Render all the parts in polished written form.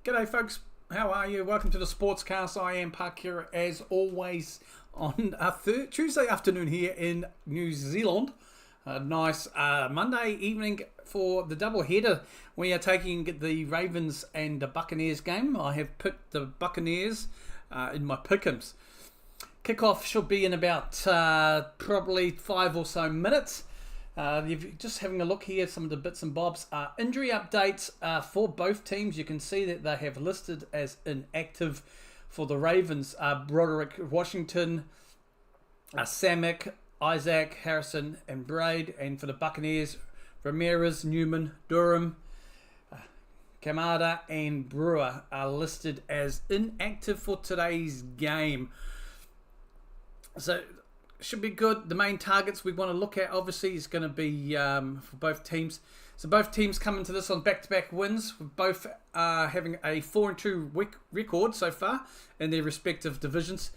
G'day folks, how are you? Welcome to the Sportscast. I am Parkera as always on a Tuesday afternoon here in New Zealand. A nice Monday evening for the double header. We are taking the Ravens and the Buccaneers game. I have picked the Buccaneers in my pick'ems. Kickoff should be in about probably 5 or so minutes. Just having a look here, some of the bits and bobs. Injury updates for both teams. You can see that they have listed as inactive for the Ravens. Broderick Washington, Samick, Isaac, Harrison and Braid. And for the Buccaneers, Ramirez, Newman, Durham, Kamada and Brewer are listed as inactive for today's game. So should be good. The main targets we want to look at obviously is going to be for both teams. So both teams come into this on back-to-back wins, with both having a 4-2 record so far in their respective divisions.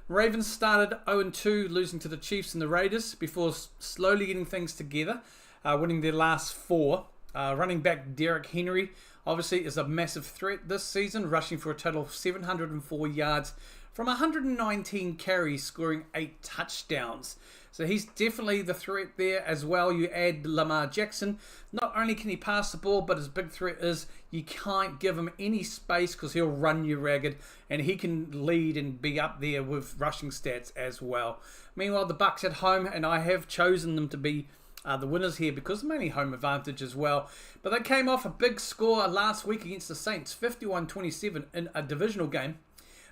Ravens started 0-2, losing to the Chiefs and the Raiders before slowly getting things together, winning their last 4. Running back Derrick Henry obviously is a massive threat this season, rushing for a total of 704 yards from 119 carries, scoring 8 touchdowns. So he's definitely the threat there as well. You add Lamar Jackson. Not only can he pass the ball, but his big threat is you can't give him any space because he'll run you ragged, and he can lead and be up there with rushing stats as well. Meanwhile, the Bucs at home, and I have chosen them to be the winners here because mainly home advantage as well. But they came off a big score last week against the Saints, 51-27 in a divisional game.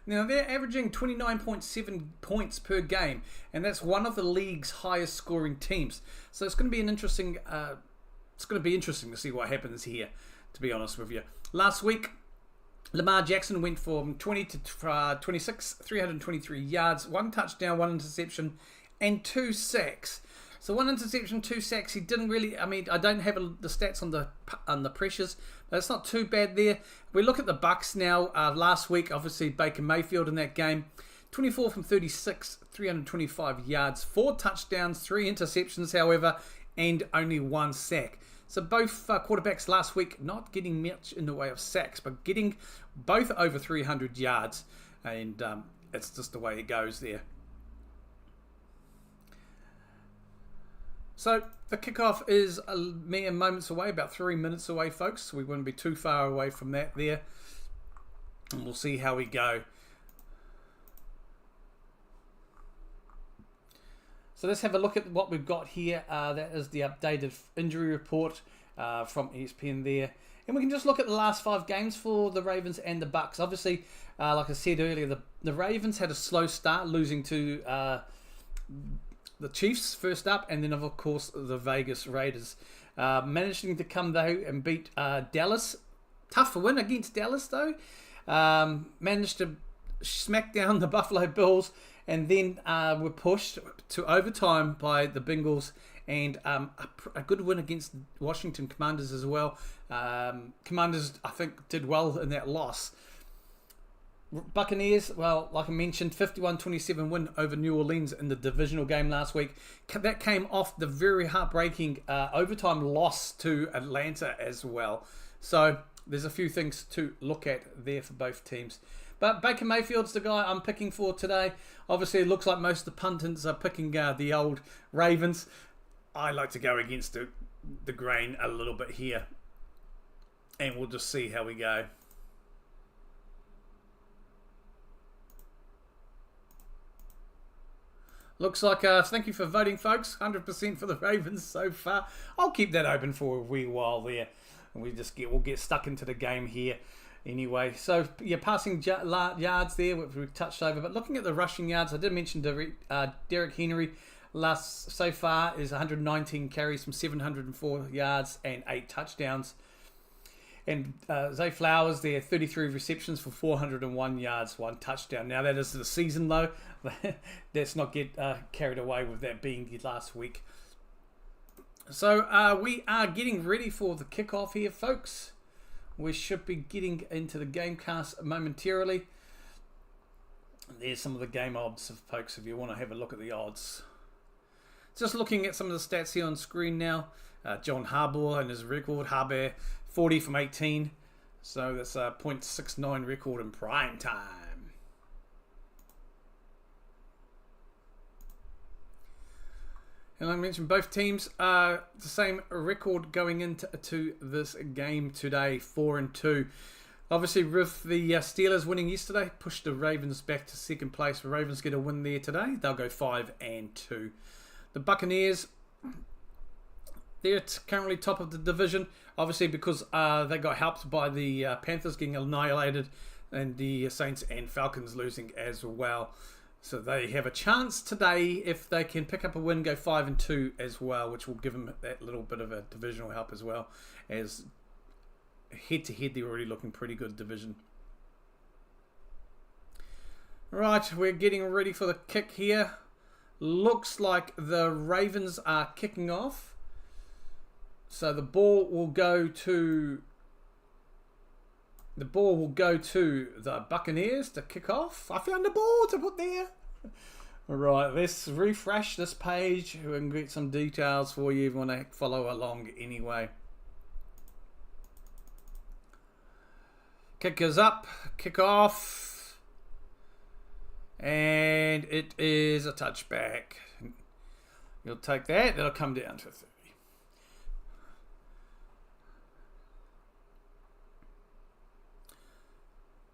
Now, they're averaging 29.7 points per game, and that's one of the league's highest scoring teams. So it's going to be an interesting to see what happens here, to be honest with you. Last week, Lamar Jackson went from 20 to 26, 323 yards, 1 touchdown, 1 interception, and 2 sacks. So 1 interception, 2 sacks. He didn't really. I mean, I don't have the stats on the pressures, but it's not too bad there. We look at the Bucs now. Last week, obviously Baker Mayfield in that game, 24 from 36, 325 yards, 4 touchdowns, 3 interceptions, however, and only 1 sack. So both quarterbacks last week not getting much in the way of sacks, but getting both over 300 yards, and it's just the way it goes there. So the kickoff is a mere moments away, about 3 minutes away, folks. So we wouldn't be too far away from that there. And we'll see how we go. So let's have a look at what we've got here. That is the updated injury report from ESPN there. And we can just look at the last 5 games for the Ravens and the Bucs. Obviously, like I said earlier, the Ravens had a slow start, losing to the Chiefs first up, and then of course the Vegas Raiders. Managing to come though and beat Dallas. Tough win against Dallas though. Managed to smack down the Buffalo Bills, and then were pushed to overtime by the Bengals, and a good win against Washington Commanders as well. Commanders, I think, did well in that loss. Buccaneers, well, like I mentioned, 51-27 win over New Orleans in the divisional game last week. That came off the very heartbreaking overtime loss to Atlanta as well. So there's a few things to look at there for both teams. But Baker Mayfield's the guy I'm picking for today. Obviously, it looks like most of the pundits are picking the old Ravens. I like to go against the grain a little bit here. And we'll just see how we go. Looks like, thank you for voting, folks. 100% for the Ravens so far. I'll keep that open for a wee while there. And we'll get stuck into the game here anyway. So, yeah, passing yards there, which we've touched over. But looking at the rushing yards, I did mention Derrick Henry so far is 119 carries from 704 yards and 8 touchdowns. And Zay Flowers there, 33 receptions for 401 yards, 1 touchdown. Now that is the season though. Let's not get carried away with that being last week. So we are getting ready for the kickoff here, folks. We should be getting into the Gamecast momentarily. There's some of the game odds, folks, if you want to have a look at the odds. Just looking at some of the stats here on screen now. John Harbaugh and his record. Harbaugh 40 from 18. So that's a .69 record in prime time. And I mentioned both teams are the same record going into this game today, 4-2. Obviously, with the Steelers winning yesterday, pushed the Ravens back to second place. The Ravens get a win there today. They'll go 5-2. The Buccaneers, they're currently top of the division. Obviously, because they got helped by the Panthers getting annihilated and the Saints and Falcons losing as well. So they have a chance today if they can pick up a win, go 5-2 as well, which will give them that little bit of a divisional help as well. As head-to-head, they're already looking pretty good division. Right, we're getting ready for the kick here. Looks like the Ravens are kicking off. So the ball will go to the Buccaneers to kick off. I found the ball to put there. Alright, let's refresh this page. We can get some details for you if you want to follow along anyway. Kick is up, kick off, and it is a touchback. You'll take that, that'll come down to 30.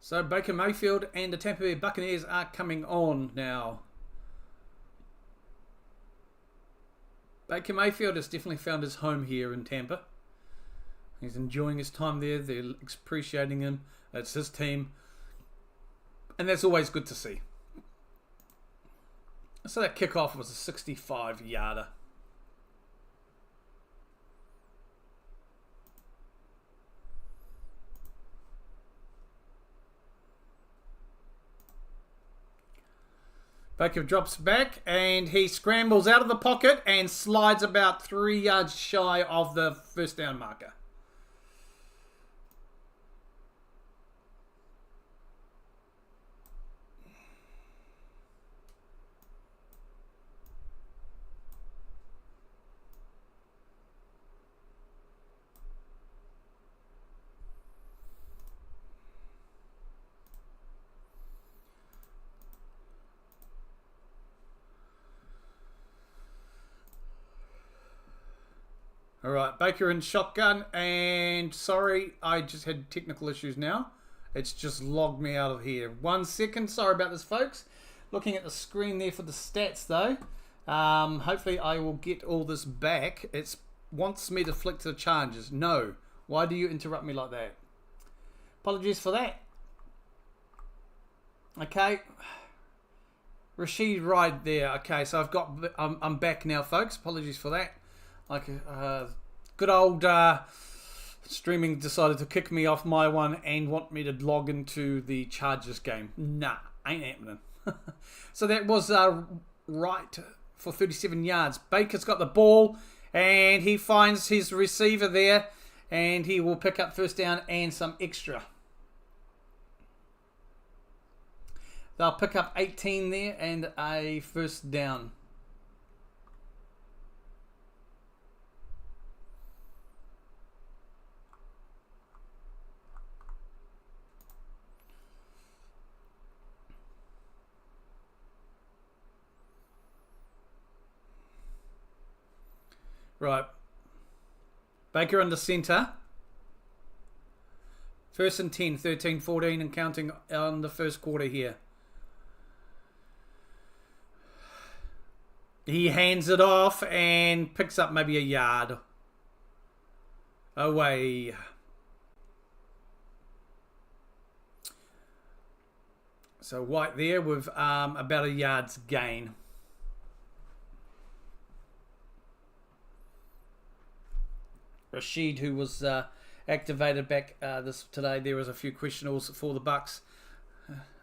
So Baker Mayfield and the Tampa Bay Buccaneers are coming on now. Baker Mayfield has definitely found his home here in Tampa. He's enjoying his time there. They're appreciating him. It's his team. And that's always good to see. So that kickoff was a 65-yarder. Baker drops back and he scrambles out of the pocket and slides about 3 yards shy of the first down marker. Alright, Baker in shotgun, and sorry, I just had technical issues now. It's just logged me out of here. 1 second, sorry about this, folks. Looking at the screen there for the stats, though. Hopefully I will get all this back. It wants me to flick to the charges. No. Why do you interrupt me like that? Apologies for that. Okay. Rashid right there. Okay, so I'm back now, folks. Apologies for that. Like good old streaming decided to kick me off my one and want me to log into the Chargers game. Nah, ain't happening. So that was right for 37 yards. Baker's got the ball and he finds his receiver there and he will pick up first down and some extra. They'll pick up 18 there and a first down. Right. Baker under centre. First and 10, 13, 14 and counting on the first quarter here. He hands it off and picks up maybe a yard. Away. So White there with about a yard's gain. Rashid, who was activated back today, there was a few questionables for the Bucs.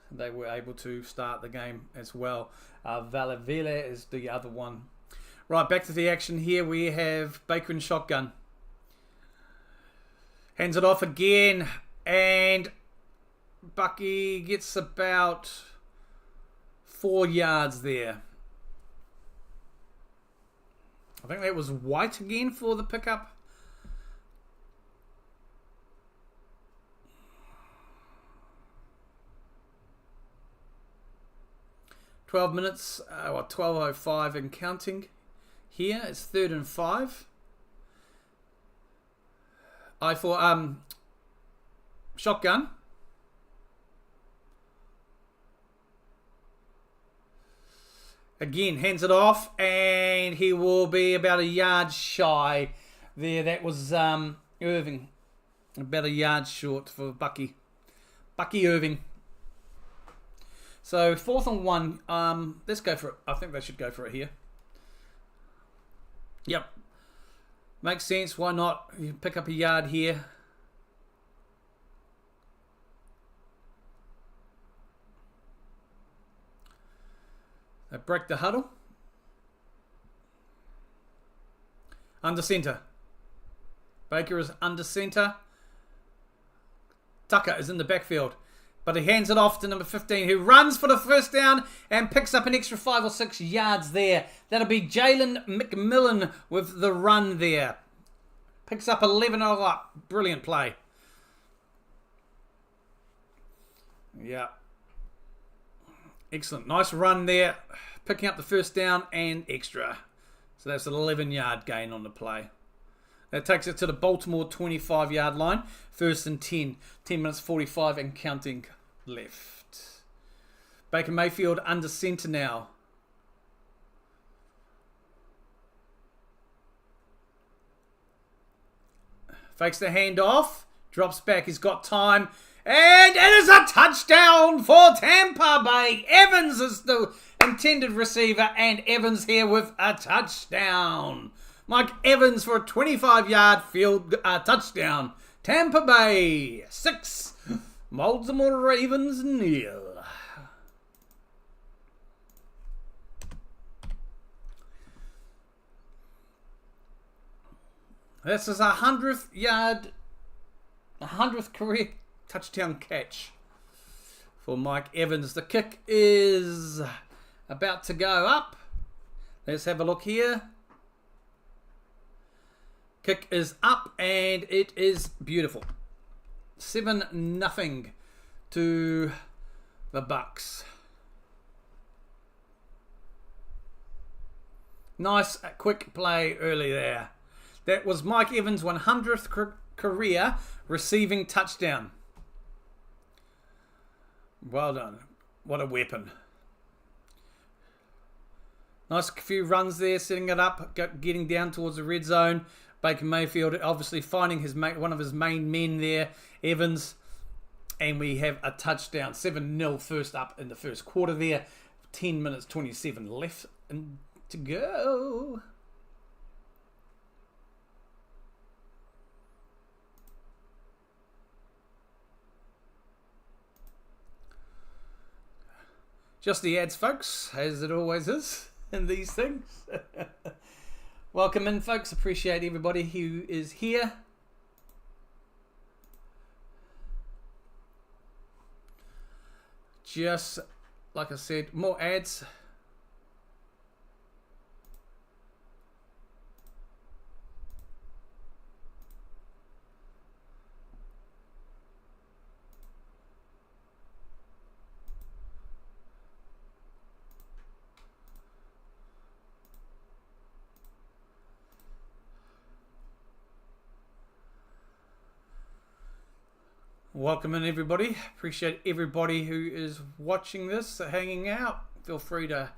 They were able to start the game as well. Valavele is the other one. Right, back to the action here. We have Baker in shotgun. Hands it off again. And Bucky gets about 4 yards there. I think that was White again for the pickup. 12 minutes, 12:05 and counting. Here it's 3rd and 5. Shotgun. Again, hands it off, and he will be about a yard shy there. That was Irving. About a yard short for Bucky Irving. So 4th and 1. Let's go for it. I think they should go for it here. Yep. Makes sense. Why not? You pick up a yard here. They break the huddle. Under centre. Baker is under centre. Tucker is in the backfield. But he hands it off to number 15, who runs for the first down and picks up an extra 5 or 6 yards there. That'll be Jalen McMillan with the run there. Picks up 11 all up. Brilliant play. Yeah. Excellent. Nice run there. Picking up the first down and extra. So that's an 11-yard gain on the play. That takes it to the Baltimore 25-yard line. 1st and 10. 10 minutes 45 and counting left. Baker Mayfield under centre now. Fakes the handoff. Drops back. He's got time. And it is a touchdown for Tampa Bay. Evans is the intended receiver, and Evans here with a touchdown. Mike Evans for a 25-yard field touchdown. Tampa Bay 6, Baltimore Ravens 0. This is a 100th career touchdown catch for Mike Evans. The kick is about to go up. Let's have a look here. Kick is up and it is beautiful. 7-0 to the Bucs. Nice quick play early there. That was Mike Evans' 100th career receiving touchdown. Well done. What a weapon. Nice few runs there, setting it up, getting down towards the red zone. Baker Mayfield obviously finding one of his main men there, Evans. And we have a touchdown. 7-0 first up in the first quarter there. 10 minutes 27 left to go. Just the ads, folks, as it always is in these things. Welcome in, folks. Appreciate everybody who is here. Just like I said, more ads. Welcome in, everybody. Appreciate everybody who is watching this, hanging out. Feel free to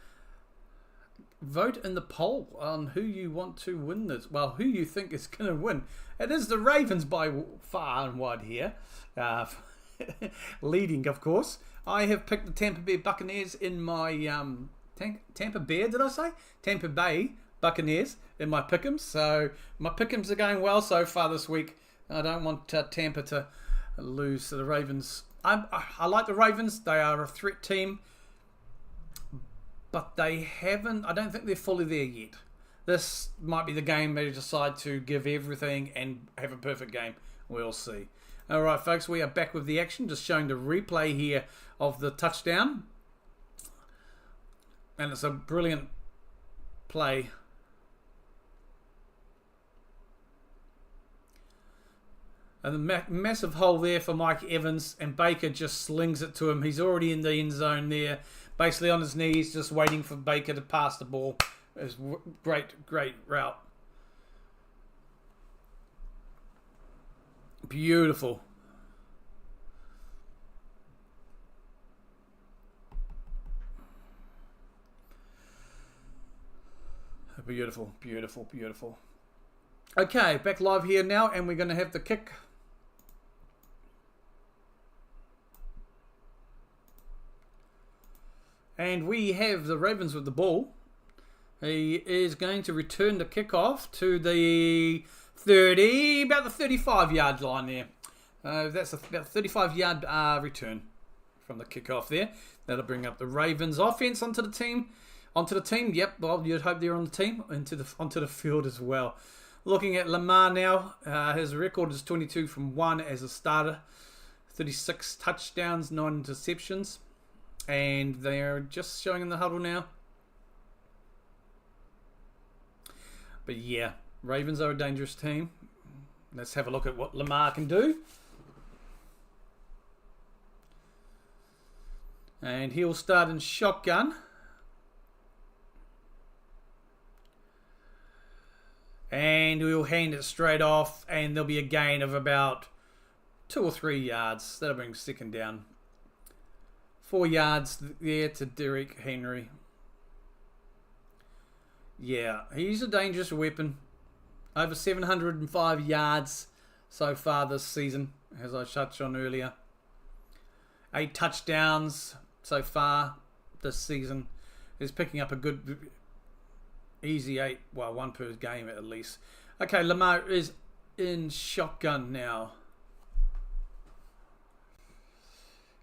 vote in the poll on who you want to win this. Well, who you think is going to win. It is the Ravens by far and wide here. Leading, of course. I have picked the Tampa Bay Buccaneers in my... Tampa Bay, did I say? Tampa Bay Buccaneers in my pick'ems. So my pick'ems are going well so far this week. I don't want Tampa to lose to the Ravens. I like the Ravens. They are a threat team, but I don't think they're fully there yet. This might be the game they decide to give everything and have a perfect game. We'll see. Alright, folks, we are back with the action, just showing the replay here of the touchdown, and it's a brilliant play. And the massive hole there for Mike Evans, and Baker just slings it to him. He's already in the end zone there. basically on his knees, just waiting for Baker to pass the ball. It was great route. Beautiful. Beautiful. Okay, back live here now, and we're going to have the kick. And we have the Ravens with the ball. He is going to return the kickoff to the about the 35-yard line there. That's about 35-yard return from the kickoff there. That'll bring up the Ravens offense onto the team. Yep. Well, you'd hope they're on the team onto the field as well. Looking at Lamar now, his record is 22 from 1 as a starter, 36 touchdowns, 9 interceptions, and they're just showing in the huddle now. But yeah, Ravens are a dangerous team. Let's have a look at what Lamar can do. And he'll start in shotgun. And we'll hand it straight off, and there'll be a gain of about 2 or 3 yards. That'll bring second down. 4 yards there to Derrick Henry. Yeah, he's a dangerous weapon. Over 705 yards so far this season, as I touched on earlier. 8 touchdowns so far this season. He's picking up a good, easy 8, well, 1 per game at least. Okay, Lamar is in shotgun now.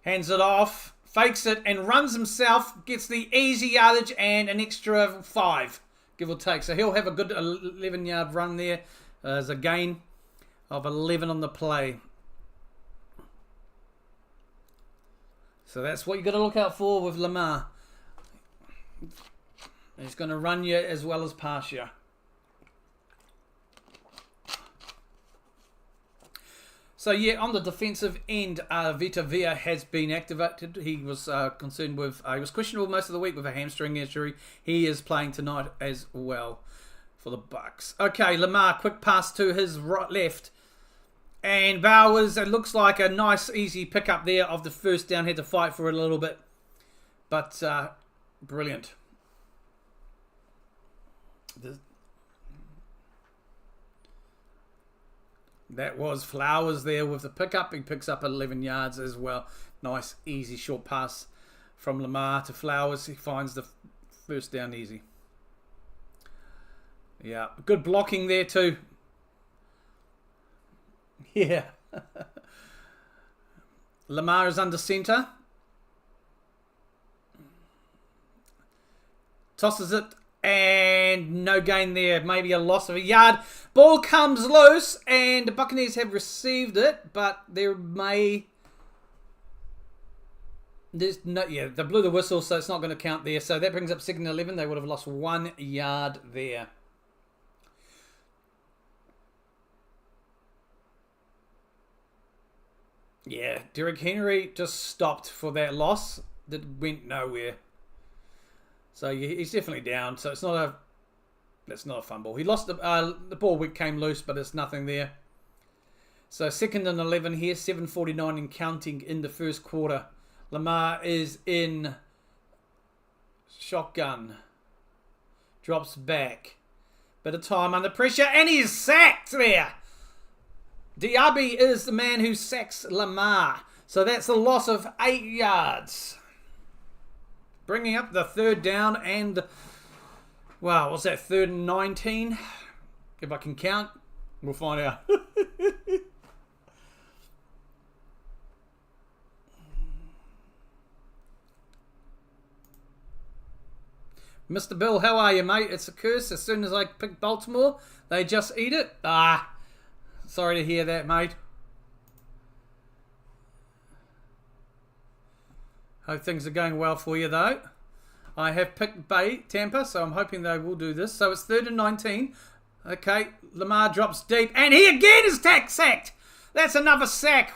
Hands it off, fakes it, and runs himself. Gets the easy yardage and an extra 5, give or take. So he'll have a good 11-yard run there. There's a gain of 11 on the play. So that's what you got to look out for with Lamar. He's going to run you as well as pass you. So yeah, on the defensive end, Vita Vea has been activated. He was concerned with, he was questionable most of the week with a hamstring injury. He is playing tonight as well for the Bucs. Okay, Lamar, quick pass to his right, left. And Bowers, it looks like a nice, easy pickup there of the first down. Had to fight for it a little bit. But brilliant. That was Flowers there with the pickup. He picks up 11 yards as well. Nice, easy, short pass from Lamar to Flowers. He finds the first down easy. Yeah, good blocking there too. Yeah. Lamar is under center. Tosses it. And no gain there. Maybe a loss of a yard. Ball comes loose. And the Buccaneers have received it. But there may... There's no... Yeah, they blew the whistle, so it's not going to count there. So that brings up 2nd and 11. They would have lost 1 yard there. Yeah, Derrick Henry just stopped for that loss. That went nowhere. So he's definitely down. So it's not that's not a fumble. He lost the ball came loose, but there's nothing there. So 2nd and 11 here, 7:49 and counting in the first quarter. Lamar is in shotgun. Drops back. Bit of time under pressure, and he's sacked there. Diaby is the man who sacks Lamar. So that's a loss of 8 yards. Bringing up the 3rd down and, wow, what's that, 3rd and 19? If I can count, we'll find out. Mr. Bill, how are you, mate? It's a curse. As soon as I pick Baltimore, they just eat it. Sorry to hear that, mate. Hope things are going well for you, though. I have picked Tampa, so I'm hoping they will do this. So it's 3rd and 19. Okay, Lamar drops deep, and he again is sacked. That's another sack.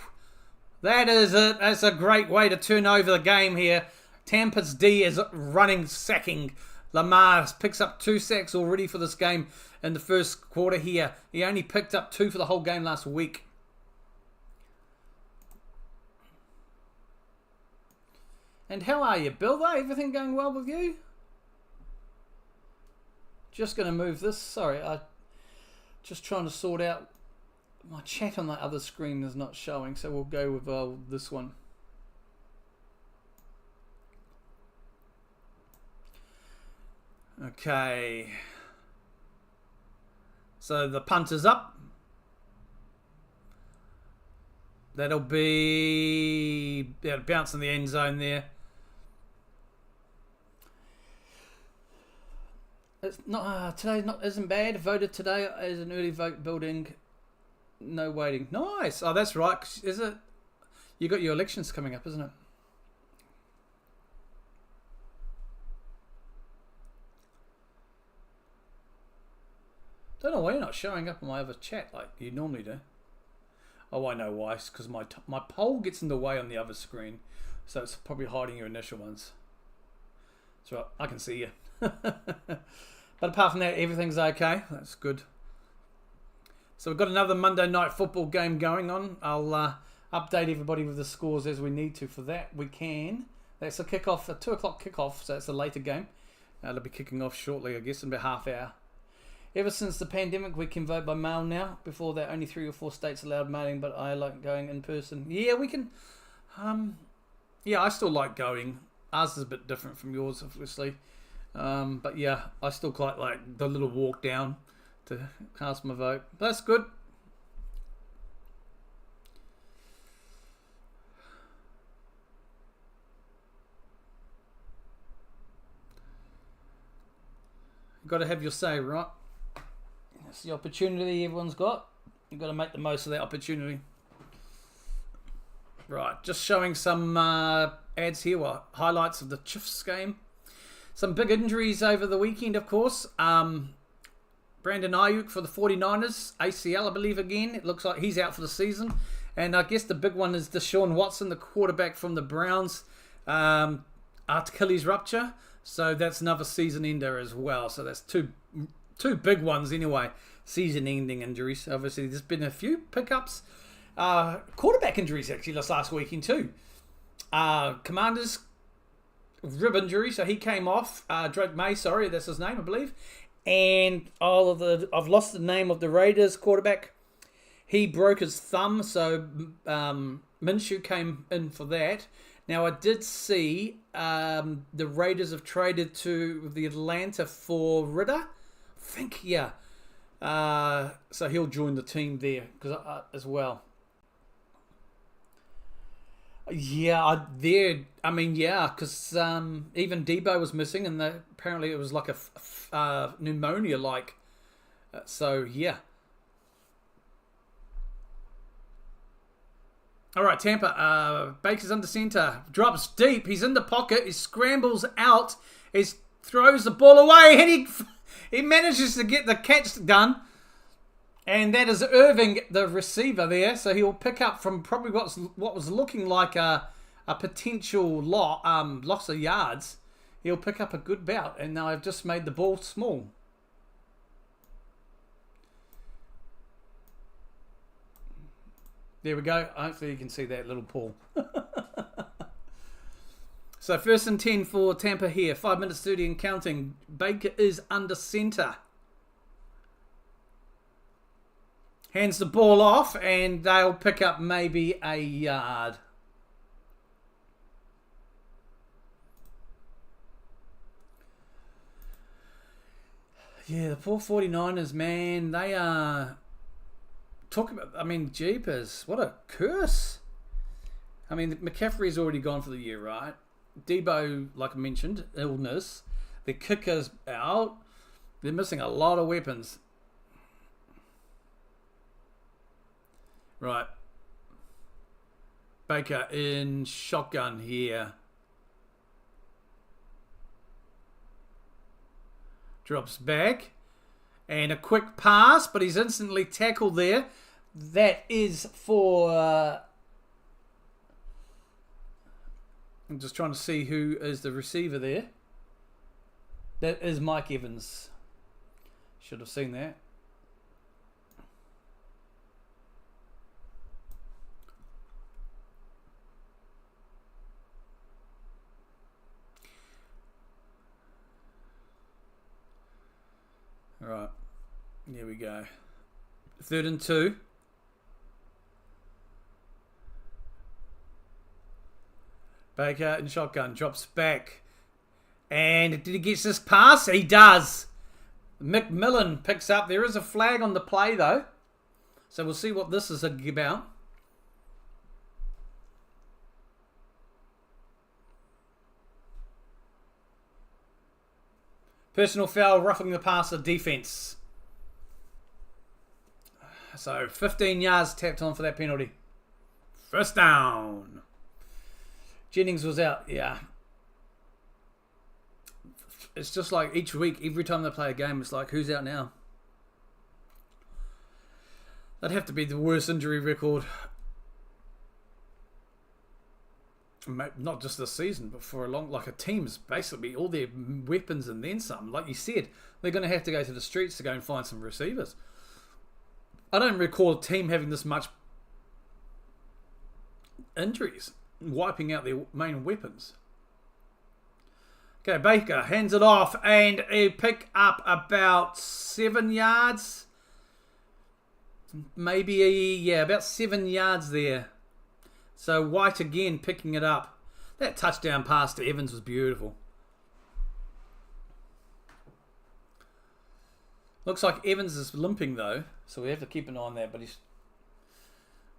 That is it. That's a great way to turn over the game here. Tampa's D is running, sacking. Lamar picks up 2 sacks already for this game in the first quarter here. He only picked up 2 for the whole game last week. And how are you, Bill? Everything going well with you? Just going to move this. Sorry, I just trying to sort out my chat on the other screen is not showing, so we'll go with this one. Okay. So the punt is up. That'll be bounce in the end zone there. It's not today. Isn't bad. Voted today as an early vote building. No waiting. Nice. Oh, that's right. Is it? You got your elections coming up, isn't it? Don't know why you're not showing up on my other chat like you normally do. Oh, I know why. It's because my poll gets in the way on the other screen, so it's probably hiding your initial ones. That's right. I can see you. But apart from that, everything's okay. That's good. So we've got another Monday Night Football game going on. I'll update everybody with the scores as we need to. For that, we can. That's a kickoff, a 2 o'clock kickoff, so it's a later game. It'll be kicking off shortly, I guess, in about half hour. Ever since the pandemic, we can vote by mail now. Before that, only 3 or 4 states allowed mailing, but I like going in person. Yeah, we can. Yeah, I still like going. Ours is a bit different from yours, obviously. But yeah, I still quite like the little walk down to cast my vote. But that's good. You've got to have your say, right? That's the opportunity everyone's got. You've got to make the most of that opportunity. Right, just showing some ads here. Highlights of the Chiefs game. Some big injuries over the weekend, of course. Brandon Ayuk for the 49ers. ACL, I believe, again. It looks like he's out for the season. And I guess the big one is Deshaun Watson, the quarterback from the Browns. Achilles rupture. So that's another season ender as well. So that's two big ones anyway. Season-ending injuries. Obviously, there's been a few pickups. Quarterback injuries, actually, last weekend too. Commanders rib injury, so he came off. Drake May, sorry, that's his name, I believe. And I've lost the name of the Raiders quarterback. He broke his thumb, so Minshew came in for that. Now, I did see the Raiders have traded to the Atlanta for Ritter. I think, yeah. So he'll join the team there as well. Yeah, because even Debo was missing, and apparently it was like a pneumonia-like. So, yeah. All right, Tampa. Baker's under center. Drops deep. He's in the pocket. He scrambles out. He throws the ball away, and he manages to get the catch done. And that is Irving, the receiver there. So he'll pick up from probably what was looking like a potential loss of yards. He'll pick up a good bout. And now I've just made the ball small. There we go. Hopefully you can see that little pull. So 1st and 10 for Tampa here. 5 minutes 30 and counting. Baker is under center. Hands the ball off, and they'll pick up maybe a yard. Yeah, the poor 49ers, man, they are... jeepers, what a curse. I mean, McCaffrey's already gone for the year, right? Debo, like I mentioned, illness. The kicker's out. They're missing a lot of weapons. Right. Baker in shotgun here. Drops back. And a quick pass, but he's instantly tackled there. That is for I'm just trying to see who is the receiver there. That is Mike Evans. Should have seen that. All right. Here we go. 3rd and 2. Baker in shotgun. Drops back. And did he get this pass? He does. McMillan picks up. There is a flag on the play, though. So we'll see what this is about. Personal foul, roughing the passer, defense. So 15 yards tapped on for that penalty. First down. Jennings was out, yeah. It's just like each week, every time they play a game, it's like, who's out now? That'd have to be the worst injury record. Not just this season, but for a long, like a team's basically all their weapons and then some. Like you said, they're going to have to go to the streets to go and find some receivers. I don't recall a team having this much injuries, wiping out their main weapons. Okay, Baker hands it off and he pick up about 7 yards. Maybe, about 7 yards there. So White again picking it up. That touchdown pass to Evans was beautiful. Looks like Evans is limping though, so we have to keep an eye on that. But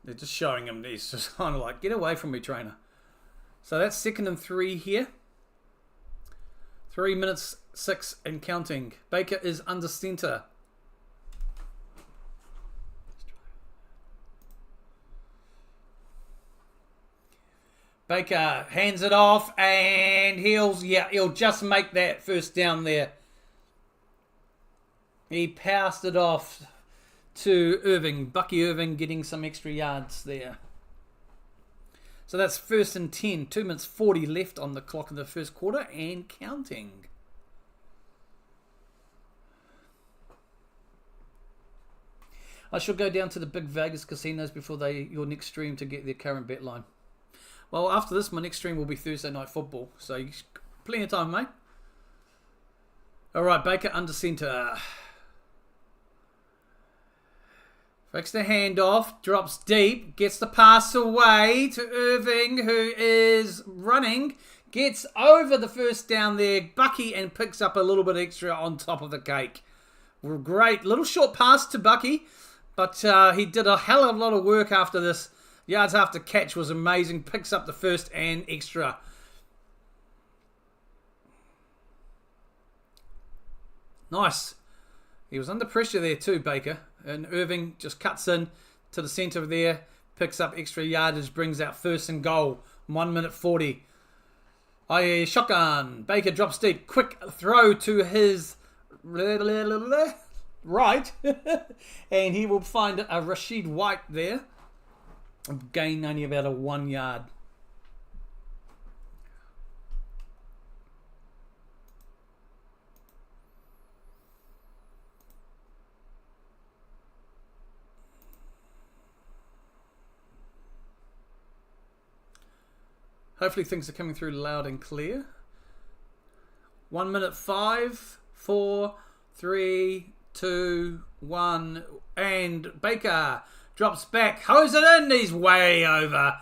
they're just showing him. He's just kind of like, get away from me, trainer. So that's 2nd and 3 here. 3 minutes 6 and counting. Baker is under center. Baker hands it off and he'll just make that first down there. He passed it off to Irving. Bucky Irving getting some extra yards there. So that's 1st and 10. 2 minutes 40 left on the clock in the first quarter and counting. I shall go down to the big Vegas casinos before your next stream to get their current bet line. Well, after this, my next stream will be Thursday Night Football. So, plenty of time, mate. All right, Baker under center. Fakes the handoff, drops deep, gets the pass away to Irving, who is running. Gets over the first down there, Bucky, and picks up a little bit extra on top of the cake. Great. Little short pass to Bucky, but he did a hell of a lot of work after this. Yards after catch was amazing. Picks up the first and extra. Nice. He was under pressure there too, Baker. And Irving just cuts in to the centre there. Picks up extra yardage. Brings out 1st and goal. 1 minute 40. Shotgun. Baker drops deep. Quick throw to his right. And he will find a Rashid White there. Gain only about a 1 yard. Hopefully things are coming through loud and clear. 1 minute 5, 4, 3, 2, 1, and Baker drops back, hose it in, he's way over.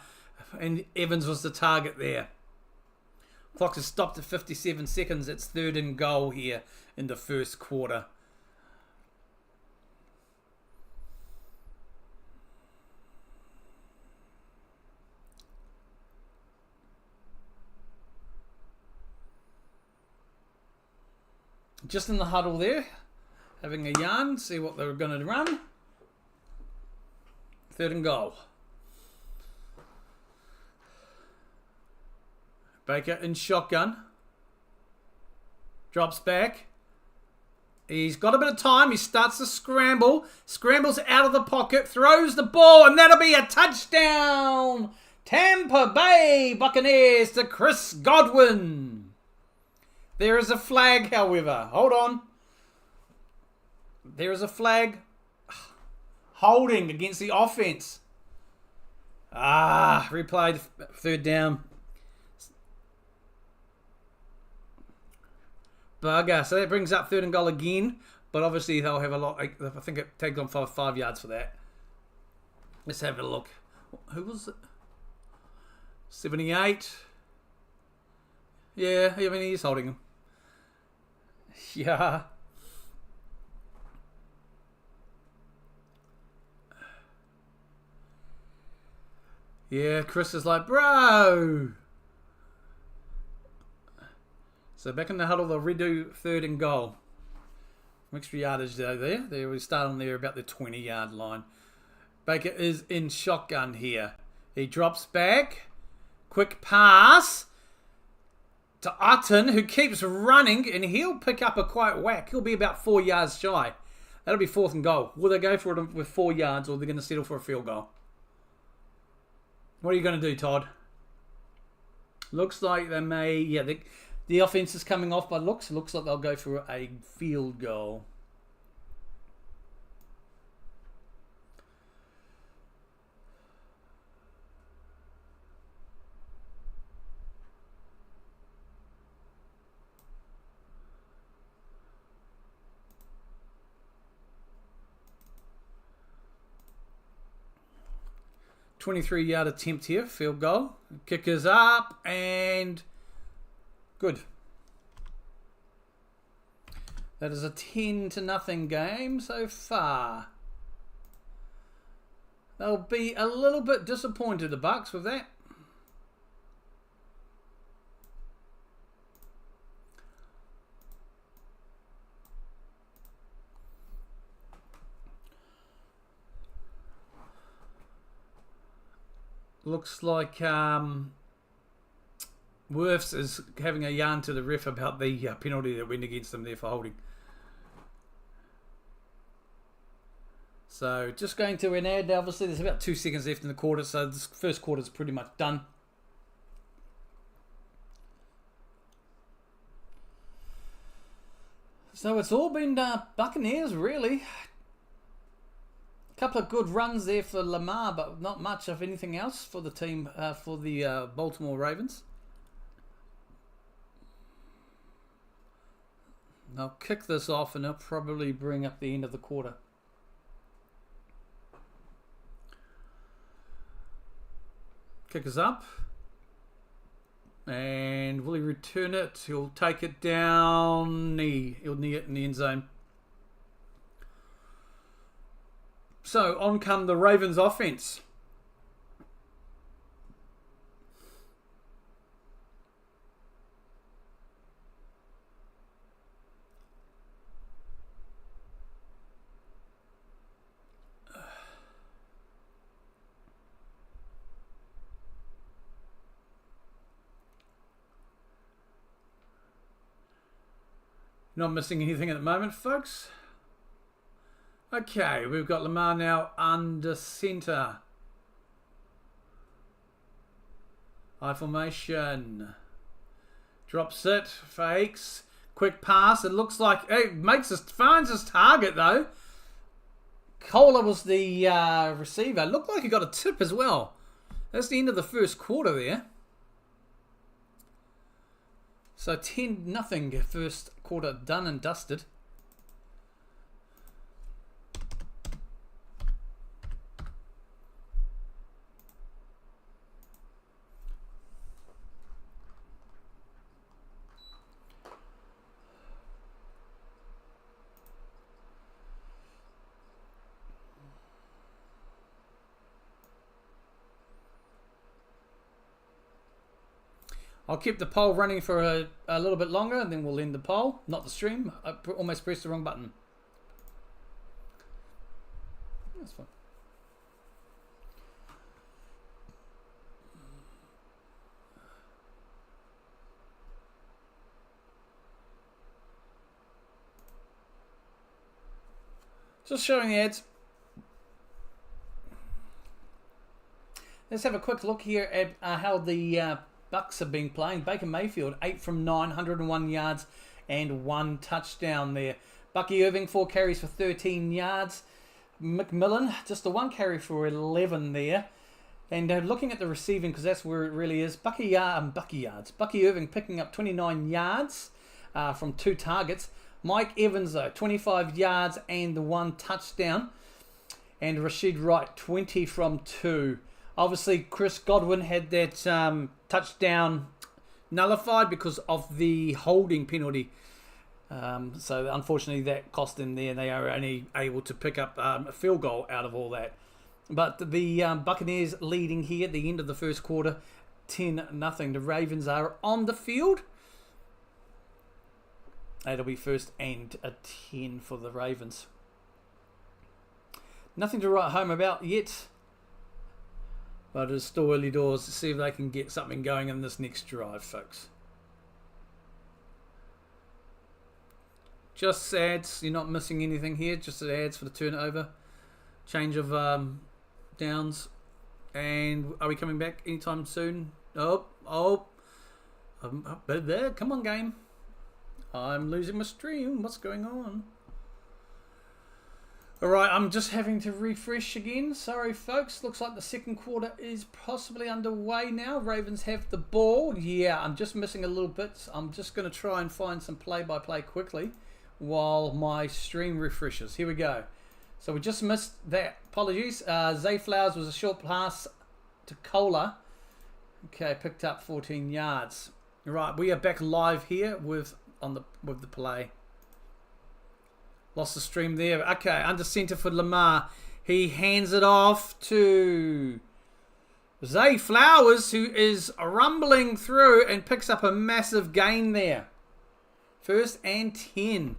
And Evans was the target there. Clock has stopped at 57 seconds. It's 3rd and goal here in the first quarter. Just in the huddle there, having a yarn, see what they're going to run. 3rd and goal. Baker in shotgun. Drops back. He's got a bit of time. He starts to scramble. Scrambles out of the pocket. Throws the ball. And that'll be a touchdown. Tampa Bay Buccaneers to Chris Godwin. There is a flag, however. Hold on. There is a flag. Holding against the offense. Replayed, third down. Bugger. So that brings up 3rd and goal again. But obviously they'll have a lot. I think it tagged on 5 yards for that. Let's have a look. Who was it? 78. Yeah, I mean, he's holding him. Yeah. Yeah, Chris is like, bro. So back in the huddle, they'll redo 3rd and goal. Extra yardage though there. There we start on there about the 20-yard line. Baker is in shotgun here. He drops back. Quick pass to Utton, who keeps running, and he'll pick up a quite whack. He'll be about 4 yards shy. That'll be 4th and goal. Will they go for it with 4 yards, or they're going to settle for a field goal? What are you going to do, Todd? Looks like they may... Yeah, the offense is coming off by looks. Looks like they'll go for a field goal. .23-yard attempt here, field goal. Kickers up, and good. That is a 10-0 game so far. They'll be a little bit disappointed, the Bucs, with that. Looks like Wirfs is having a yarn to the ref about the penalty that went against them there for holding. So just going to an ad. Obviously, there's about 2 seconds left in the quarter, so this first quarter is pretty much done. So it's all been Buccaneers, really. A couple of good runs there for Lamar, but not much of anything else for the team, for the Baltimore Ravens. They'll kick this off and they'll probably bring up the end of the quarter. Kickers up. And will he return it? He'll take it down. He'll knee it in the end zone. So on come the Ravens offense. Not missing anything at the moment, folks. Okay, we've got Lamar now under center. High formation. Drops it, fakes. Quick pass. It looks like it finds his target though. Kohler was the receiver. Looked like he got a tip as well. That's the end of the first quarter there. So 10-0 first quarter done and dusted. I'll keep the poll running for a little bit longer and then we'll end the poll, not the stream. I almost pressed the wrong button. That's fine. Just showing the ads. Let's have a quick look here at how the Bucs have been playing. Baker Mayfield, 8 from 9, 101 yards and 1 touchdown there. Bucky Irving, 4 carries for 13 yards. McMillan, just the 1 carry for 11 there. And looking at the receiving, because that's where it really is, Bucky Irving picking up 29 yards from 2 targets. Mike Evans, though, 25 yards and the 1 touchdown. And Rashid Wright, 20 from 2. Obviously, Chris Godwin had that touchdown nullified because of the holding penalty. So, unfortunately, that cost them there. They are only able to pick up a field goal out of all that. But the Buccaneers leading here at the end of the first quarter, 10-0. The Ravens are on the field. That'll be 1st and 10 for the Ravens. Nothing to write home about yet. But it's still early doors to see if they can get something going in this next drive, folks. Just ads. You're not missing anything here. Just ads for the turnover. Change of downs. And are we coming back anytime soon? But there. Come on, game. I'm losing my stream. What's going on? Alright, I'm just having to refresh again. Sorry, folks. Looks like the second quarter is possibly underway now. Ravens have the ball. Yeah, I'm just missing a little bit. I'm just going to try and find some play-by-play quickly while my stream refreshes. Here we go. So we just missed that. Apologies. Zay Flowers was a short pass to Kohler. Okay, picked up 14 yards. Right, we are back live here with the play. Lost the stream there. Okay, under center for Lamar. He hands it off to Zay Flowers, who is rumbling through and picks up a massive gain there. 1st and 10.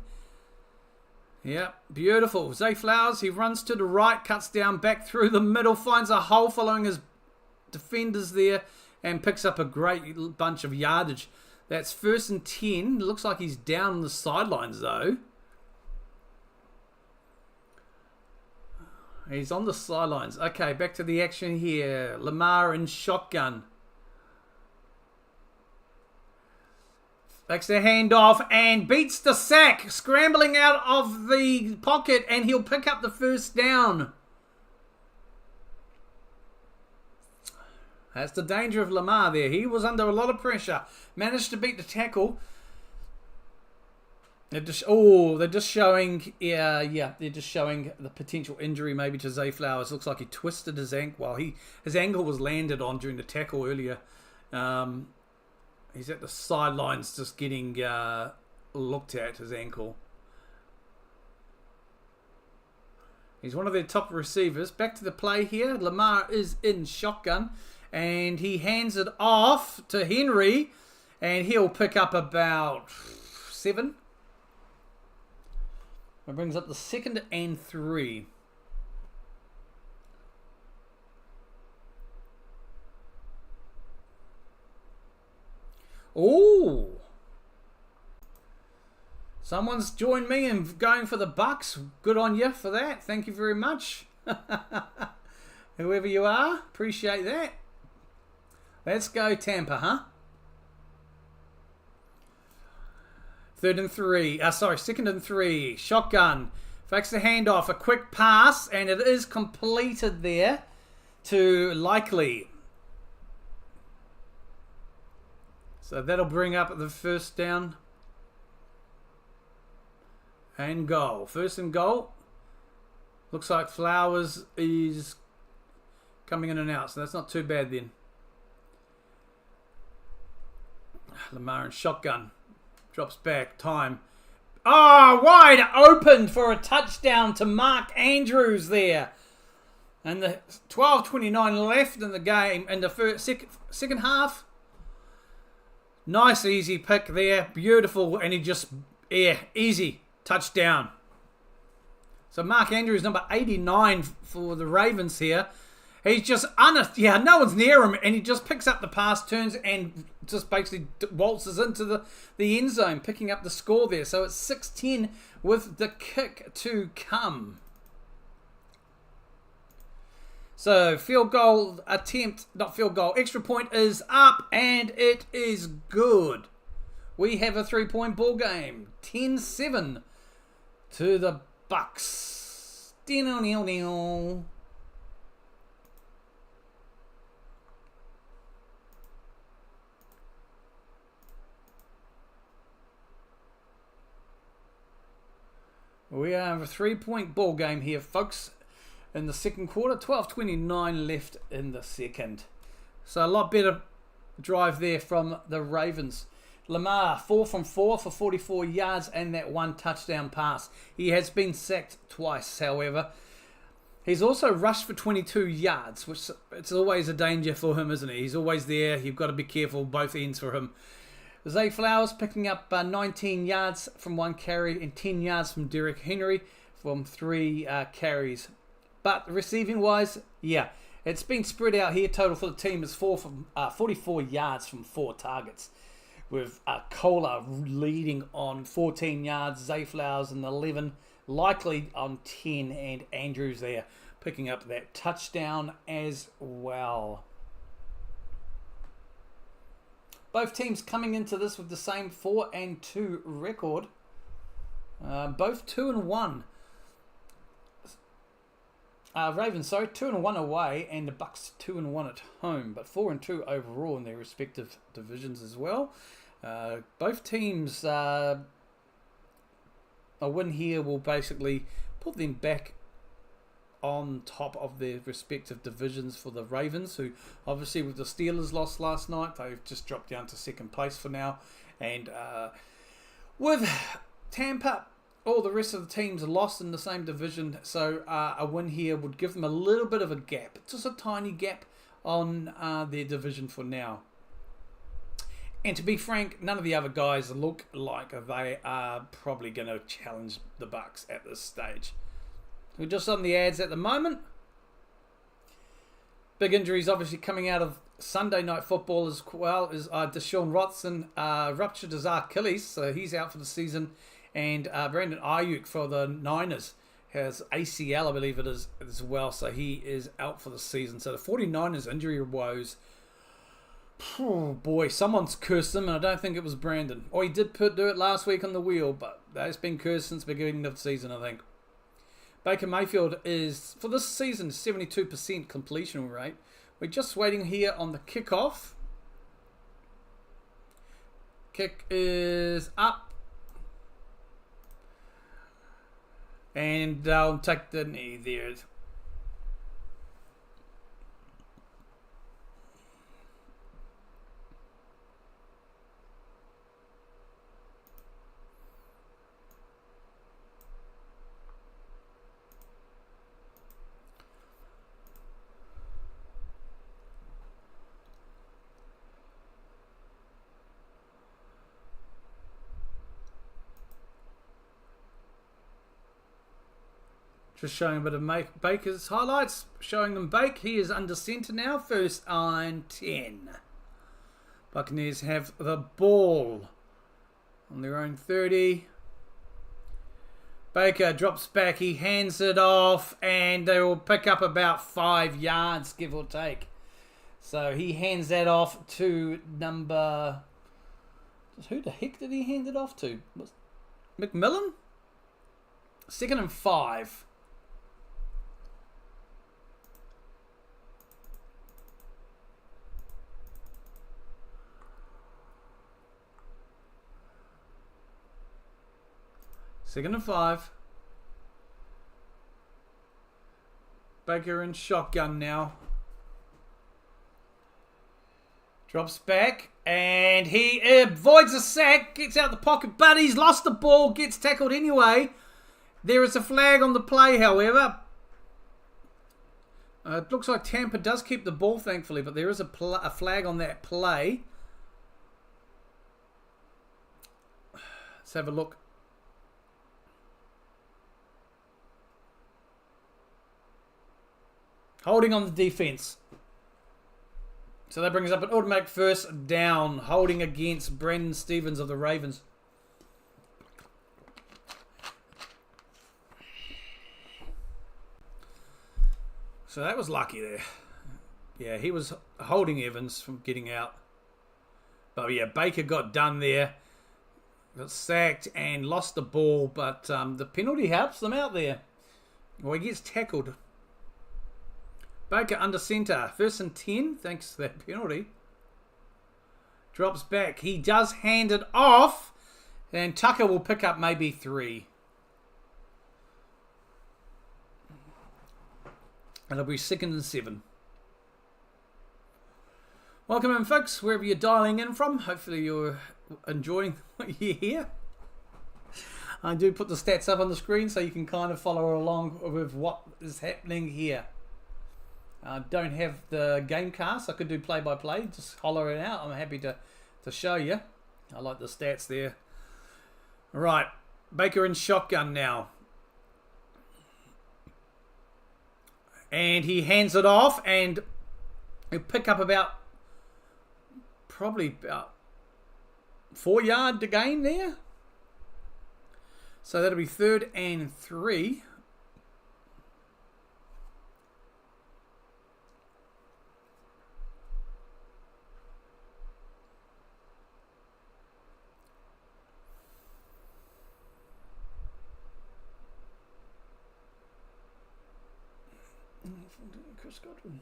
Yep, beautiful. Zay Flowers, he runs to the right, cuts down back through the middle, finds a hole following his defenders there, and picks up a great bunch of yardage. That's 1st and 10. Looks like he's down on the sidelines, though. He's on the sidelines. Okay, back to the action here. Lamar in shotgun. Takes the handoff and beats the sack. Scrambling out of the pocket, and he'll pick up the 1st down. That's the danger of Lamar there. He was under a lot of pressure. Managed to beat the tackle. They're just showing, they're just showing the potential injury maybe to Zay Flowers. Looks like he twisted his ankle. Well, his ankle was landed on during the tackle earlier. He's at the sidelines just getting looked at, his ankle. He's one of their top receivers. Back to the play here. Lamar is in shotgun, and he hands it off to Henry, and he'll pick up about 7. It brings up the 2nd and 3. Oh! Someone's joined me in going for the Bucs. Good on you for that. Thank you very much. Whoever you are, appreciate that. Let's go Tampa, huh? 2nd and 3. Shotgun. Fakes the handoff. A quick pass. And it is completed there to Likely. So that'll bring up the 1st down. And goal. 1st and goal. Looks like Flowers is coming in and out. So that's not too bad then. Lamar in shotgun. Drops back. Time. Wide open for a touchdown to Mark Andrews there. And the 12:29 left in the game. In the second half. Nice easy pick there. Beautiful. And he just, easy. Touchdown. So Mark Andrews, number 89 for the Ravens here. He's just no one's near him, and he just picks up the pass, turns, and just basically waltzes into the end zone, picking up the score there. So it's 6-10 with the kick to come. So field goal attempt, not field goal, extra point is up and it is good. We have a 3-point ball game. 10-7 to the Bucs. We have a 3-point ball game here, folks. In the second quarter, 12:29 left in the second. So a lot better drive there from the Ravens. Lamar, 4 from 4 for 44 yards and that 1 touchdown pass. He has been sacked twice, however. He's also rushed for 22 yards, which it's always a danger for him, isn't it? He's always there. You've got to be careful, both ends for him. Zay Flowers picking up 19 yards from 1 carry and 10 yards from Derrick Henry from 3 carries. But receiving-wise, yeah, it's been spread out here. Total for the team is 44 yards from 4 targets, with Kohler leading on 14 yards, Zay Flowers in 11, likely on 10, and Andrews there picking up that touchdown as well. Both teams coming into this with the same 4-2 record. Both 2-1. Ravens, 2-1 away, and the Bucs 2-1 at home, but 4-2 overall in their respective divisions as well. Both teams, a win here will basically put them back on top of their respective divisions for the Ravens, who obviously with the Steelers lost last night, they've just dropped down to second place for now, and with Tampa, all the rest of the teams are lost in the same division, so a win here would give them a little bit of a gap. Just a tiny gap on their division for now. And to be frank, none of the other guys look like they are probably going to challenge the Bucs at this stage. We're just on the ads at the moment. Big injuries obviously coming out of Sunday Night Football as well as Deshaun Watson ruptured his Achilles, so he's out for the season. And Brandon Ayuk for the Niners has ACL, I believe it is, as well. So he is out for the season. So the 49ers injury woes. Oh boy, someone's cursed them, and I don't think it was Brandon. Or he did do it last week on the wheel, but that's been cursed since the beginning of the season, I think. Baker Mayfield is, for this season, 72% completion rate. We're just waiting here on the kickoff. Kick is up. And I'll take the knee there. Just showing a bit of Baker's highlights. Showing them Bake. He is under centre now. First and 10. Buccaneers have the ball on their own 30. Baker drops back. He hands it off. And they will pick up about 5 yards, give or take. So he hands that off to number... Who the heck did he hand it off to? McMillan? 2nd and 5. Second and 5. Baker in shotgun now. Drops back. And he avoids a sack. Gets out the pocket. But he's lost the ball. Gets tackled anyway. There is a flag on the play, however. It looks like Tampa does keep the ball, thankfully. But there is a flag on that play. Let's have a look. Holding on the defense. So that brings up an automatic first down. Holding against Brandon Stevens of the Ravens. So that was lucky there. Yeah, he was holding Evans from getting out. But yeah, Baker got done there. Got sacked and lost the ball. But the penalty helps them out there. Well, he gets tackled. Baker under centre. 1st and 10. Thanks to that penalty. Drops back. He does hand it off. And Tucker will pick up maybe 3. It'll be 2nd and 7. Welcome in, folks, wherever you're dialing in from. Hopefully you're enjoying what you hear. I do put the stats up on the screen so you can kind of follow along with what is happening here. I don't have the game cast. I could do play-by-play. Just holler it out. I'm happy to show you. I like the stats there. All right, Baker in shotgun now. And he hands it off and he'll pick up probably about 4 yard to gain there. So that'll be 3rd and 3. Chris Godwin.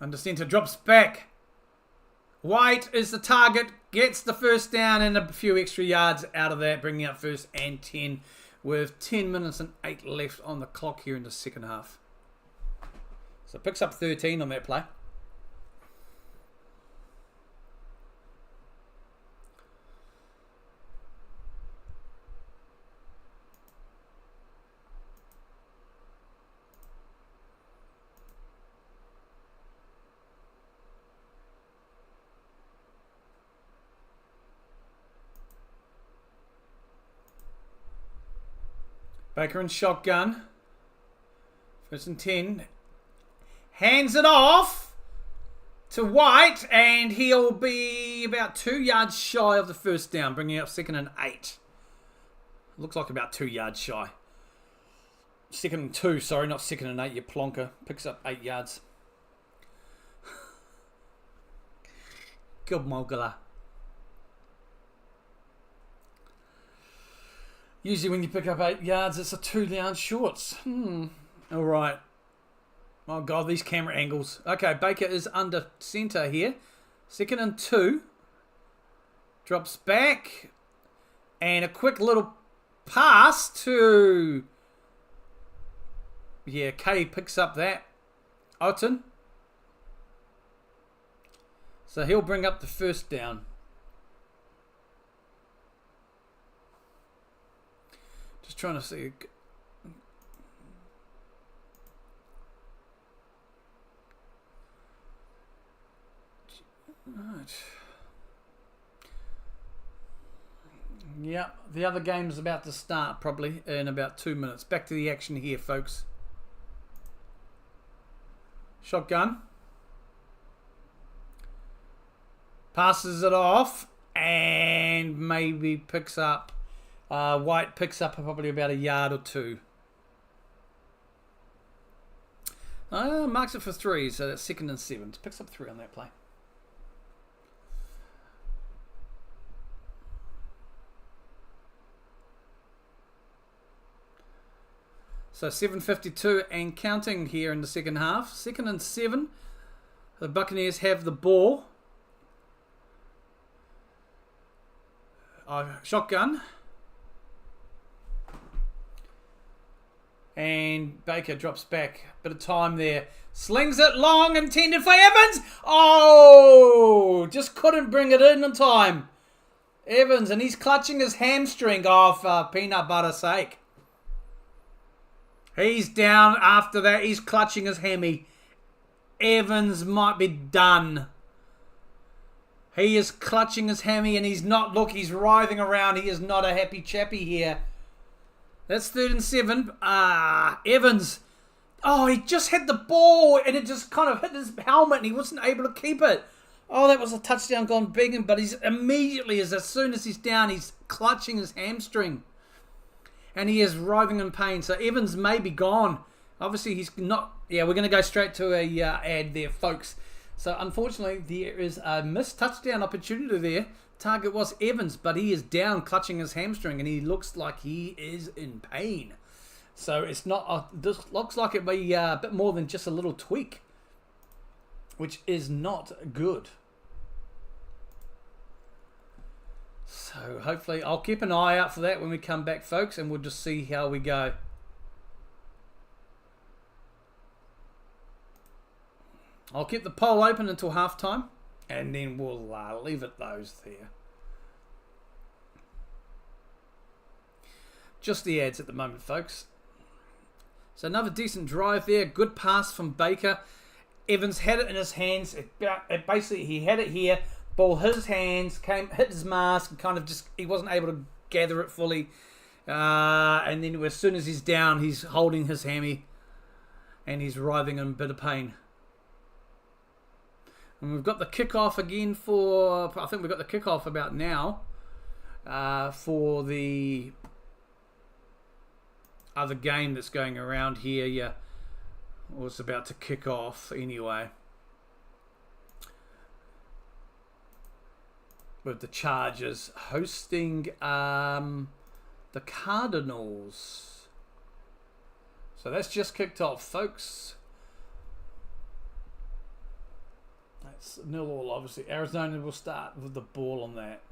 Under centre, drops back. White is the target, gets the 1st down and a few extra yards out of that, bringing up 1st and 10 with 10 minutes and 8 left on the clock here in the second half. So picks up 13 on that play. Baker in shotgun. 1st and 10. Hands it off to White, and he'll be about 2 yards shy of the 1st down, bringing up 2nd and 8. Looks like about 2 yards shy. 2nd and 2, sorry, not 2nd and 8. You plonker. Picks up 8 yards. Good Mogula. Usually when you pick up 8 yards, it's a 2 yard shorts. All right. Oh, God, these camera angles. Okay, Baker is under centre here. 2nd and 2. Drops back. And a quick little pass to... Yeah, Kay picks up that. Otten. So he'll bring up the 1st down. Just trying to see. Right. Yeah, the other game is about to start probably in about 2 minutes. Back to the action here, folks. Shotgun. Passes it off and maybe picks up. White picks up probably about 1 yard or 2. Marks it for 3, so that's 2nd and 7. Picks up 3 on that play. So 7:52 and counting here in the second half. 2nd and 7. The Buccaneers have the ball. Shotgun. And Baker drops back. Bit of time there. Slings it long, intended for Evans. Oh! Just couldn't bring it in time. Evans, and he's clutching his hamstring off peanut butter sake. He's down after that. He's clutching his hammy. Evans might be done. He is clutching his hammy and he's not, look, he's writhing around. He is not a happy chappy here. That's 3rd and 7. Evans. Oh, he just hit the ball and it just kind of hit his helmet and he wasn't able to keep it. Oh, that was a touchdown gone big, but he's immediately, as soon as he's down, he's clutching his hamstring. and he is writhing in pain. So Evans may be gone. Obviously, he's not. Yeah, we're going to go straight to a ad there, folks. So unfortunately, there is a missed touchdown opportunity there. Target was Evans, but he is down, clutching his hamstring, and he looks like he is in pain. So it's not. This looks like it may be a bit more than just a little tweak, which is not good. So hopefully, I'll keep an eye out for that when we come back, folks, and we'll just see how we go. I'll keep the poll open until halftime, and then we'll leave it those there. Just the ads at the moment, folks. So another decent drive there. Good pass from Baker. Evans had it in his hands. Basically, he had it here. Ball hit his hands, hit his mask, and kind of just, he wasn't able to gather it fully. And then as soon as he's down, he's holding his hammy, and he's writhing in a bit of pain. And we've got the kickoff again for, I think we've got the kickoff about now for the other game that's going around here. Yeah, well, it's about to kick off anyway. With the Chargers hosting the Cardinals. So that's just kicked off, folks. That's 0-0, obviously. Arizona will start with the ball on that.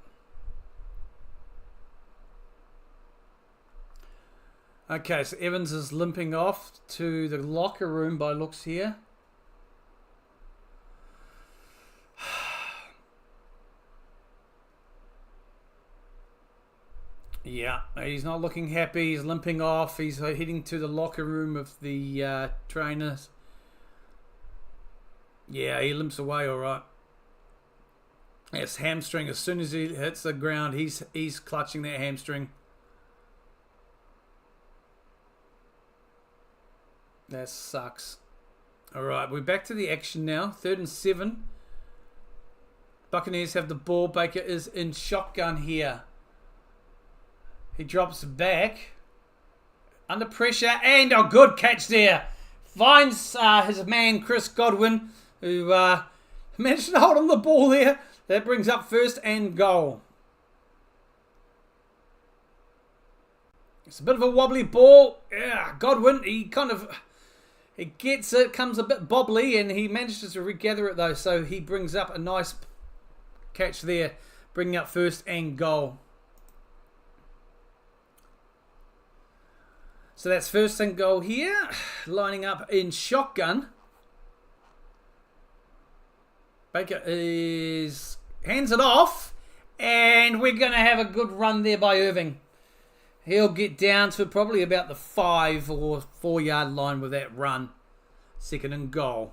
Okay, so Evans is limping off to the locker room by looks here. Yeah, he's not looking happy. He's limping off. He's heading to the locker room of the trainers. Yeah, he limps away all right. Yes, hamstring. As soon as he hits the ground, he's clutching that hamstring. That sucks. All right, we're back to the action now. 3rd and 7. Buccaneers have the ball. Baker is in shotgun here. He drops back. Under pressure. And a good catch there. Finds his man, Chris Godwin, who managed to hold on the ball there. That brings up 1st and goal. It's a bit of a wobbly ball. Yeah, Godwin, he gets it, comes a bit bobbly, and he manages to regather it though. So he brings up a nice catch there, bringing up 1st and goal. So that's 1st and goal here, lining up in shotgun. Baker hands it off, and we're going to have a good run there by Irving. He'll get down to probably about the 5 or 4 yard line with that run. 2nd and goal.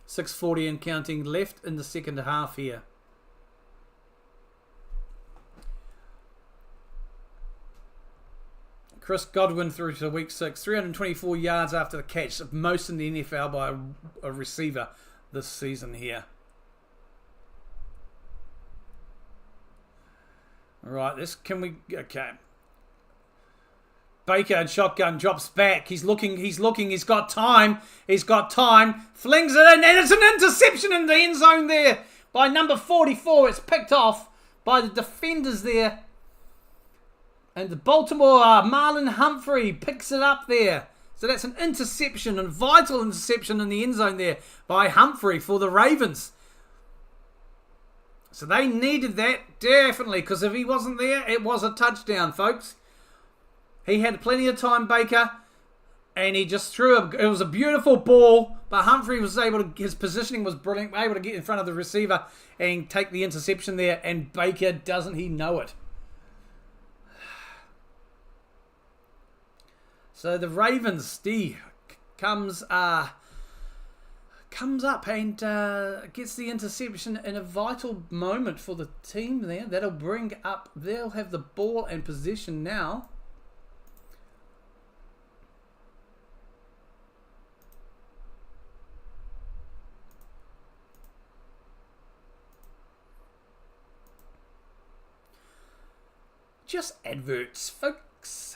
6:40 and counting left in the second half here. Chris Godwin through to week 6. 324 yards after the catch. Most in the NFL by a receiver this season here. All right, okay. Baker and shotgun drops back. He's looking. He's got time. Flings it in, and it's an interception in the end zone there by number 44. It's picked off by the defenders there. And the Baltimore Marlon Humphrey picks it up there. So that's an interception, a vital interception in the end zone there by Humphrey for the Ravens. So they needed that, definitely, because if he wasn't there, it was a touchdown, folks. He had plenty of time, Baker, and he just threw it. It was a beautiful ball, but Humphrey was able to, his positioning was brilliant, able to get in front of the receiver and take the interception there, and Baker, doesn't he know it? So the Ravens, comes up and gets the interception in a vital moment for the team there. They'll have the ball and possession now. Just adverts, folks. Bucs.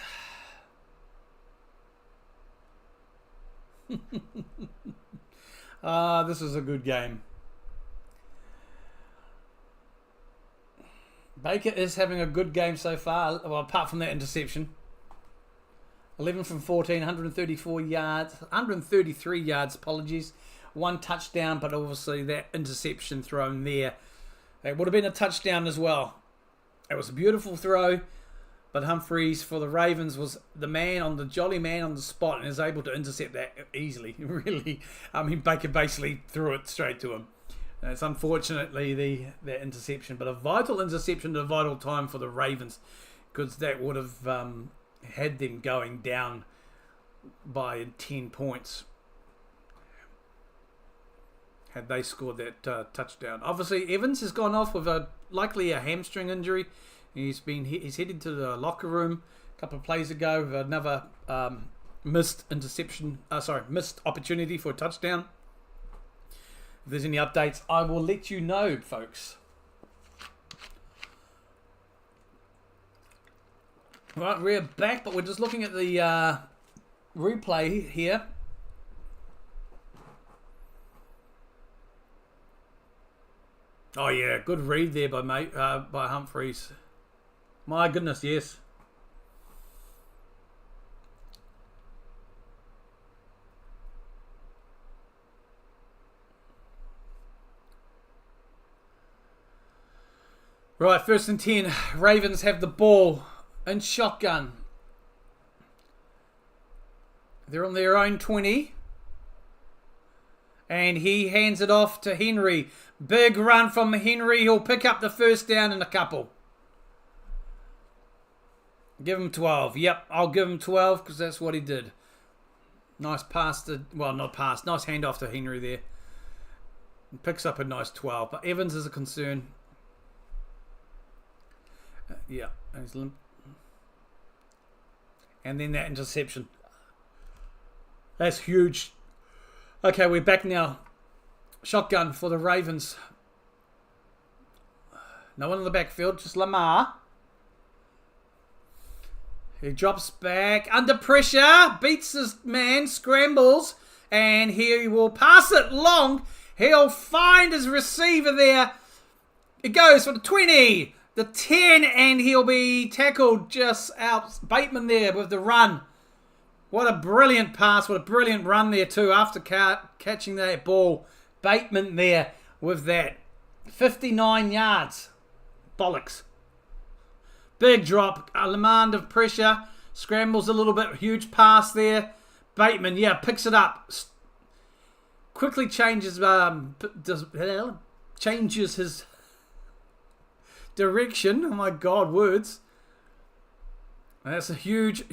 This is a good game. Baker is having a good game so far, well, apart from that interception. 11 from 14, 134 yards, 133 yards, apologies. 1 touchdown, but obviously that interception thrown there. It would have been a touchdown as well. It was a beautiful throw, but Humphreys for the Ravens was the man on the jolly man on the spot and is able to intercept that easily. Really, I mean, Baker basically threw it straight to him. It's unfortunately the interception, but a vital interception at a vital time for the Ravens, because that would have had them going down by 10 points had they scored that touchdown. Obviously, Evans has gone off with likely a hamstring injury. He's headed to the locker room a couple of plays ago with another missed opportunity for a touchdown. If there's any updates, I will let you know, folks. Right, we're back, but we're just looking at the replay here. Oh yeah, good read there by Humphreys. My goodness, yes. Right, 1st and 10. Ravens have the ball in shotgun. They're on their own 20. And he hands it off to Henry. Big run from Henry. He'll pick up the first down in a couple. Give him 12. Yep, I'll give him 12 because that's what he did. Nice pass to... Well, not pass. Nice handoff to Henry there. He picks up a nice 12. But Evans is a concern. Yeah, he's limp. And then that interception. That's huge. Okay, we're back now. Shotgun for the Ravens. No one in the backfield, just Lamar. He drops back under pressure, beats his man, scrambles, and he will pass it long. He'll find his receiver there. It goes for the 20. The 10, and he'll be tackled just out. Bateman there with the run. What a brilliant pass. What a brilliant run there too after catching that ball. Bateman there with that. 59 yards. Bollocks. Big drop. Lamar under pressure. Scrambles a little bit. Huge pass there. Bateman, yeah, picks it up. Quickly changes his direction. Oh my God, words. That's a huge.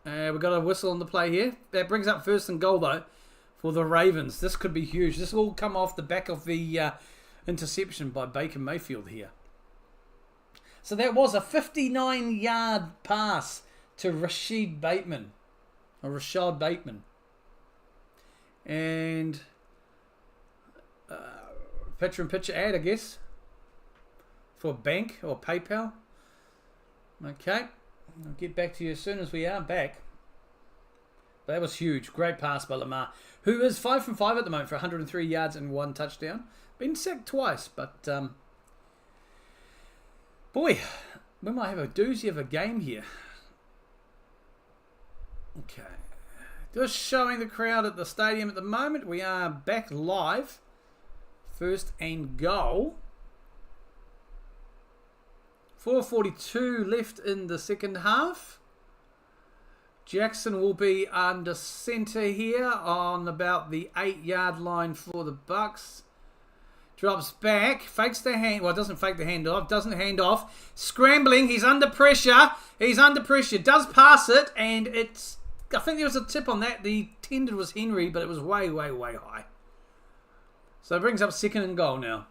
We've got a whistle on the play here. That brings up 1st and goal though for the Ravens. This could be huge. This will come off the back of the interception by Baker Mayfield here. So that was a 59-yard pass to Rashad Bateman. And picture-in-picture ad, I guess, for bank or PayPal. Okay, I'll get back to you as soon as we are back. But that was huge. Great pass by Lamar, who is 5 from 5 at the moment for 103 yards and 1 touchdown. Been sacked twice, but boy, we might have a doozy of a game here. Okay, just showing the crowd at the stadium at the moment. We are back live. 1st and goal. 4:42 left in the second half. Jackson will be under centre here on about the 8-yard line for the Bucs. Drops back, fakes the hand. Well, doesn't fake the handoff. Doesn't hand off. Scrambling. He's under pressure. Does pass it, and it's... I think there was a tip on that. The intended was Henry, but it was way high. So it brings up 2nd and goal now.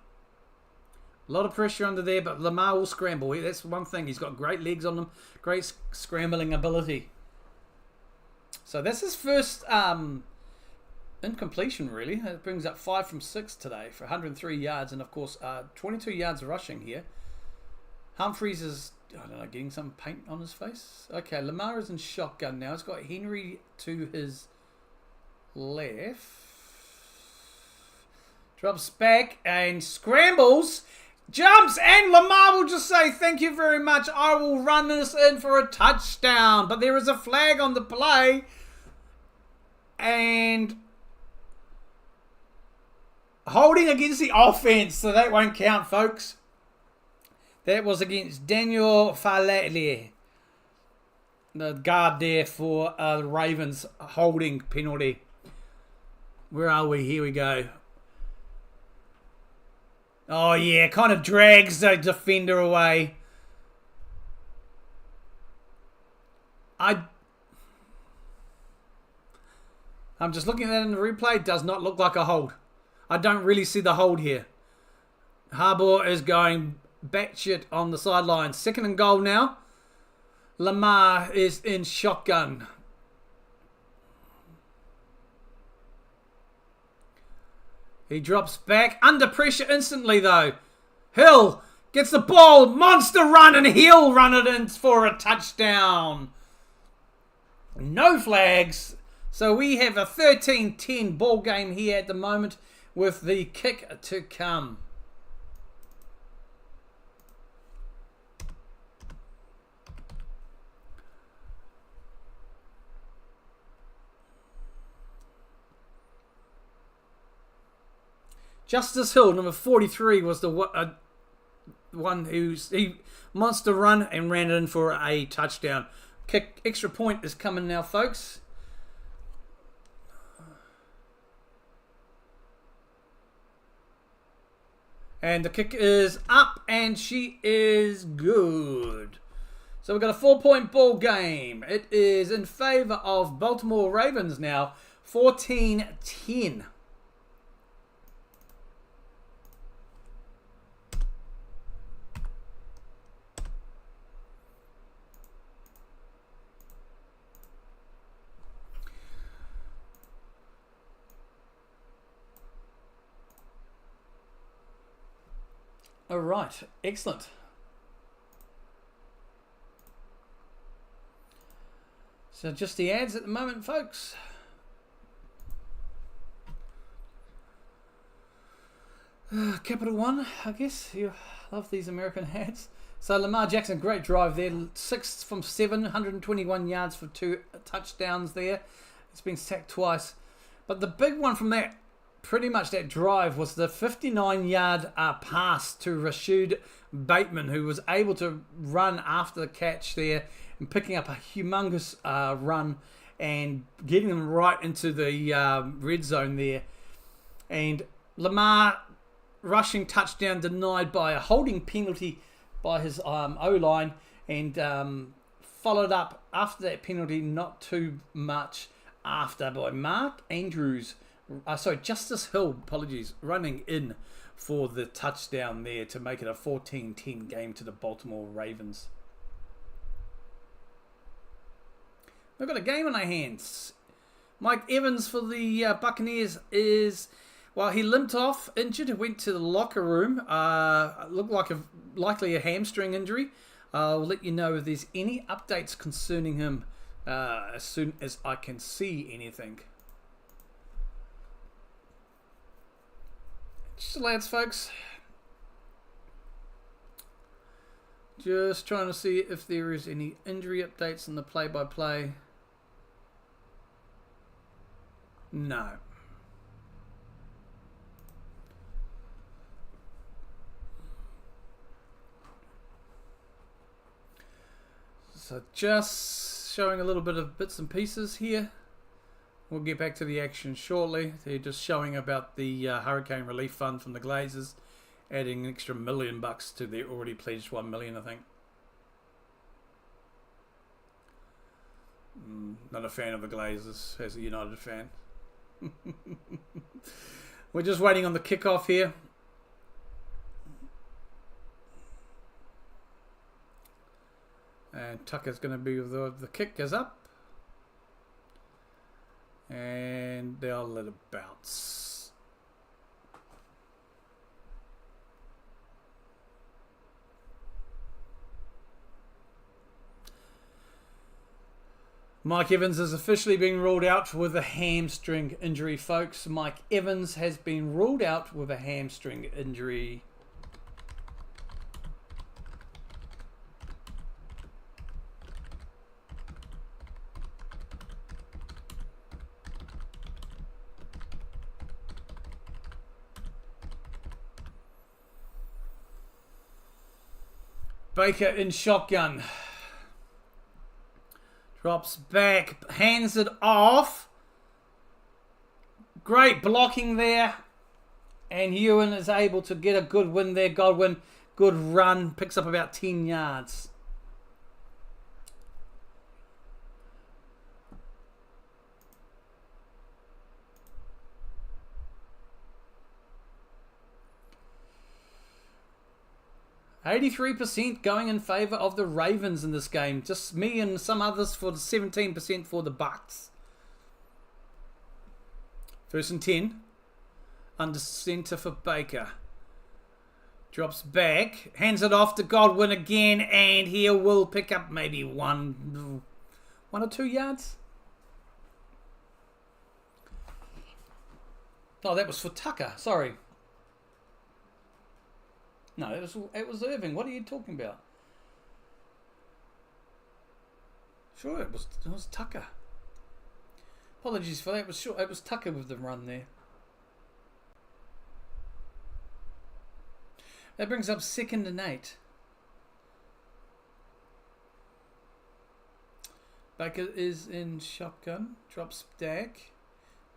A lot of pressure under there, but Lamar will scramble. That's one thing. He's got great legs on him. Great scrambling ability. So that's his first incompletion, really. It brings up 5 from 6 today for 103 yards. And, of course, 22 yards rushing here. Humphreys is I don't know, getting some paint on his face. Okay, Lamar is in shotgun now. He's got Henry to his left. Drops back and scrambles. Jumps, and Lamar will just say, thank you very much. I will run this in for a touchdown. But there is a flag on the play. And holding against the offense. So that won't count, folks. That was against Daniel Falele. The guard there for the Ravens holding penalty. Where are we? Here we go. Oh, yeah, kind of drags the defender away. I'm just looking at that in the replay. Does not look like a hold. I don't really see the hold here. Harbour is going batshit on the sideline. 2nd and goal now. Lamar is in shotgun. He drops back. Under pressure instantly, though. Hill gets the ball. Monster run, and he'll run it in for a touchdown. No flags. So we have a 13-10 ball game here at the moment with the kick to come. Justice Hill, number 43, was the one he monster run and ran it in for a touchdown. Kick extra point is coming now, folks. And the kick is up, and she is good. So we've got a 4-point ball game. It is in favor of Baltimore Ravens now, 14-10. All right, excellent. So just the ads at the moment, folks. Capital One, I guess. You love these American ads. So Lamar Jackson, great drive there. 6 from 7, 121 yards for 2 touchdowns there. It's been sacked twice. But the big one from that, pretty much that drive, was the 59-yard pass to Rashid Bateman, who was able to run after the catch there and picking up a humongous run and getting them right into the red zone there. And Lamar rushing touchdown denied by a holding penalty by his O-line, and followed up after that penalty not too much after by Mark Andrews. Justice Hill, apologies, running in for the touchdown there to make it a 14-10 game to the Baltimore Ravens. We've got a game on our hands. Mike Evans for the Buccaneers is, well, he limped off, injured, went to the locker room. Looked like likely a hamstring injury. I'll let you know if there's any updates concerning him as soon as I can see anything. Just lads, folks. Just trying to see if there is any injury updates in the play-by-play. No. So just showing a little bit of bits and pieces here. We'll get back to the action shortly. They're just showing about the Hurricane Relief Fund from the Glazers, adding an extra $1 million to their already pledged $1 million, I think. Not a fan of the Glazers as a United fan. We're just waiting on the kickoff here. And Tucker's going to be the kick goes up. And they'll let it bounce. Mike Evans has officially been ruled out with a hamstring injury, folks. Mike Evans has been ruled out with a hamstring injury. Baker in shotgun. Drops back, hands it off. Great blocking there. And Ewan is able to get a good win there. Godwin, good run. Picks up about 10 yards. %83 going in favour of the Ravens in this game. Just me and some others for the 17% for the Bucs. 1st and 10. Under centre for Baker. Drops back. Hands it off to Godwin again. And he will pick up maybe one or 2 yards. Oh, that was for Tucker. Sorry. No, it was Irving. What are you talking about? Sure, it was Tucker. Apologies for that. It was Tucker with the run there. That brings up 2nd and 8. Baker is in shotgun. Drops back.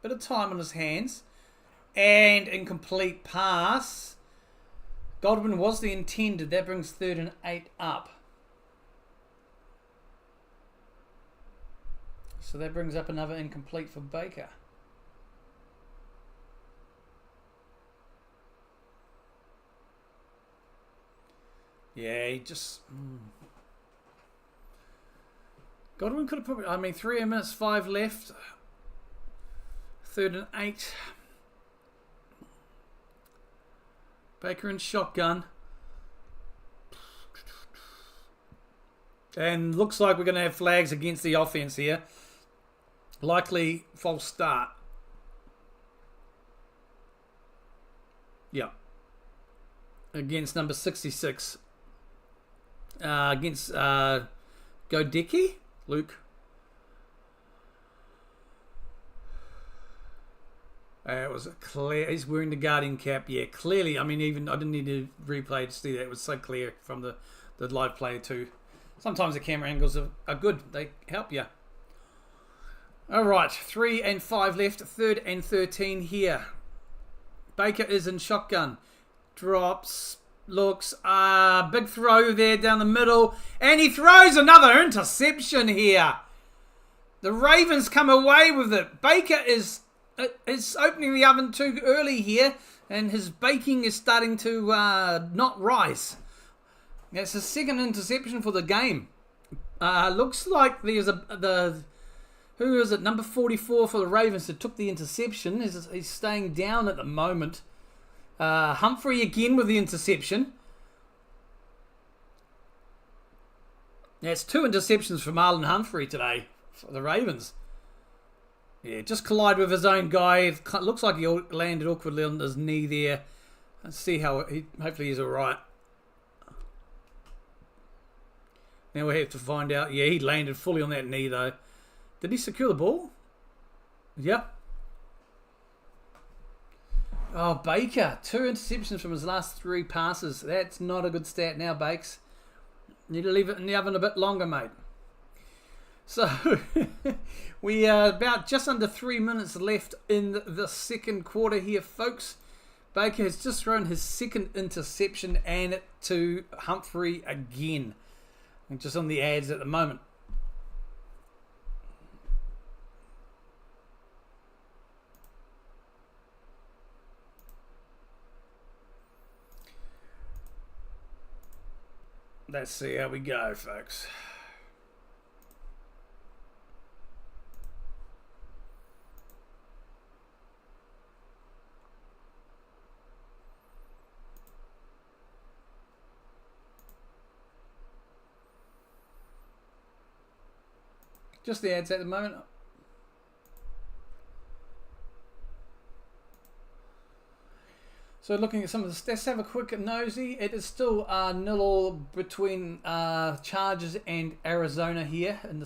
Bit of time on his hands. And incomplete pass. Godwin was the intended. That brings 3rd and 8 up. So that brings up another incomplete for Baker. Yeah, he just... Godwin could have probably... 3 minutes 5 left. 3rd and 8. Baker in shotgun. And looks like we're going to have flags against the offense here. Likely false start. Yeah. Against number 66. Against Godecki? Luke. It was clear. He's wearing the Guardian cap. Yeah, clearly. I didn't need to replay to see that. It was so clear from the live play too. Sometimes the camera angles are good. They help you. All right, 3 and 5 left. 3rd and 13 here. Baker is in shotgun. Drops. Looks. Big throw there down the middle. And he throws another interception here. The Ravens come away with it. Baker is opening the oven too early here, and his baking is starting to not rise. That's his 2nd interception for the game. Looks like there's who is it? Number 44 for the Ravens that took the interception. He's staying down at the moment. Humphrey again with the interception. That's 2 interceptions from Marlon Humphrey today for the Ravens. Yeah, just collide with his own guy. It looks like he landed awkwardly on his knee there. Let's see how hopefully he's all right. Now we have to find out. Yeah, he landed fully on that knee though. Did he secure the ball? Yep. Oh, Baker. 2 interceptions from his last 3 passes. That's not a good stat now, Bakes. Need to leave it in the oven a bit longer, mate. So, we are about just under 3 minutes left in the 2nd quarter here, folks. Baker has just thrown his 2nd interception and to Humphrey again. I'm just on the ads at the moment. Let's see how we go, folks. Just the ads at the moment. So looking at some of the stats, have a quick nosy. It is still 0-0 between Chargers and Arizona here in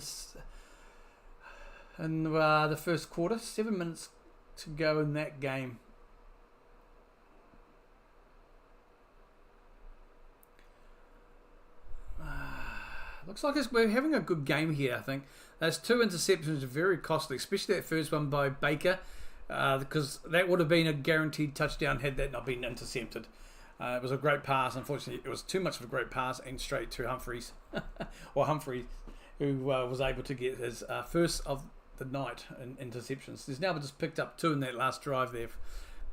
the first quarter. 7 minutes to go in that game. Looks like we're having a good game here, I think. Those 2 interceptions are very costly, especially that first one by Baker, because that would have been a guaranteed touchdown had that not been intercepted. It was a great pass. Unfortunately, it was too much of a great pass and straight to Humphreys, or Humphrey, who was able to get his first of the night in interceptions. He's now just picked up 2 in that last drive there.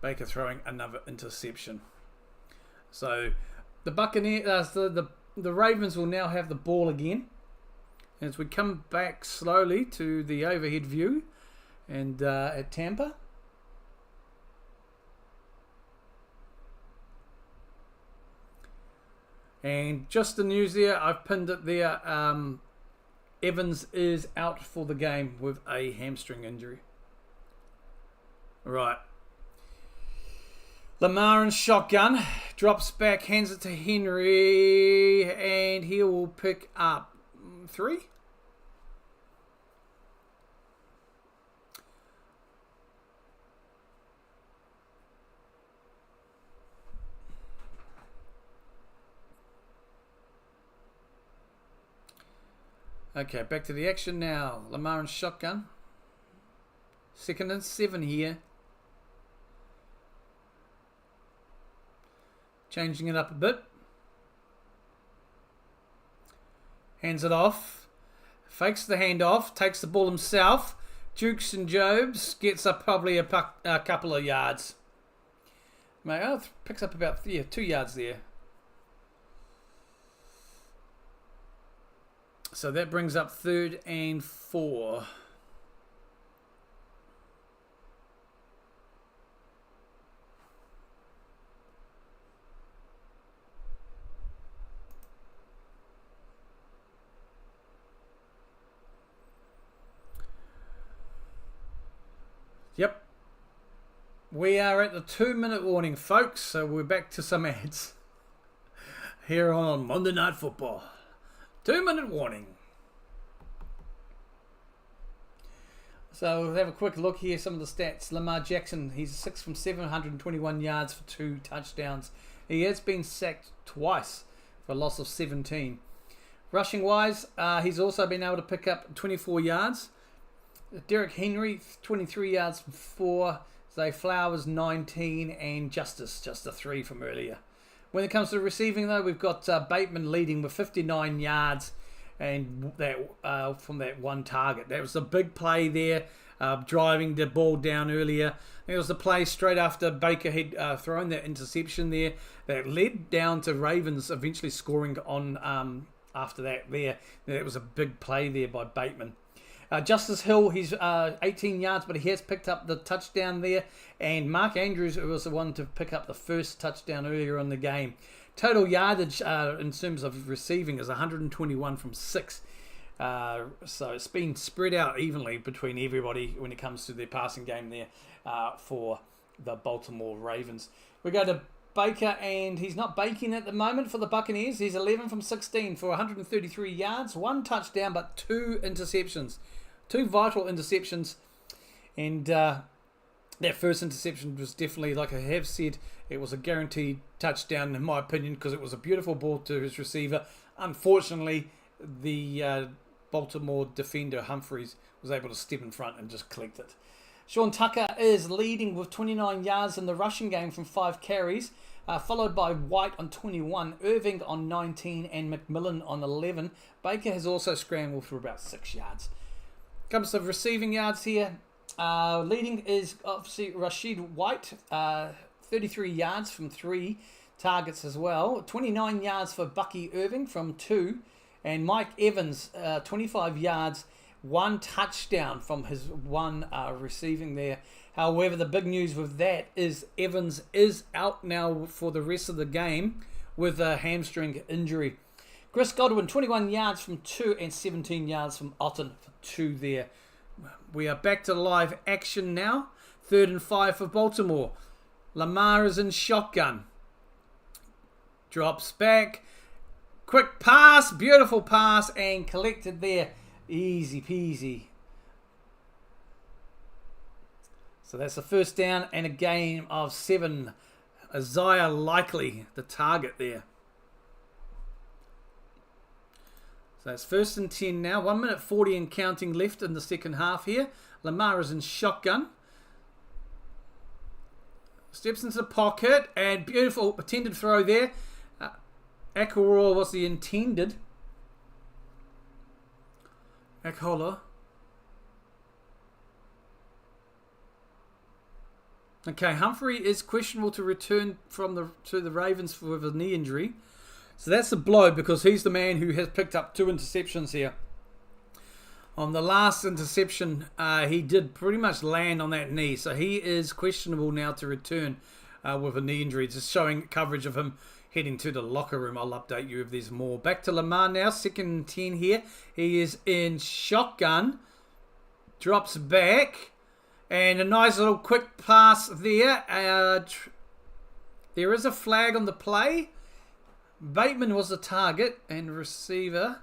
Baker throwing another interception. So the Buccaneers, the Ravens will now have the ball again. As we come back slowly to the overhead view and at Tampa. And just the news there, I've pinned it there. Evans is out for the game with a hamstring injury. Right. Lamar in shotgun, drops back, hands it to Henry, and he will pick up 3. Okay, back to the action now. Lamar in shotgun. 2nd and 7 here. Changing it up a bit. Hands it off. Fakes the handoff. Takes the ball himself. Jukes and Jobs. Gets up probably a couple of yards. Picks up about 2 yards there. So that brings up 3rd and 4. Yep. We are at the 2-minute warning, folks, so we're back to some ads here on Monday Night Football. 2-minute warning. So we'll have a quick look here, some of the stats. Lamar Jackson, he's 6 from 721 yards for 2 touchdowns. He has been sacked twice for a loss of 17. Rushing wise, he's also been able to pick up 24 yards. Derrick Henry, 23 yards from 4. Zay Flowers, 19. And Justice, just a 3 from earlier. When it comes to receiving, though, we've got Bateman leading with 59 yards and that from that one target. That was a big play there, driving the ball down earlier. I think it was the play straight after Baker had thrown that interception there that led down to Ravens eventually scoring on after that there. That was a big play there by Bateman. Justice Hill, he's 18 yards, but he has picked up the touchdown there. And Mark Andrews was the one to pick up the first touchdown earlier in the game. Total yardage in terms of receiving is 121 from 6. So it's been spread out evenly between everybody when it comes to their passing game there for the Baltimore Ravens. We go to Baker, and he's not baking at the moment for the Buccaneers. He's 11 from 16 for 133 yards, 1 touchdown, but 2 interceptions. 2 vital interceptions. And that first interception was definitely, like I have said, it was a guaranteed touchdown in my opinion because it was a beautiful ball to his receiver. Unfortunately, the Baltimore defender Humphreys was able to step in front and just collect it. Sean Tucker is leading with 29 yards in the rushing game from 5 carries, followed by White on 21, Irving on 19, and McMillan on 11. Baker has also scrambled for about 6 yards. Comes to receiving yards here. Leading is obviously Rashid White, 33 yards from 3 targets as well. 29 yards for Bucky Irving from 2. And Mike Evans, 25 yards, 1 touchdown from his 1 receiving there. However, the big news with that is Evans is out now for the rest of the game with a hamstring injury. Chris Godwin, 21 yards from 2 and 17 yards from Otten for 2 there. We are back to live action now. 3rd and 5 for Baltimore. Lamar is in shotgun. Drops back. Quick pass. Beautiful pass. And collected there. Easy peasy. So that's the first down and a gain of 7. Isaiah Likely, the target there. So that's 1st and 10 now. 1 minute 40 and counting left in the second half here. Lamar is in shotgun. Steps into the pocket and beautiful intended throw there. Ackroyd was the intended. Ackroyd. Okay, Humphrey is questionable to return to the Ravens with a knee injury. So that's a blow because he's the man who has picked up 2 interceptions here. On the last interception, he did pretty much land on that knee. So he is questionable now to return with a knee injury. Just showing coverage of him heading to the locker room. I'll update you if there's more. Back to Lamar now, 2nd and 10 here. He is in shotgun. Drops back. And a nice little quick pass there. There is a flag on the play. Bateman was the target and receiver.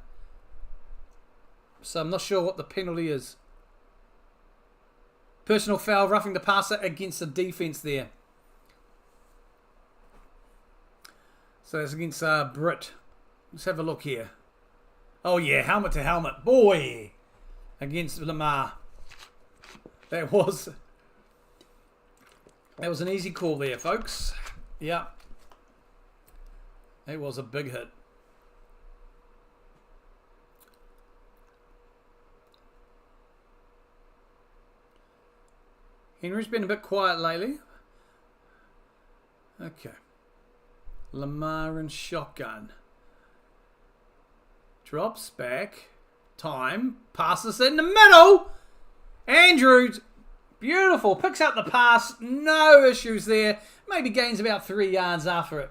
So I'm not sure what the penalty is. Personal foul, roughing the passer against the defense there. So it's against Britt. Let's have a look here. Oh yeah, helmet to helmet. Boy! Against Lamar. That was an easy call there, folks. Yeah. It was a big hit. Henry's been a bit quiet lately. Okay. Lamar and shotgun. Drops back. Time. Passes in the middle. Andrews, beautiful, picks up the pass, no issues there. Maybe gains about 3 yards after it.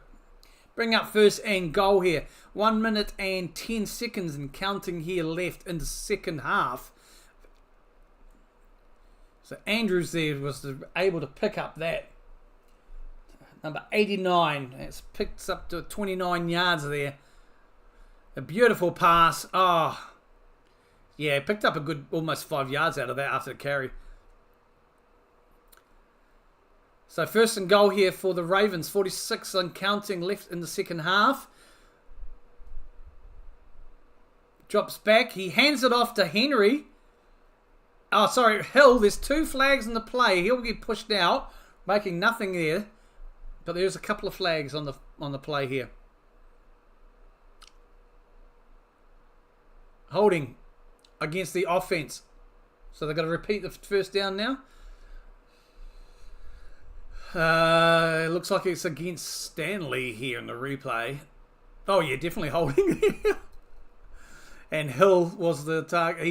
Bring up 1st and goal here. 1 minute and 10 seconds and counting here left in the second half. So Andrews there was able to pick up that. Number 89, it's picked up to 29 yards there. A beautiful pass. Oh, yeah, picked up a good almost 5 yards out of that after the carry. So 1st and goal here for the Ravens. 46 and counting left in the second half. Drops back. He hands it off to Henry. Oh, sorry, Hill. There's 2 flags in the play. He'll get pushed out, making nothing there. But there's a couple of flags on the play here. Holding against the offense. So they've got to repeat the first down now. It looks like it's against Stanley here in the replay. Oh yeah, definitely holding. And Hill was the target.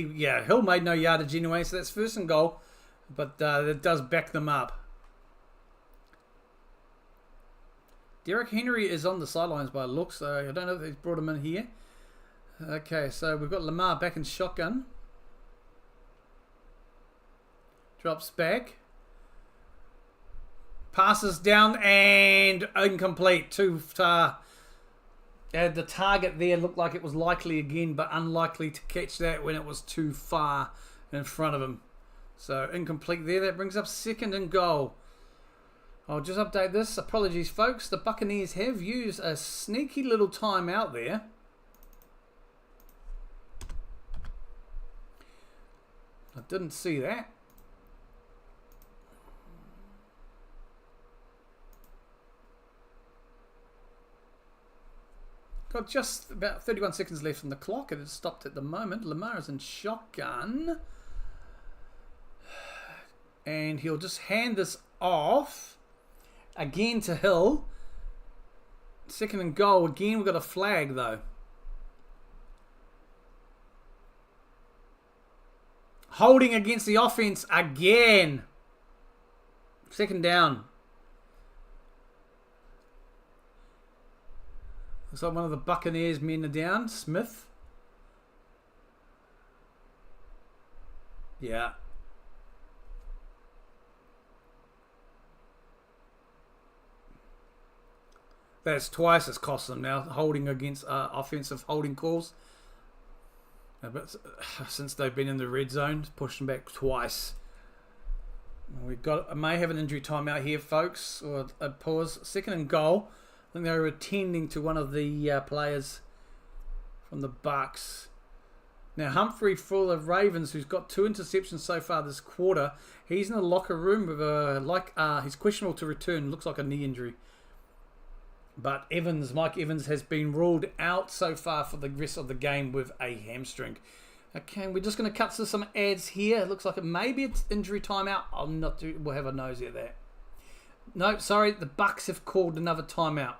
Hill made no yardage anyway, so that's 1st and goal. But it does back them up. Derrick Henry is on the sidelines by looks, so I don't know if they've brought him in here. Okay, so we've got Lamar back in shotgun. Drops back. Passes down and incomplete. Too far. The target there looked like it was likely again, but unlikely to catch that when it was too far in front of him. So incomplete there. That brings up 2nd and goal. I'll just update this. Apologies, folks. The Buccaneers have used a sneaky little timeout there. I didn't see that. Got just about 31 seconds left on the clock. It has stopped at the moment. Lamar is in shotgun. And he'll just hand this off. Again to Hill. 2nd and goal. Again, we've got a flag though. Holding against the offense again. 2nd down. Looks like one of the Buccaneers men are down. Smith. Yeah. That's twice it's cost them now, holding against offensive holding calls. But since they've been in the red zone, pushed them back twice. I may have an injury timeout here, folks, or a pause. 2nd and goal. I think they were attending to one of the players from the Bucs. Now, Humphrey for the Ravens, who's got 2 interceptions so far this quarter, he's in the locker room with he's questionable to return. Looks like a knee injury. But Mike Evans has been ruled out so far for the rest of the game with a hamstring. Okay, we're just going to cut to some ads here. It looks like it may be an injury timeout. We'll have a nosy at that. No, sorry, the Bucs have called another timeout.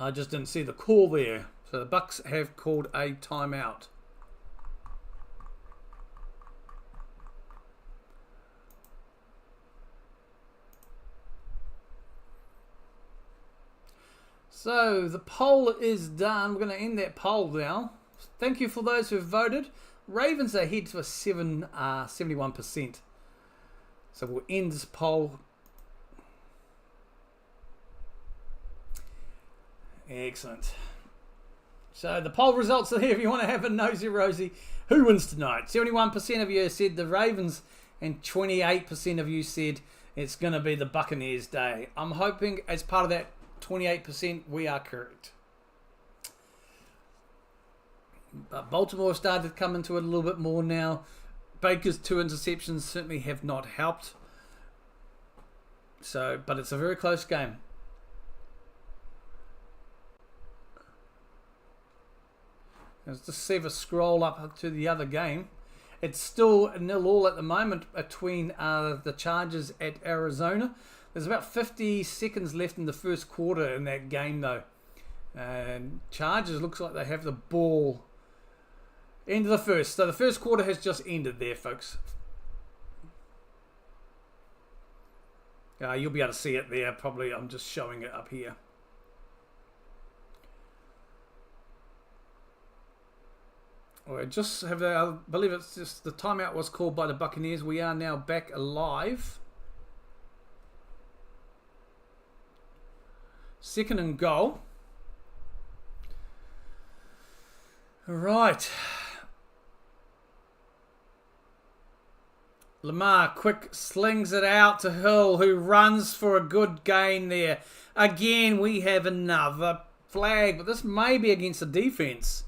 I just didn't see the call there. So the Bucs have called a timeout. So the poll is done. We're going to end that poll now. Thank you for those who have voted. Ravens are ahead to a 71%. So we'll end this poll. Excellent. So the poll results are here if you want to have a nosy rosy. Who wins tonight? 71% of you said the Ravens and 28% of you said it's going to be the Buccaneers day. I'm hoping as part of that 28% we are correct. But Baltimore started to come into it a little bit more now. Baker's 2 interceptions certainly have not helped. But it's a very close game. Let's just see if I scroll up to the other game. It's still 0-0 at the moment between the Chargers at Arizona. There's about 50 seconds left in the first quarter in that game, though. And Chargers looks like they have the ball. End of the first. So the first quarter has just ended there, folks. You'll be able to see it there. Probably I'm just showing it up here. I just have I believe it's just the timeout was called by the Buccaneers. We are now back alive. 2nd and goal. Right. Lamar quick slings it out to Hill, who runs for a good gain there. Again, we have another flag, but this may be against the defense.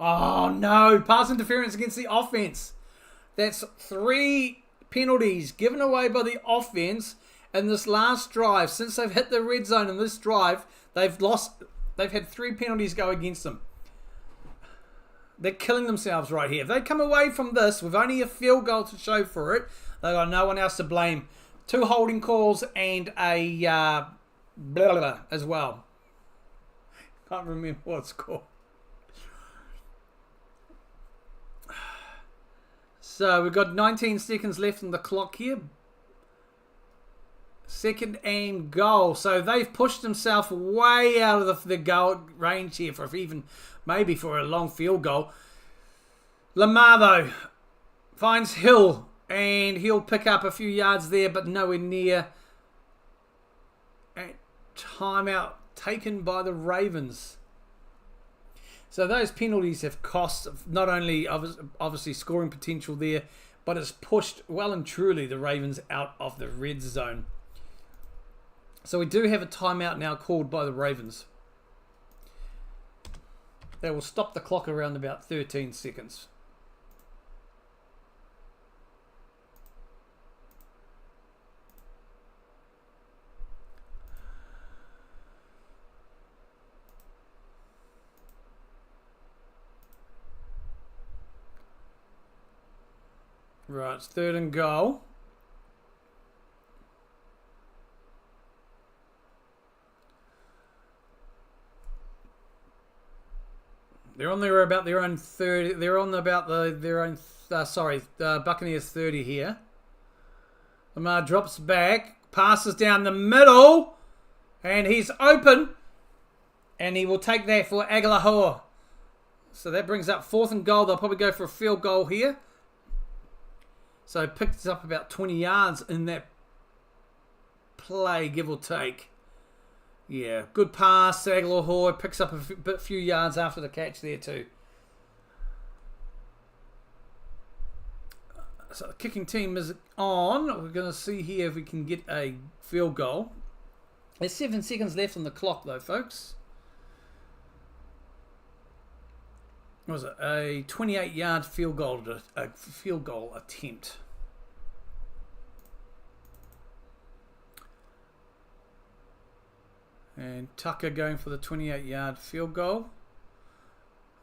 Oh no, pass interference against the offense. That's 3 penalties given away by the offense in this last drive. Since they've hit the red zone in this drive, they've had 3 penalties go against them. They're killing themselves right here. If they come away from this with only a field goal to show for it, they've got no one else to blame. 2 holding calls and a blah, blah as well. Can't remember what it's called. So we've got 19 seconds left on the clock here. 2nd and goal. So they've pushed themselves way out of the goal range here for maybe for a long field goal. Lamar though finds Hill and he'll pick up a few yards there, but nowhere near. Timeout taken by the Ravens. So those penalties have cost not only obviously scoring potential there, but it's pushed well and truly the Ravens out of the red zone. So we do have a timeout now called by the Ravens. They will stop the clock around about 13 seconds. Right, it's 3rd and goal. They're on there about their own 30. They're on about their own. The Buccaneers 30 here. Lamar drops back, passes down the middle, and he's open, and he will take that for Aguilar. So that brings up 4th and goal. They'll probably go for a field goal here. So it picks up about 20 yards in that play, give or take. Yeah, good pass. Aguilar picks up a few yards after the catch there too. So the kicking team is on. We're going to see here if we can get a field goal. There's 7 seconds left on the clock though, folks. What was it? A 28-yard field goal attempt. And Tucker going for the 28-yard field goal.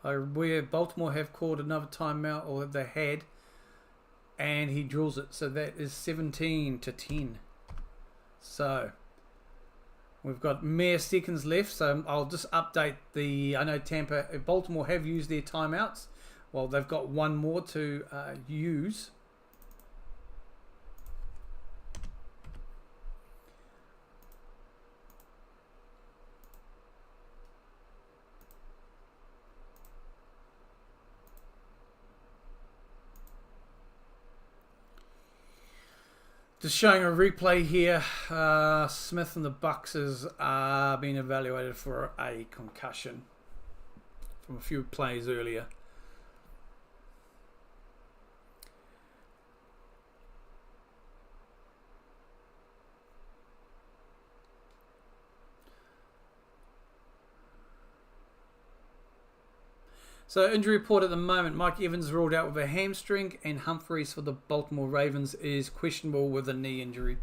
Where Baltimore have called another timeout, or they had, and he drills it. So that is 17-10. So we've got mere seconds left. So I'll just update I know Baltimore have used their timeouts. Well, they've got one more to use. Just showing a replay here. Smith and the Bucs has been evaluated for a concussion from a few plays earlier. So injury report at the moment, Mike Evans ruled out with a hamstring, and Humphreys for the Baltimore Ravens is questionable with a knee injury.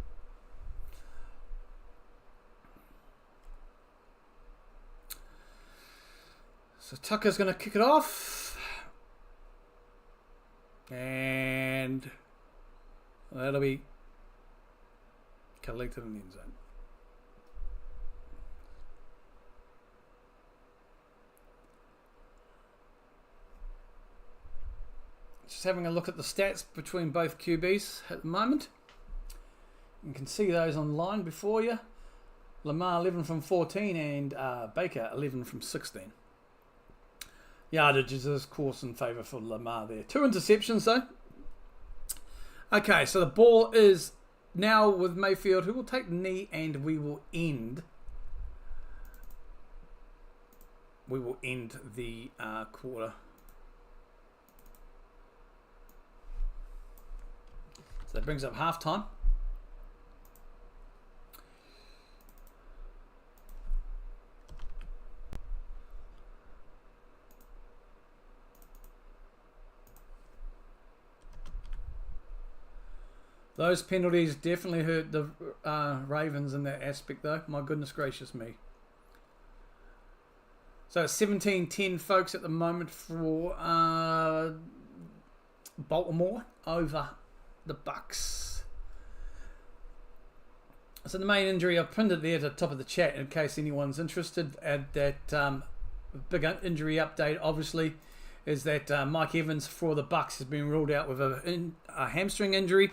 So Tucker's going to kick it off. And that'll be collected in the end zone. Just having a look at the stats between both QBs at the moment. You can see those online before you. Lamar 11 from 14 and Baker 11 from 16. Yardage is, of course, in favour for Lamar there. 2 interceptions, though. Okay, so the ball is now with Mayfield, who will take the knee, and we will end the quarter. So that brings up halftime. Those penalties definitely hurt the Ravens in that aspect, though. My goodness gracious me. So it's 17-10, folks, at the moment for Baltimore over the Bucs. So the main injury, I've printed there at the top of the chat in case anyone's interested. At that big injury update, obviously, is that Mike Evans for the Bucs has been ruled out with a hamstring injury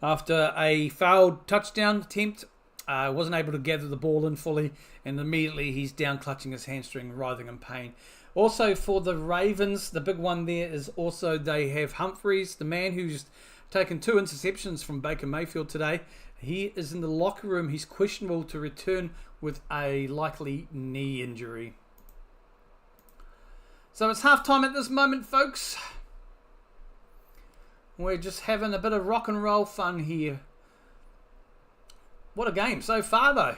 after a failed touchdown attempt. Wasn't able to gather the ball in fully, and immediately he's down clutching his hamstring, writhing in pain. Also for the Ravens, the big one there is also they have Humphreys, the man who's taken 2 interceptions from Baker Mayfield today. He is in the locker room. He's questionable to return with a likely knee injury. So it's halftime at this moment, folks. We're just having a bit of rock and roll fun here. What a game so far, though.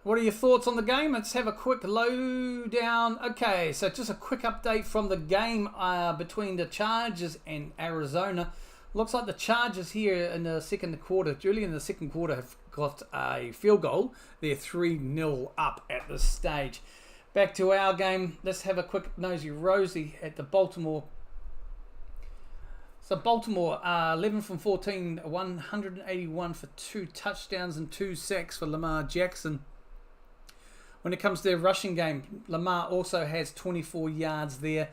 What are your thoughts on the game? Let's have a quick lowdown. Okay, so just a quick update from the game between the Chargers and Arizona. Looks like the Chargers here in the second quarter, early in the second quarter, have got a field goal. They're 3-0 up at this stage. Back to our game. Let's have a quick nosy-rosy at the Baltimore. So Baltimore, 11 from 14, 181 for 2 touchdowns and 2 sacks for Lamar Jackson. When it comes to their rushing game, Lamar also has 24 yards there.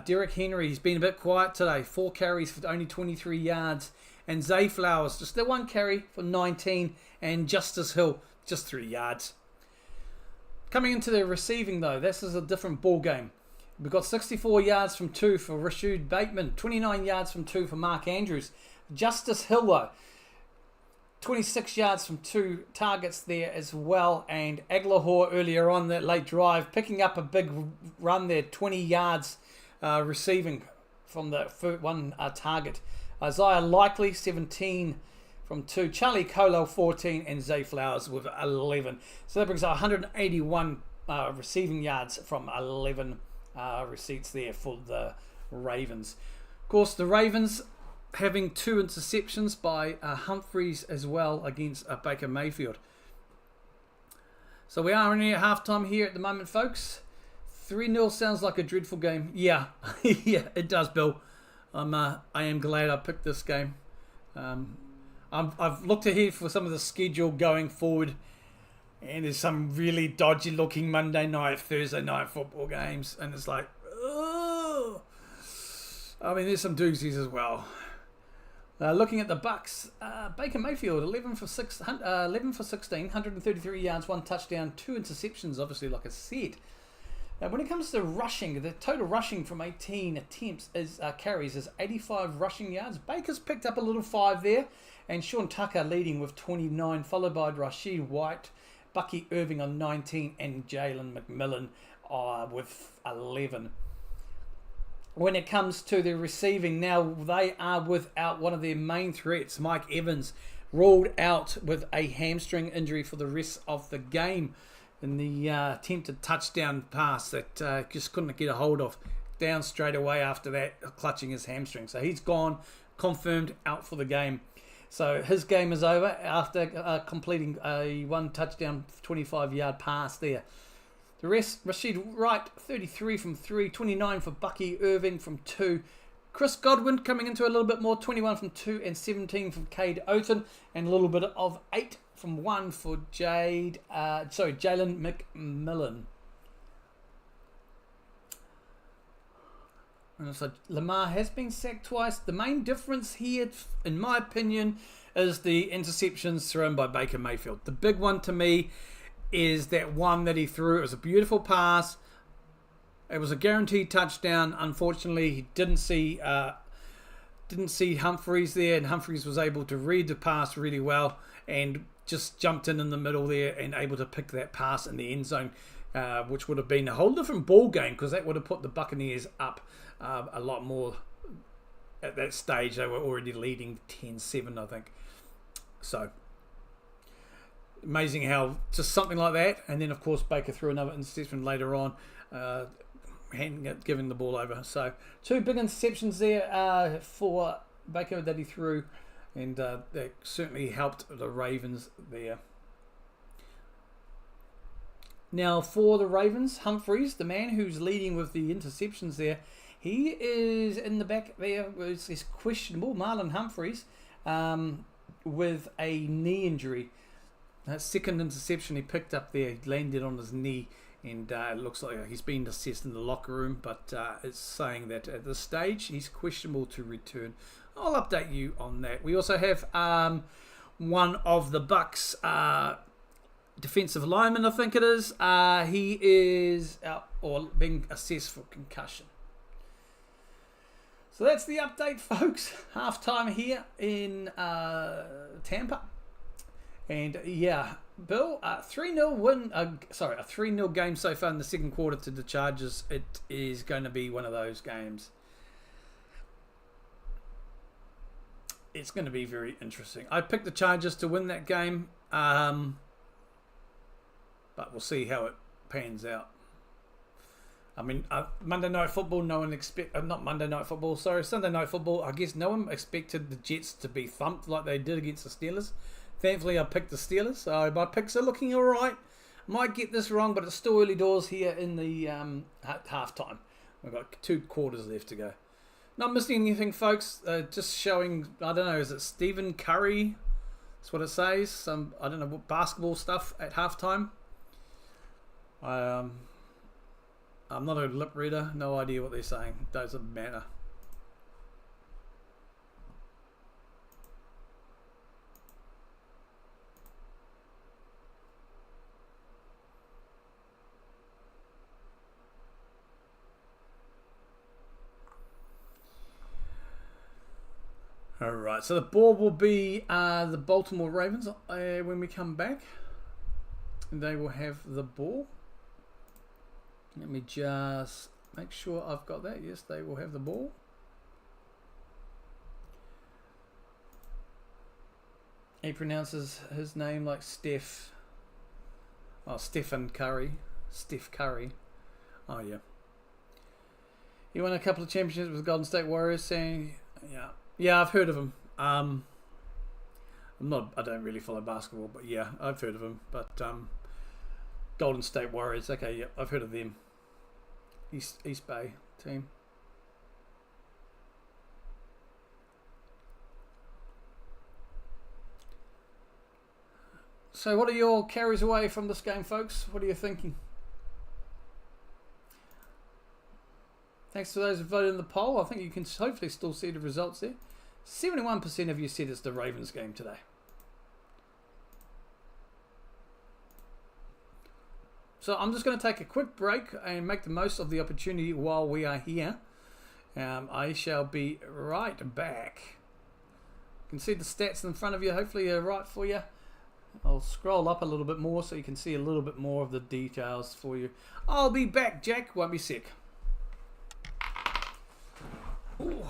Derek Henry, he's been a bit quiet today. 4 carries for only 23 yards. And Zay Flowers, just the 1 carry for 19. And Justice Hill, just 3 yards. Coming into the receiving, though, this is a different ball game. We've got 64 yards from 2 for Rashid Bateman. 29 yards from 2 for Mark Andrews. Justice Hill, though, 26 yards from 2 targets there as well. And Aguilar earlier on that late drive, picking up a big run there, 20 yards receiving from the one target. Isaiah Likely, 17 from 2. Charlie Colo, 14. And Zay Flowers with 11. So that brings 181 receiving yards from 11 receipts there for the Ravens. Of course, the Ravens having 2 interceptions by Humphreys as well against Baker Mayfield. So we are only at halftime here at the moment, folks. 3-0 sounds like a dreadful game. Yeah, yeah, it does, Bill. I am glad I picked this game. I've looked ahead for some of the schedule going forward, and there's some really dodgy looking Monday night, Thursday night football games, and it's like, oh. I mean, there's some doozies as well. Looking at the Bucs, Baker Mayfield, 11 for 16, 133 yards, 1 touchdown, 2 interceptions, obviously, like I said. When it comes to rushing, the total rushing from 18 attempts is carries is 85 rushing yards. Baker's picked up a little 5 there, and Sean Tucker leading with 29, followed by Rashid White, Bucky Irving on 19, and Jalen McMillan with 11. When it comes to the receiving, now they are without one of their main threats. Mike Evans ruled out with a hamstring injury for the rest of the game in the attempted touchdown pass that just couldn't get a hold of. Down straight away after that, clutching his hamstring. So he's gone, confirmed out for the game. So his game is over after completing a 1 touchdown, 25-yard pass there. The rest, Rashid Wright, 33 from 3, 29 for Bucky Irving from 2. Chris Godwin coming into a little bit more, 21 from 2 and 17 from Cade Oten, and a little bit of 8 from 1 for Jalen McMillan. And so Lamar has been sacked twice. The main difference here, in my opinion, is the interceptions thrown by Baker Mayfield. The big one to me is that one that he threw. It was a beautiful pass. It was a guaranteed touchdown. Unfortunately, he didn't see Humphreys there, and Humphreys was able to read the pass really well and just jumped in the middle there and able to pick that pass in the end zone, which would have been a whole different ball game because that would have put the Buccaneers up a lot more at that stage. They were already leading 10-7, I think. So amazing how just something like that, and then of course Baker threw another interception later on, giving the ball over. So 2 big interceptions there for Baker that he threw, and that certainly helped the Ravens there. Now for the Ravens, Humphreys, the man who's leading with the interceptions there, he is in the back there. It's questionable. Marlon Humphreys with a knee injury. That second interception he picked up there, he landed on his knee, and it looks like he's been assessed in the locker room, but it's saying that at this stage he's questionable to return. I'll update you on that. We also have one of the Bucs defensive linemen, I think it is. He is out or being assessed for concussion. So that's the update, folks. Halftime here in Tampa. And yeah, Bill, 3-0 win. A 3-0 game so far in the second quarter to the Chargers. It is going to be one of those games. It's going to be very interesting. I picked the Chargers to win that game, but we'll see how it pans out. I mean, Monday Night Football, no one not Monday Night Football, sorry, Sunday Night Football, I guess no one expected the Jets to be thumped like they did against the Steelers. Thankfully, I picked the Steelers, so my picks are looking all right. Might get this wrong, but it's still early doors here in the halftime. We've got 2 quarters left to go. Not missing anything, folks. Just showing, I don't know, is it Stephen Curry? That's what it says. Some, I don't know, basketball stuff at halftime. I'm not a lip reader. No idea what they're saying. Doesn't matter. Alright, so the ball will be the Baltimore Ravens when we come back. They will have the ball. Let me just make sure I've got that. Yes, they will have the ball. He pronounces his name like Steph. Oh, Stephen Curry. Steph Curry. Oh, yeah. He won a couple of championships with Golden State Warriors, saying, yeah. Yeah, I've heard of him. I don't really follow basketball, but yeah, I've heard of him. But Golden State Warriors, okay, yeah, I've heard of them. East Bay team. So what are your carries away from this game, folks? What are you thinking? Thanks to those who voted in the poll. I think you can hopefully still see the results there. 71% of you said it's the Ravens game today. So I'm just going to take a quick break and make the most of the opportunity while we are here. I shall be right back. You can see the stats in front of you. Hopefully they're right for you. I'll scroll up a little bit more so you can see a little bit more of the details for you. I'll be back, Jack. Won't be sick. Ooh.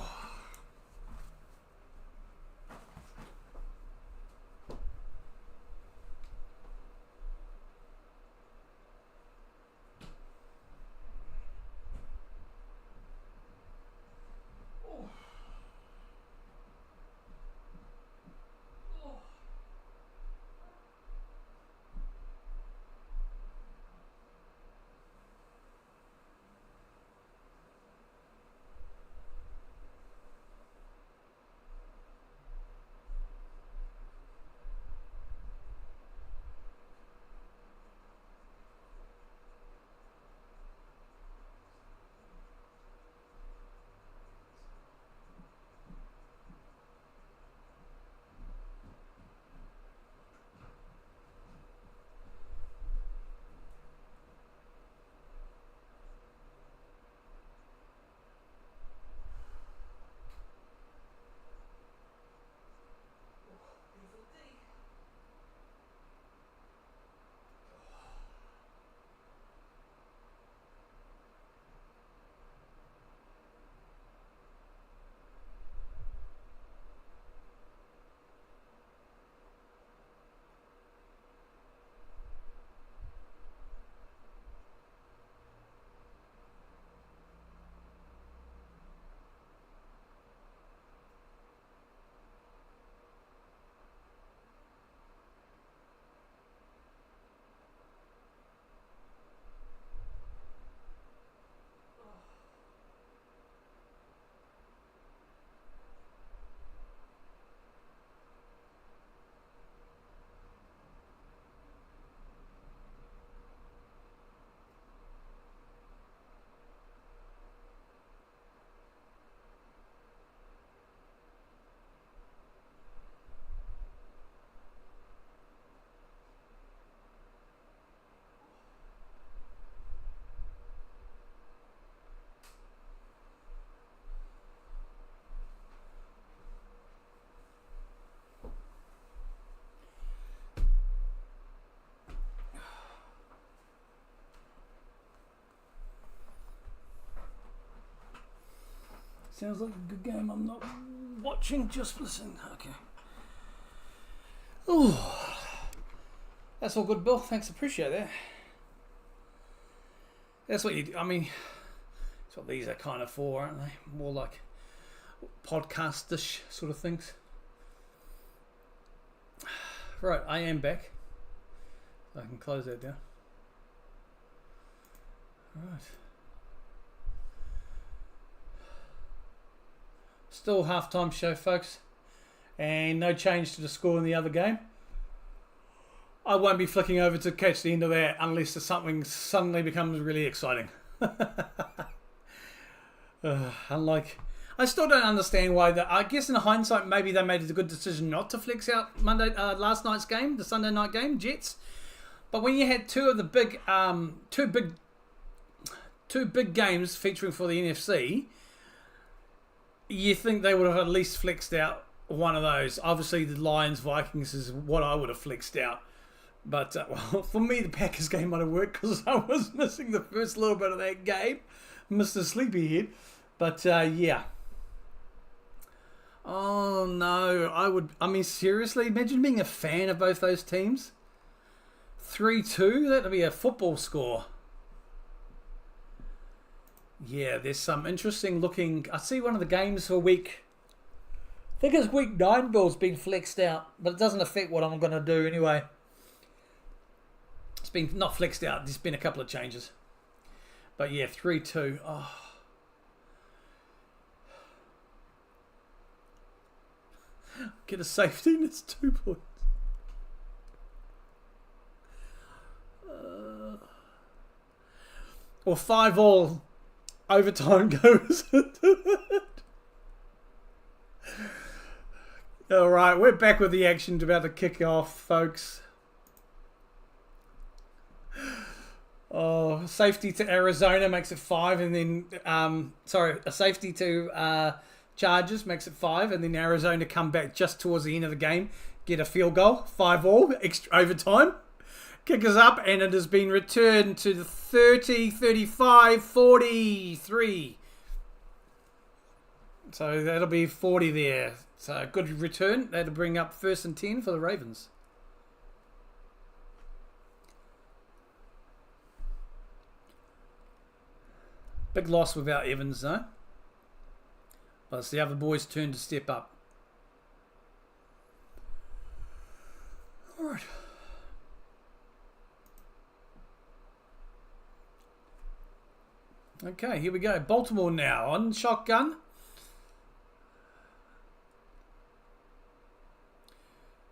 Sounds like a good game. I'm not watching, just listening. Okay. Oh, that's all good, Bill. Thanks, appreciate that. That's what you do. I mean, that's what these are kind of for, aren't they? More like podcast-ish sort of things. Right, I am back. I can close that down. Right. Still half-time show, folks, and no change to the score in the other game. I won't be flicking over to catch the end of that unless something suddenly becomes really exciting. Unlike, I still don't understand why. I guess in hindsight, maybe they made it a good decision not to flex out last night's game, the Sunday night game, Jets. But when you had two big games featuring for the NFC, you think they would have at least flexed out one of those. Obviously, the Lions Vikings is what I would have flexed out. But well, for me, the Packers game might have worked because I was missing the first little bit of that game, Mr. Sleepyhead. But yeah. Oh no, I mean, seriously, imagine being a fan of both those teams. 3-2, that'd be a football score. Yeah, there's some interesting looking. I see one of the games for week. I think it's week 9 bill's been flexed out, but it doesn't affect what I'm going to do anyway. It's been not flexed out. There's been a couple of changes, but yeah, 3-2. Oh. Get a safety and it's 2 points. Or 5-5 overtime goes into it. All right, we're back with the action about to kick off, folks. Oh, safety to Arizona makes it 5, and then a safety to Chargers makes it 5, and then Arizona come back just towards the end of the game, get a field goal, 5-5 extra overtime. Kick us up, and it has been returned to the 30, 35, 43. So that'll be 40 there. So good return. That'll bring up 1st and 10 for the Ravens. Big loss without Evans, though. But it's the other boys' turn to step up. All right. Okay, here we go. Baltimore now on shotgun.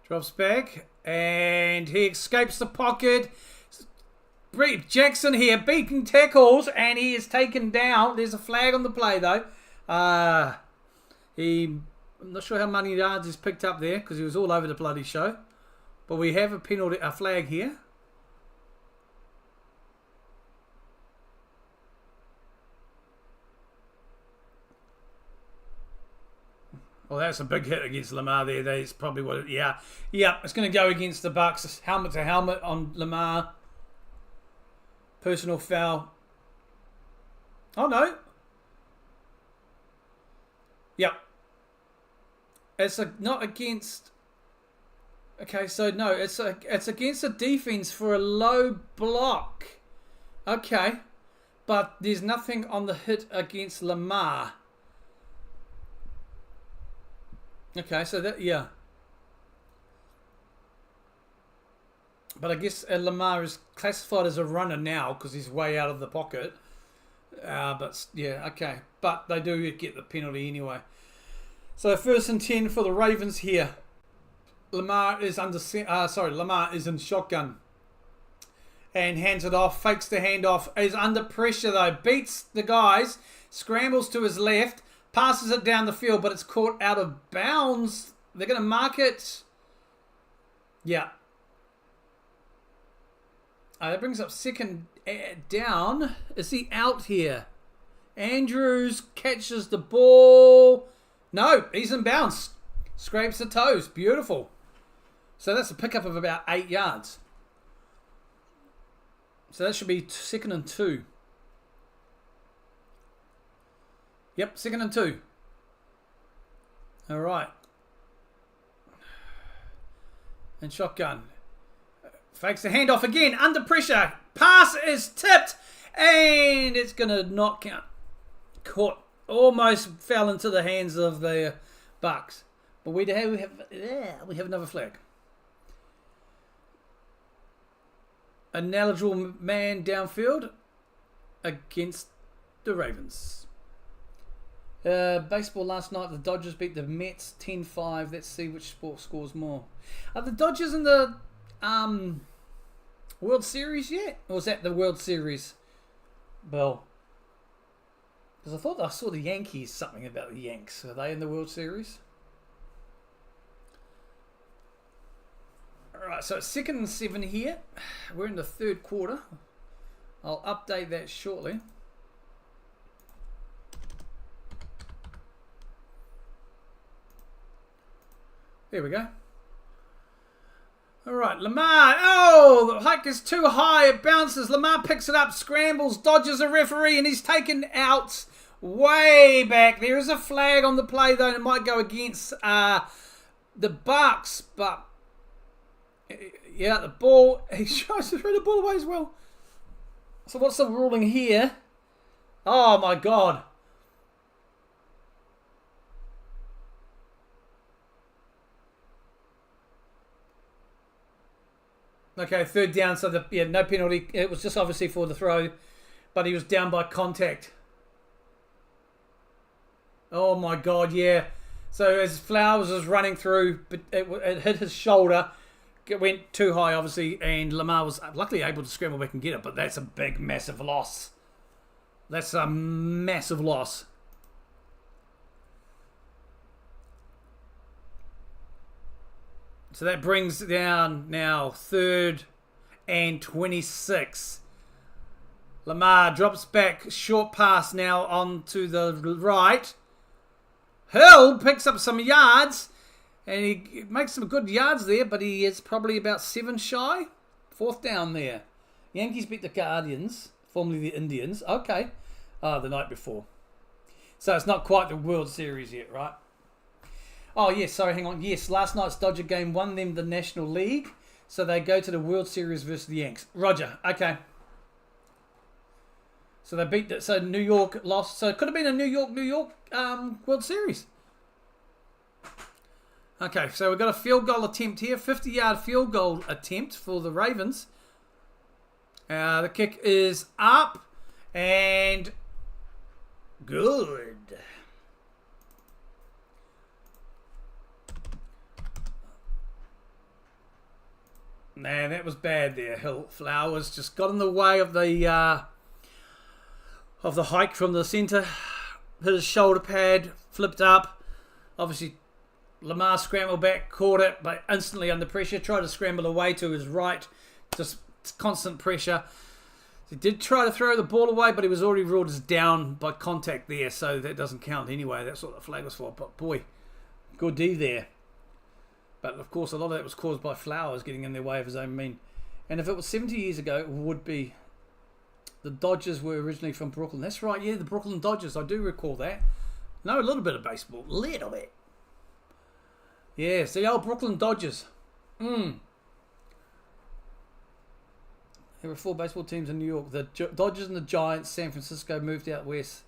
Drops back, and he escapes the pocket. Jackson here beating tackles, and he is taken down. There's a flag on the play, though. I'm not sure how many yards he's picked up there because he was all over the bloody show. But we have a flag here. Well, that's a big hit against Lamar there. That's probably what it... Yeah, it's going to go against the Bucs. Helmet to helmet on Lamar. Personal foul. Oh, no. Yep. It's not against... Okay, so no, it's against the defense for a low block. Okay. But there's nothing on the hit against Lamar. Okay, so that, yeah. But I guess Lamar is classified as a runner now because he's way out of the pocket. But, yeah, okay. But they do get the penalty anyway. So 1st and 10 for the Ravens here. Lamar is in shotgun. And hands it off, fakes the handoff. Is under pressure though. Beats the guys. Scrambles to his left. Passes it down the field, but it's caught out of bounds. They're going to mark it. Yeah. That brings up 2nd down. Is he out here? Andrews catches the ball. No, he's in bounds. Scrapes the toes. Beautiful. So that's a pickup of about 8 yards. So that should be 2nd and 2. Yep, 2nd and 2. All right. And shotgun. Fakes the handoff again. Under pressure. Pass is tipped. And it's going to not count. Caught. Almost fell into the hands of the Bucs. But we have another flag. An eligible man downfield against the Ravens. Baseball last night, the Dodgers beat the Mets 10-5. Let's see which sport scores more. The Dodgers and the World Series yet? Or was that the World Series, Bill? Because I thought I saw the Yankees, something about the Yanks. Are they in the World Series? Alright, so it's 2nd and 7 here. We're in the 3rd quarter. I'll update that shortly. There we go. Alright, Lamar. Oh, the hike is too high. It bounces. Lamar picks it up, scrambles, dodges a referee, and he's taken out way back. There is a flag on the play, though, and it might go against the Bucs, but yeah, the ball, he tries to throw the ball away as well. So what's the ruling here? Oh my God. Okay, 3rd down, so no penalty. It was just obviously for the throw, but he was down by contact. Oh my God, yeah. So as Flowers was running through, but it hit his shoulder. It went too high, obviously, and Lamar was luckily able to scramble back and get it, but that's a big, massive loss. That's a massive loss. So that brings down now 3rd and 26. Lamar drops back, short pass now onto the right. Hill picks up some yards. And he makes some good yards there, but he is probably about 7 shy. 4th down there. Yankees beat the Guardians, formerly the Indians. Okay. The night before. So it's not quite the World Series yet, right? Oh, yes. Sorry, hang on. Yes, last night's Dodger game won them the National League. So they go to the World Series versus the Yanks. Roger. Okay. So they beat... So New York lost. So it could have been a New York World Series. Okay, so we've got a field goal attempt here. 50-yard field goal attempt for the Ravens. The kick is up. And good. Man, that was bad there. Hill Flowers just got in the way of the hike from the centre. Hit his shoulder pad, flipped up. Obviously, Lamar scrambled back, caught it, but instantly under pressure, tried to scramble away to his right. Just constant pressure. He did try to throw the ball away, but he was already ruled as down by contact there, so that doesn't count anyway. That's what the flag was for. But boy, good D there. But of course, a lot of that was caused by Flowers getting in their way of his own mean. And if it was 70 years ago, it would be. The Dodgers were originally from Brooklyn. That's right, yeah, the Brooklyn Dodgers. I do recall that. Know a little bit of baseball. Little bit. Yes, the old Brooklyn Dodgers. There were 4 baseball teams in New York. The Dodgers and the Giants. San Francisco moved out west.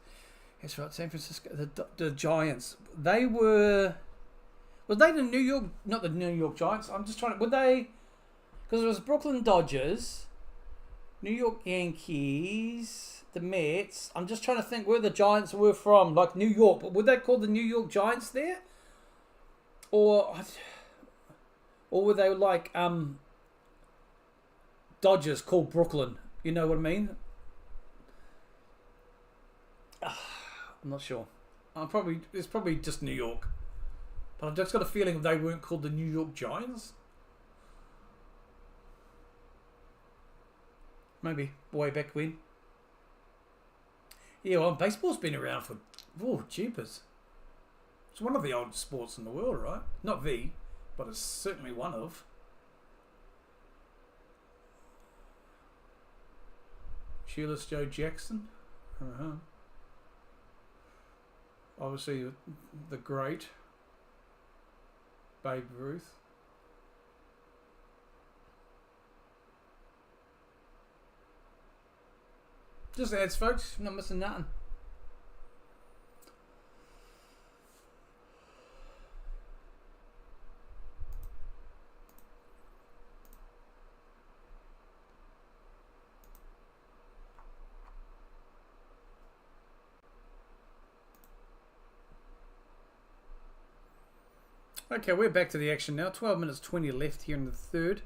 That's right, San Francisco. The Giants. They were... Was they the New York... Not the New York Giants. I'm just trying to... Were they... Because it was Brooklyn Dodgers, New York Yankees, the Mets. I'm just trying to think where the Giants were from. Like New York. But were they called the New York Giants there? Or were they like... Dodgers called Brooklyn. You know what I mean? I'm not sure. It's probably just New York. But I've just got a feeling they weren't called the New York Giants. Maybe way back when. Yeah, well, baseball's been around for... Oh, jeepers. It's one of the oldest sports in the world, right? Not the, but it's certainly one of. Shoeless Joe Jackson. Obviously, the great Babe Ruth. Just ads, folks. Not missing nothing. Okay, we're back to the action now. 12 minutes 20 left here in the third.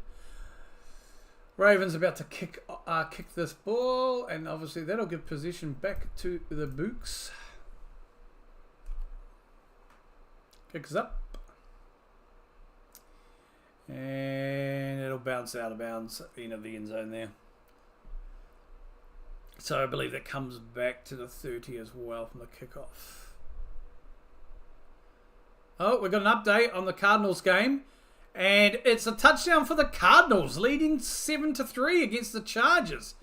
Ravens about to kick this ball, and obviously that'll give position back to the Bucs. Kicks up. And it'll bounce out of bounds at the end of the end zone there. So I believe that comes back to the 30 as well from the kickoff. Oh, we've got an update on the Cardinals game. And it's a touchdown for the Cardinals, leading 7-3 against the Chargers.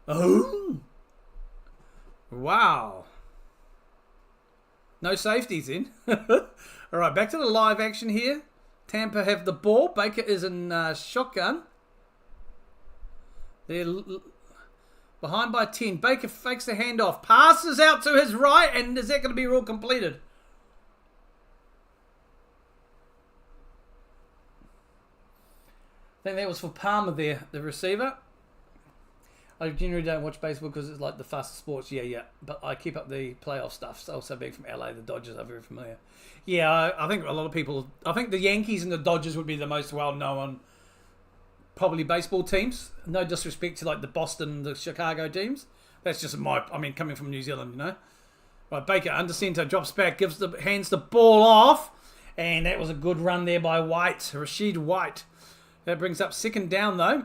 Oh. Wow. No safeties in. All right, back to the live action here. Tampa have the ball. Baker is in shotgun. They're behind by 10. Baker fakes the handoff. Passes out to his right. And is that going to be all completed? I think that was for Palmer there, the receiver. I generally don't watch baseball because it's like the fastest sports. Yeah. But I keep up the playoff stuff. So also being from LA, the Dodgers are very familiar. Yeah, I think a lot of people... I think the Yankees and the Dodgers would be the most well-known probably baseball teams. No disrespect to like the Boston and the Chicago teams. That's just coming from New Zealand, you know. Right, Baker under center, drops back, hands the ball off. And that was a good run there by Rashid White. That brings up second down, though.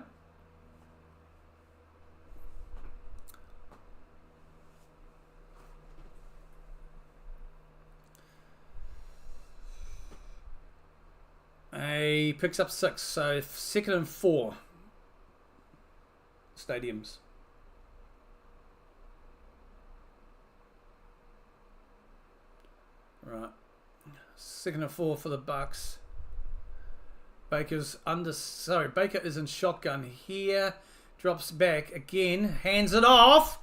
He picks up 6, so 2nd and 4. Stadiums. Right. 2nd and 4 for the Bucs. Baker is in shotgun here. Drops back again. Hands it off.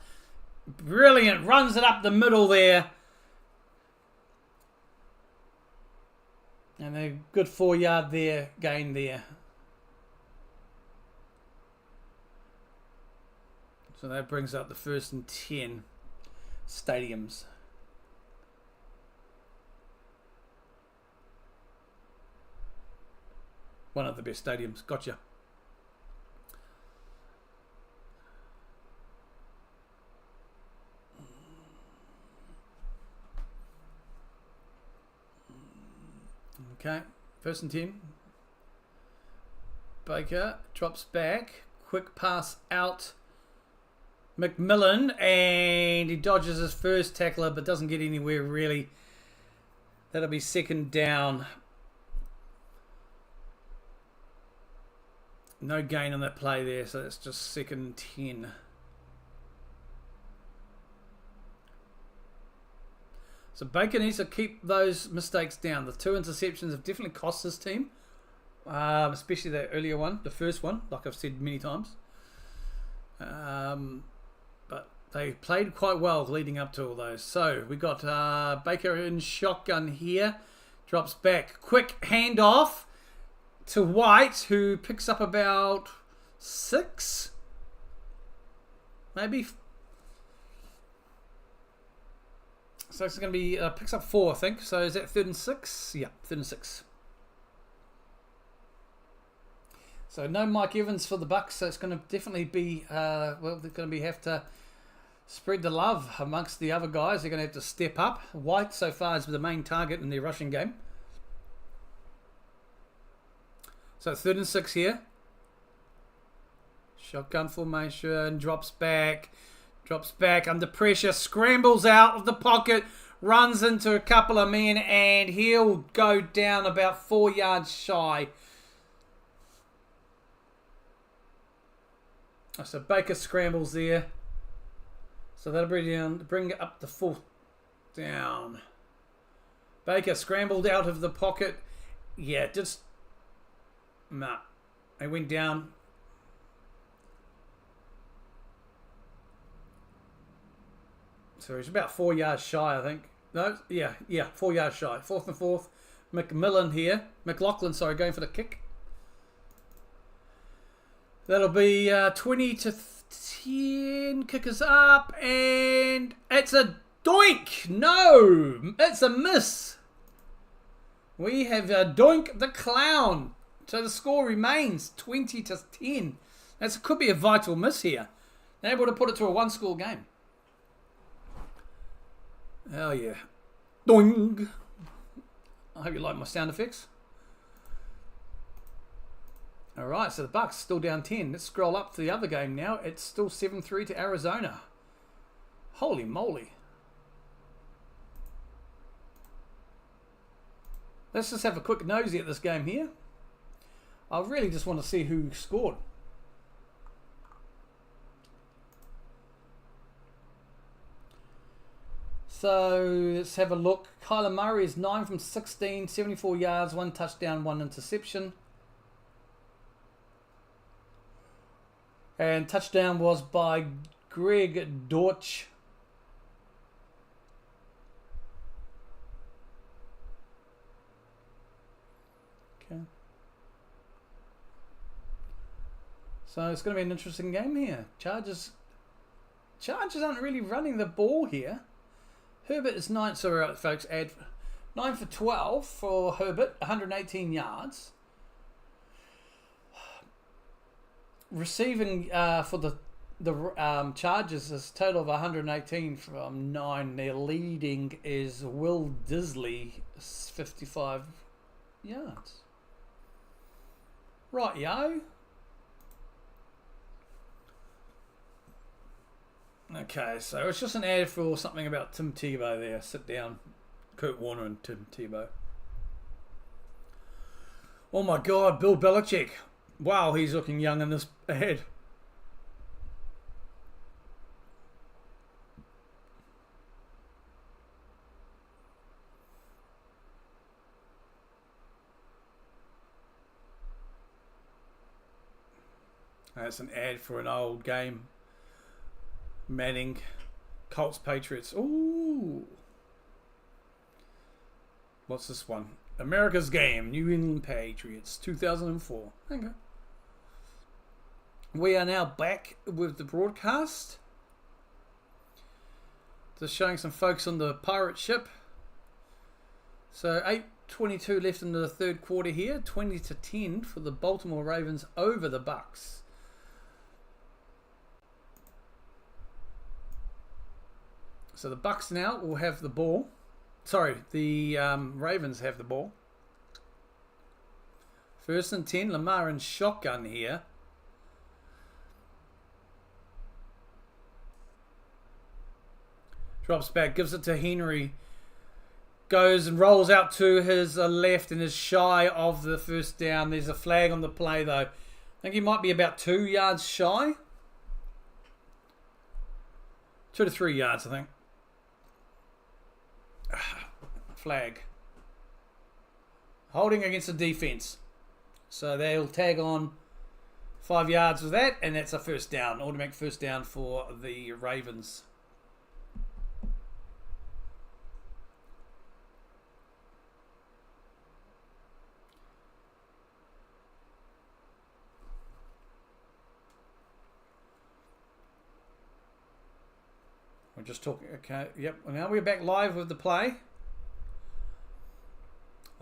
Brilliant. Runs it up the middle there. And a good 4-yard gain there. So that brings up the 1st and 10 stadiums. One of the best stadiums. Gotcha. Okay. 1st and 10. Baker drops back. Quick pass out. McMillan. And he dodges his first tackler but doesn't get anywhere really. That'll be 2nd down. No gain on that play there, so it's just 2nd and 10. So Baker needs to keep those mistakes down. The 2 interceptions have definitely cost his team, especially the earlier one, the first one, like I've said many times. But they played quite well leading up to all those. So we got Baker in shotgun here, drops back, quick handoff to White, who picks up about 6, maybe. So it's going to be picks up 4, I think. So is that 3rd and 6? Yeah, 3rd and 6. So no Mike Evans for the Bucs. So it's going to definitely be they're going to have to spread the love amongst the other guys. They're going to have to step up. White so far is the main target in their rushing game. So 3rd and 6 here. Shotgun formation. Drops back under pressure. Scrambles out of the pocket. Runs into a couple of men. And he'll go down about 4 yards shy. So Baker scrambles there. So that'll bring it up to 4th down. Baker scrambled out of the pocket. Yeah, just... Nah. They went down. So he's about 4 yards shy, I think. No, yeah, 4 yards shy. 4th and 4th. McLaughlin, going for the kick. That'll be 20-10. Kickers up, and it's a doink. No, it's a miss. We have Doink the Clown. So the score remains 20-10. That could be a vital miss here. They're able to put it to a one-score game. Oh, yeah. Doing. I hope you like my sound effects. All right, so the Bucs still down 10. Let's scroll up to the other game now. It's still 7-3 to Arizona. Holy moly. Let's just have a quick nosy at this game here. I really just want to see who scored. So let's have a look. Kyler Murray is 9 from 16, 74 yards, 1 touchdown, 1 interception. And touchdown was by Greg Dortch. Okay. So it's going to be an interesting game here. Chargers aren't really running the ball here. Herbert is 9, sorry folks, 9 for 12 for Herbert, 118 yards. Receiving for the Chargers is a total of 118 from 9. Their leading is Will Disley, 55 yards. Right, yo. Okay, so it's just an ad for something about Tim Tebow there. Sit down. Kurt Warner and Tim Tebow. Oh my God, Bill Belichick. Wow, he's looking young in this ad. That's an ad for an old game. Manning, Colts, Patriots. Ooh. What's this one? America's Game, New England Patriots, 2004. Okay. We are now back with the broadcast. Just showing some folks on the pirate ship. So 8:22 left in the third quarter here. 20-10 for the Baltimore Ravens over the Bucs. So the Bucs now will have the ball. Sorry, the Ravens have the ball. 1st and 10. Lamar in shotgun here. Drops back, gives it to Henry. Goes and rolls out to his left and is shy of the first down. There's a flag on the play though. I think he might be about 2 yards shy. 2 to 3 yards, I think. Flag. Holding against the defense. So they'll tag on 5 yards with that, and that's a first down. Automatic first down for the Ravens. We're just talking, okay, yep. Well, now we're back live with the play.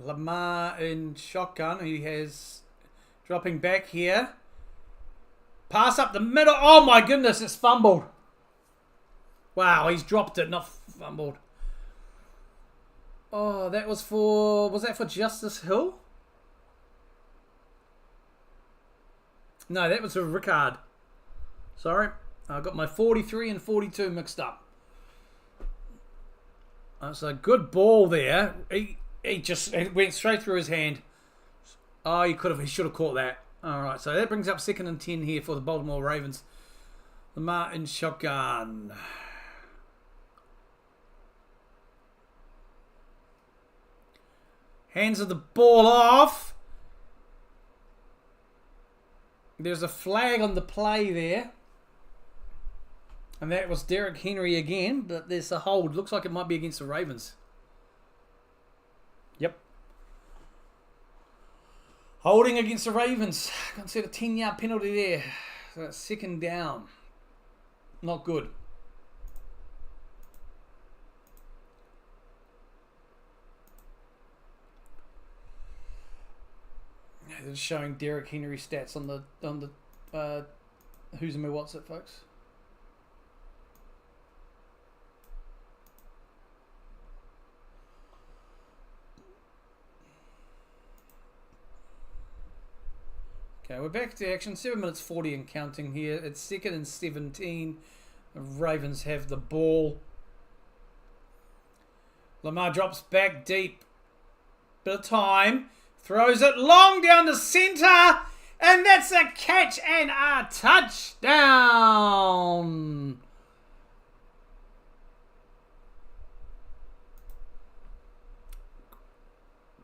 Lamar in shotgun. He has dropping back here. Pass up the middle. Oh my goodness, it's fumbled. Wow, he's dropped it, not fumbled. Oh, that was that for Justice Hill? No, that was for Rickard. Sorry, I got my 43 and 42 mixed up. That's a good ball there. It went straight through his hand. Oh, he should have caught that. Alright, so that brings up 2nd and 10 here for the Baltimore Ravens. Lamar in shotgun. Hands of the ball off. There's a flag on the play there. And that was Derrick Henry again, but there's a hold. Looks like it might be against the Ravens. Yep. Holding against the Ravens. Consider a 10-yard penalty there. So that's 2nd down. Not good. They're showing Derrick Henry stats on the Who's in my what's it, folks? Okay, we're back to action. 7 minutes 40 and counting here. It's 2nd and 17. The Ravens have the ball. Lamar drops back deep. Bit of time. Throws it long down the centre. And that's a catch and a touchdown.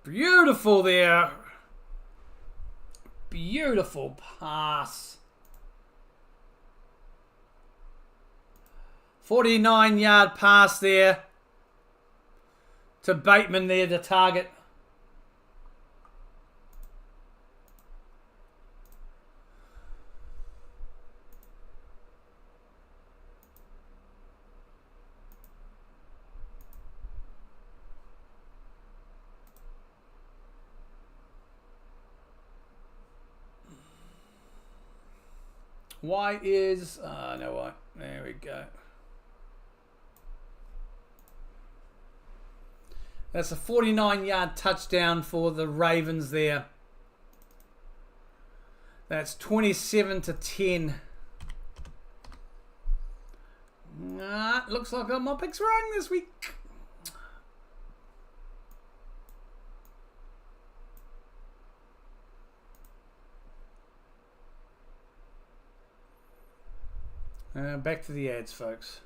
Beautiful there. Beautiful pass. 49-yard pass there to Bateman there, the target. Why is... no, why? There we go. That's a 49-yard touchdown for the Ravens there. That's 27-10. Looks like I got my picks wrong this week. Back to the ads, folks.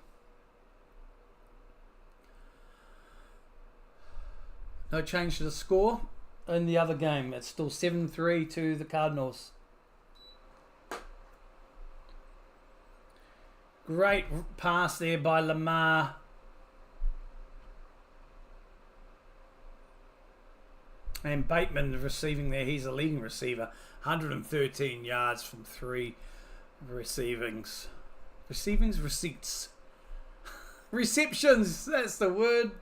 No change to the score in the other game. It's still 7-3 to the Cardinals. Great pass there by Lamar. And Bateman receiving there. He's a leading receiver. 113 yards from 3 receivings. Receipts. Receptions, that's the word.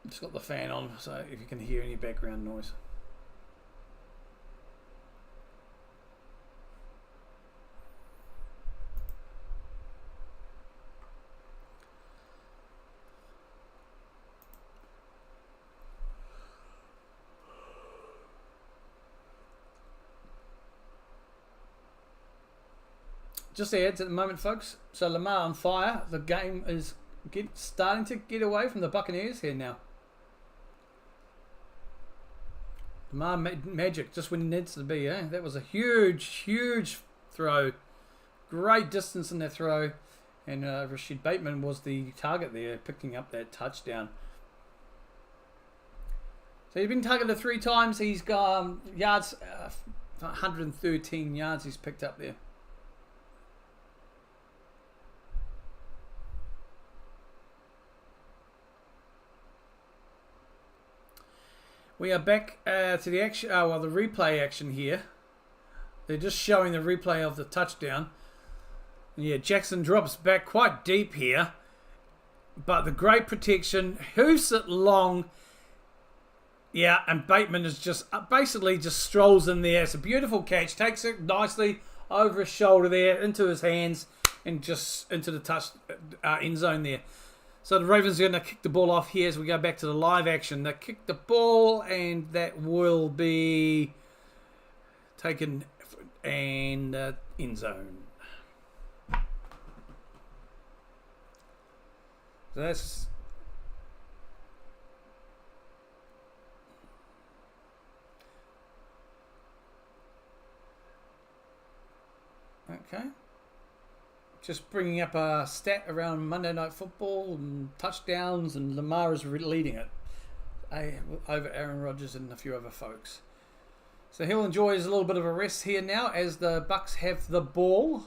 Just got the fan on, so if you can hear any background noise. Just ads at the moment, folks. So Lamar on fire. The game is starting to get away from the Buccaneers here now. Lamar magic, just when he needs to be. That was a huge throw. Great distance in that throw. And Rashid Bateman was the target there, picking up that touchdown. So he's been targeted 3 times. He's got yards, 113 yards he's picked up there. We are back to the action. The replay action here. They're just showing the replay of the touchdown. Yeah, Jackson drops back quite deep here, but the great protection, hoofs it long. Yeah, and Bateman is just basically just strolls in there. It's a beautiful catch. Takes it nicely over his shoulder there, into his hands, and just into the touch end zone there. So the Ravens are going to kick the ball off here as we go back to the live action. They kick the ball, and that will be taken and end zone. So that's... Okay. Just bringing up a stat around Monday Night Football and touchdowns, and Lamar is leading it over Aaron Rodgers and a few other folks. So he'll enjoy his little bit of a rest here now as the Bucs have the ball.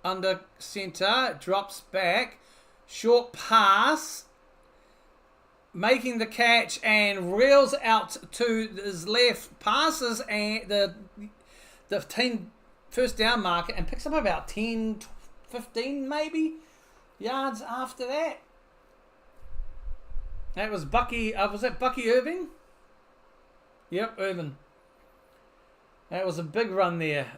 Under centre, drops back, short pass, making the catch and reels out to his left, passes and the 10 first down marker and picks up about 10, 15 maybe yards after that. That was Bucky. Was that Bucky Irving? Yep, Irving. That was a big run there.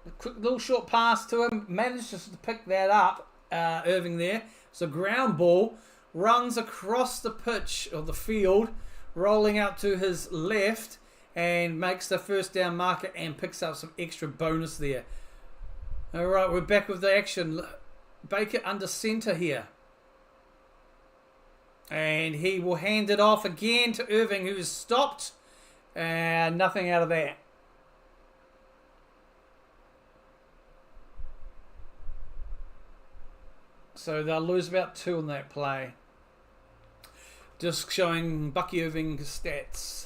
A quick little short pass to him. Managed just to pick that up. Irving there. It's a ground ball. Runs across the pitch or the field. Rolling out to his left. And makes the first down marker and picks up some extra bonus there. Alright, we're back with the action. Baker under centre here. And he will hand it off again to Irving, who is stopped. And nothing out of that. So they'll lose about 2 on that play. Just showing Bucky Irving's stats.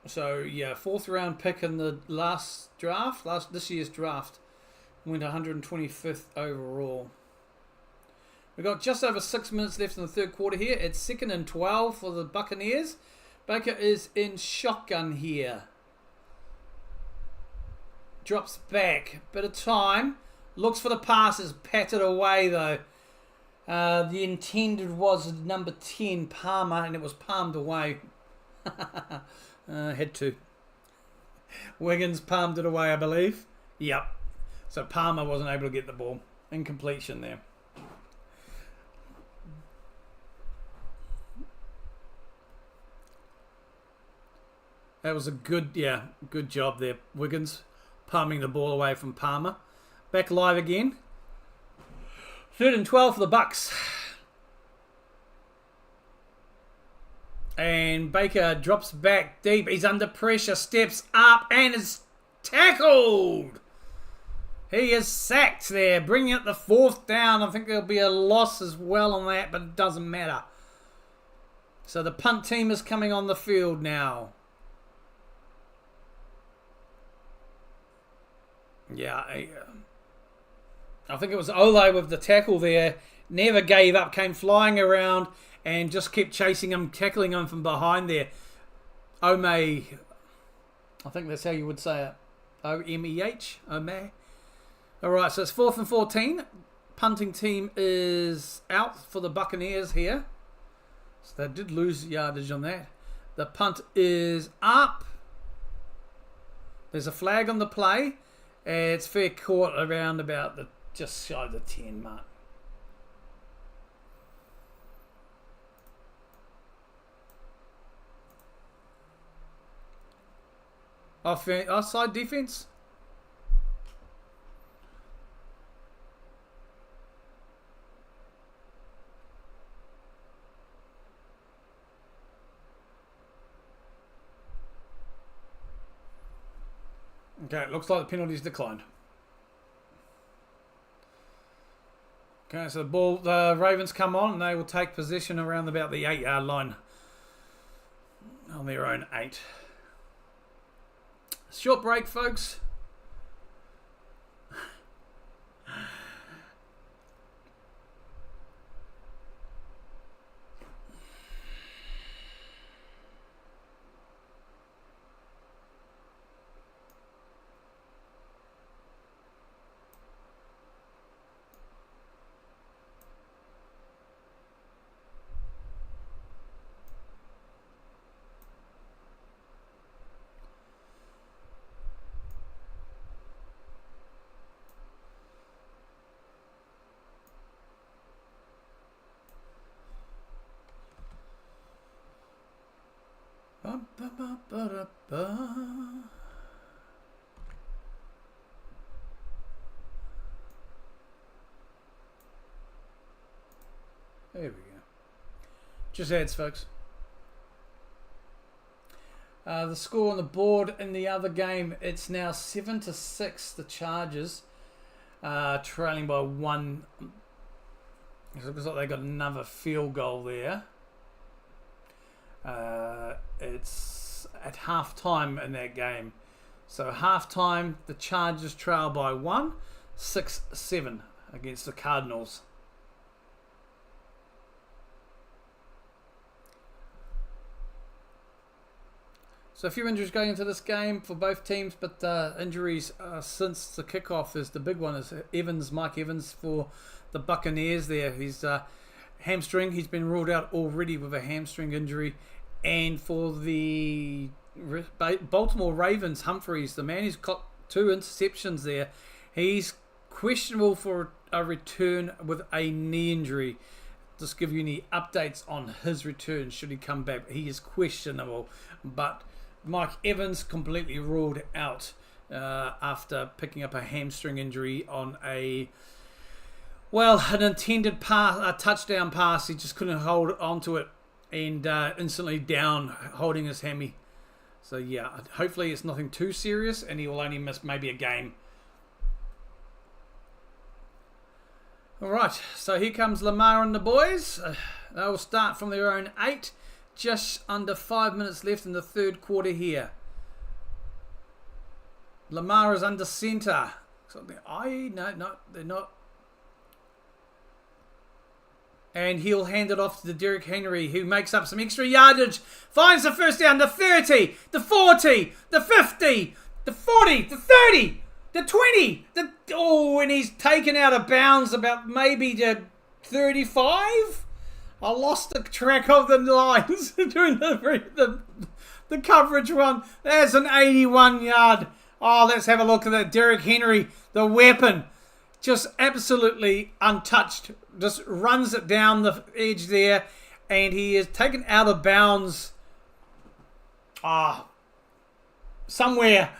So yeah, 4th round pick in the this year's draft. Went 125th overall. We've got just over 6 minutes left in the third quarter here. It's 2nd and 12 for the Buccaneers. Baker is in shotgun here. Drops back. Bit of time. Looks for the passes. Patted away though. The intended was number 10, Palmer, and it was palmed away. Had to. Wiggins palmed it away, I believe. Yep. So Palmer wasn't able to get the ball. Incompletion there. That was a good job there. Wiggins palming the ball away from Palmer. Back live again. 3rd and 12 for the Bucs. And Baker drops back deep. He's under pressure, steps up and is tackled. He is sacked there, bringing up the 4th down. I think there'll be a loss as well on that, but it doesn't matter. So the punt team is coming on the field now. Yeah, I think it was Ole with the tackle there. Never gave up, came flying around and just kept chasing him, tackling him from behind there. Ome, I think that's how you would say it. O-M-E-H, Ome. Alright, so it's 4th and 14. Punting team is out for the Buccaneers here. So they did lose yardage on that. The punt is up. There's a flag on the play. It's fair caught around about the just shy of the 10 mark. Offside defense. Okay, it looks like the penalty's declined. Okay, so the Ravens come on and they will take position around about the 8-yard line on their own 8. Short break, folks. There we go. Just ads, folks. The score on the board in the other game, it's now 7-6. The Chargers trailing by 1. It looks like they got another field goal there. It's at half time in that game. So half time, the Chargers trail by 1, 6-7 against the Cardinals. So a few injuries going into this game for both teams, but injuries since the kickoff is the big one. Is Mike Evans for the Buccaneers there. He's hamstring. He's been ruled out already with a hamstring injury. And for the Baltimore Ravens, Humphreys, the man who's got 2 interceptions there, he's questionable for a return with a knee injury. Just give you any updates on his return should he come back. He is questionable, but Mike Evans completely ruled out after picking up a hamstring injury on an intended pass, a touchdown pass. He just couldn't hold onto it and instantly down, holding his hammy. So yeah, hopefully it's nothing too serious and he will only miss maybe a game. Alright, so here comes Lamar and the boys. They will start from their own 8. Just under 5 minutes left in the third quarter here. Lamar is under centre. So they're not. And he'll hand it off to Derrick Henry, who makes up some extra yardage. Finds the first down, the 30, the 40, the 50, the 40, the 30. The 20, and he's taken out of bounds about maybe the 35. I lost the track of the lines during the coverage run. There's an 81-yard. Oh, let's have a look at that. Derrick Henry, the weapon, just absolutely untouched. Just runs it down the edge there, and he is taken out of bounds. Somewhere.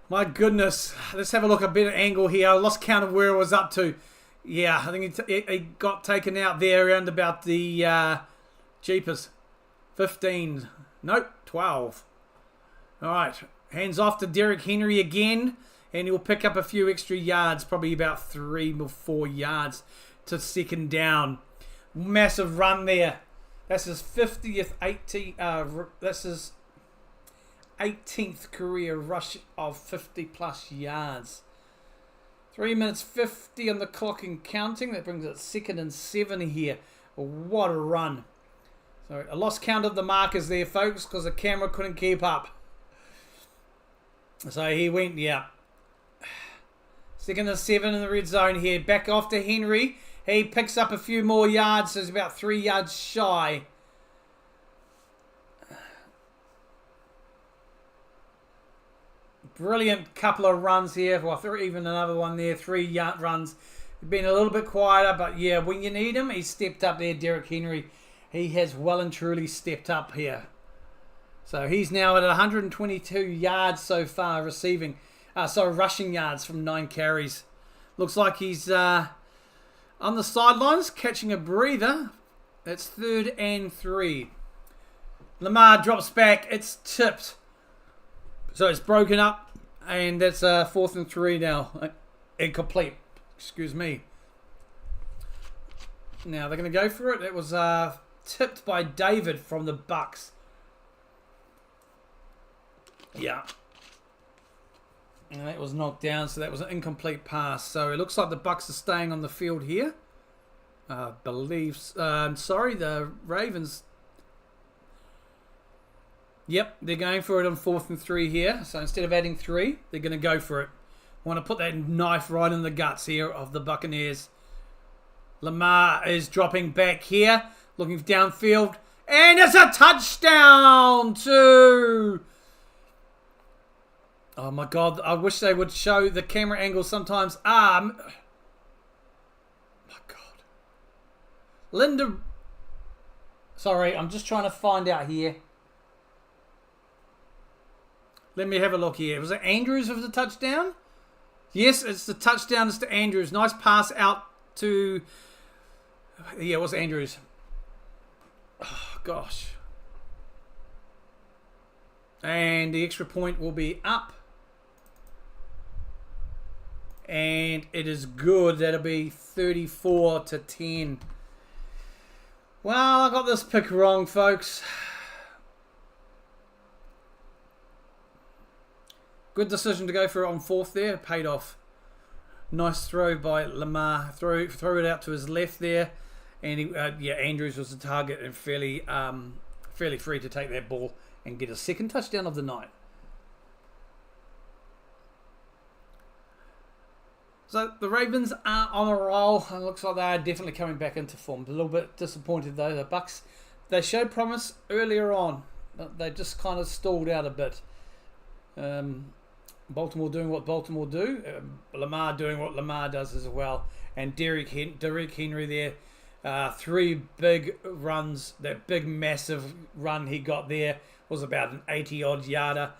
My goodness. Let's have a look at a better angle here. I lost count of where it was up to. Yeah, I think he got taken out there around about the Jeepers. 15. Nope, 12. All right. Hands off to Derrick Henry again. And he'll pick up a few extra yards. Probably about 3 or 4 yards to second down. Massive run there. That's his 50th, 18th. That's his 18th career rush of 50 plus yards. 3 minutes 50 on the clock and counting. That brings it 2nd and 7 here. What a run. So I lost count of the markers there, folks, because the camera couldn't keep up. So he went, 2nd and 7 in the red zone here. Back off to Henry. He picks up a few more yards. So he's about 3 yards shy. Brilliant couple of runs here. Well, even another one there. 3-yard runs. Been a little bit quieter, but yeah, when you need him, he stepped up there, Derrick Henry. He has well and truly stepped up here. So he's now at 122 yards so far rushing yards from 9 carries. Looks like he's on the sidelines catching a breather. It's 3rd and 3. Lamar drops back. It's tipped. So it's broken up. And that's 4th and 3 now. Incomplete. Excuse me. Now they're going to go for it. It was tipped by David from the Bucs. Yeah. And that was knocked down, so that was an incomplete pass. So it looks like the Bucs are staying on the field here. The Ravens. Yep, they're going for it on 4th and 3 here. So instead of adding 3, they're going to go for it. Want to put that knife right in the guts here of the Buccaneers. Lamar is dropping back here, looking downfield. And it's a touchdown to... Oh my God, I wish they would show the camera angle sometimes. My God. Sorry, I'm just trying to find out here. Let me have a look here. Was it Andrews with the touchdown? Yes, it's the touchdown. It's to Andrews. Nice pass out to... Yeah, it was Andrews. Oh, gosh. And the extra point will be up. And it is good. That'll be 34-10. Well, I got this pick wrong, folks. Good decision to go for it on 4th there. Paid off. Nice throw by Lamar. Throw it out to his left there. And Andrews was the target and fairly free to take that ball and get a second touchdown of the night. So the Ravens are on a roll. It looks like they are definitely coming back into form. A little bit disappointed though. The Bucs, they showed promise earlier on. But they just kind of stalled out a bit. Baltimore doing what Baltimore do. Lamar doing what Lamar does as well. And Derrick Henry there. 3 big runs. That big massive run he got there was about an 80-odd yarder.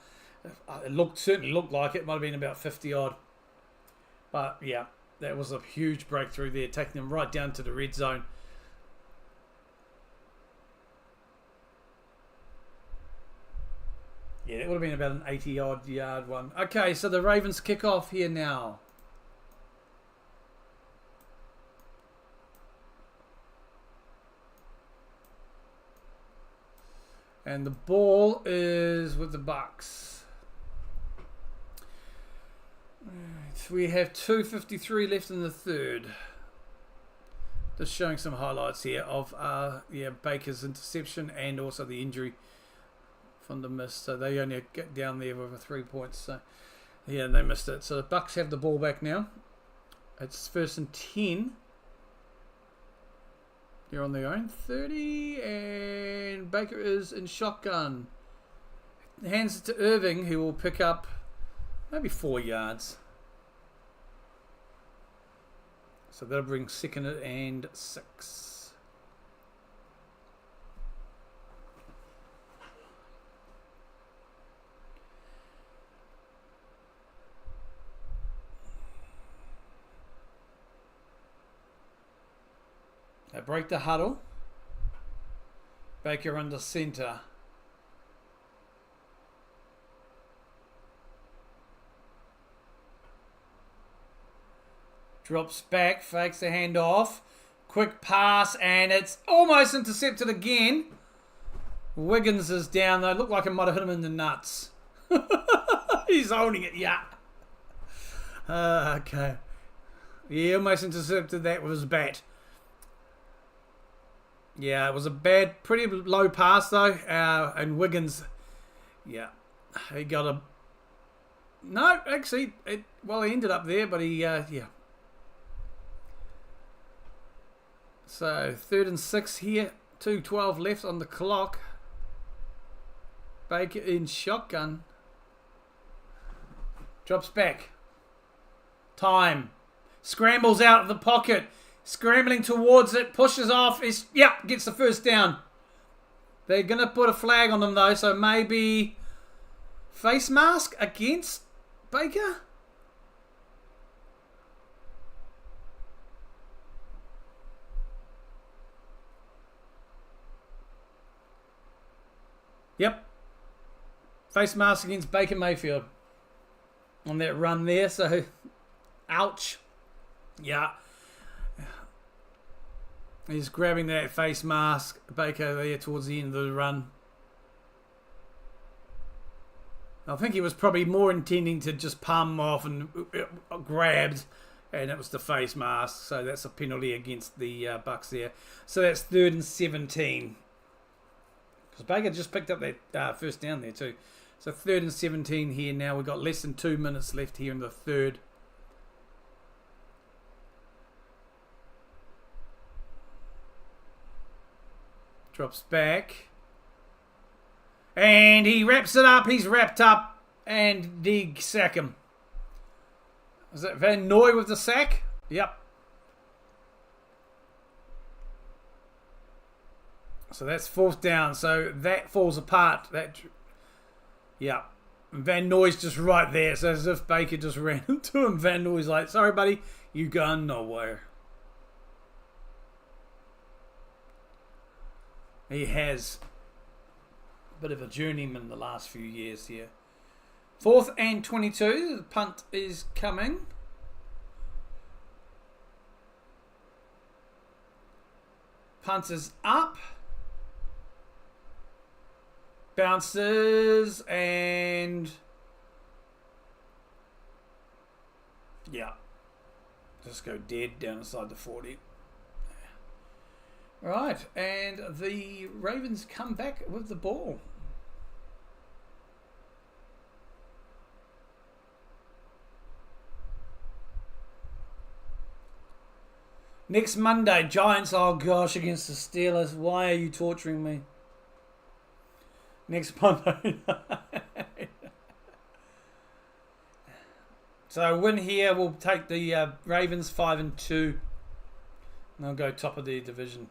It certainly looked like it. Might have been about 50-odd. But yeah, that was a huge breakthrough there, taking them right down to the red zone. Yeah, that would have been about an 80-odd yard one. Okay, so the Ravens kick off here now. And the ball is with the Bucs. We have 2:53 left in the third. Just showing some highlights here of Baker's interception and also the injury from the miss. So they only get down there with 3 points. So yeah, they missed it. So the Bucs have the ball back now. It's 1st and 10. They're on their own 30, and Baker is in shotgun. Hands it to Irving, who will pick up maybe 4 yards. So that'll bring 2nd and 6. They break the huddle. Baker under center. Drops back, fakes the handoff. Quick pass, and it's almost intercepted again. Wiggins is down, though. Looked like it might have hit him in the nuts. He's holding it, yeah. Okay. He almost intercepted that with his bat. Yeah, it was a bad, pretty low pass, though. And Wiggins, yeah, he got a... No, actually, he ended up there, but he, yeah. So, 3rd and 6 here. 2:12 left on the clock. Baker in shotgun. Drops back. Time. Scrambles out of the pocket. Scrambling towards it. Pushes off. Gets the first down. They're going to put a flag on them, though. So, maybe face mask against Baker? Yep. Face mask against Baker Mayfield on that run there. So, ouch. Yeah. He's grabbing that face mask. Baker there towards the end of the run. I think he was probably more intending to just palm off and grabbed. And it was the face mask. So, that's a penalty against the Bucs there. So, that's 3rd and 17. Because Baker just picked up that first down there too. So 3rd and 17 here now. We've got less than 2 minutes left here in the third. Drops back. And he wraps it up. He's wrapped up. And they sack him. Is that Van Noy with the sack? Yep. So that's 4th down. So that falls apart. Yeah. Van Noy's just right there. So as if Baker just ran into him. Van Noy's like, sorry, buddy. You gone nowhere. He has a bit of a journeyman the last few years here. 4th and 22. The punt is coming. Punt is up. Bounces and yeah, just go dead down inside the 40. Right, and the Ravens come back with the ball. Next Monday, Giants, oh gosh, against the Steelers. Why are you torturing me? Next Monday. So a win here will take the Ravens 5-2. And they'll go top of their division.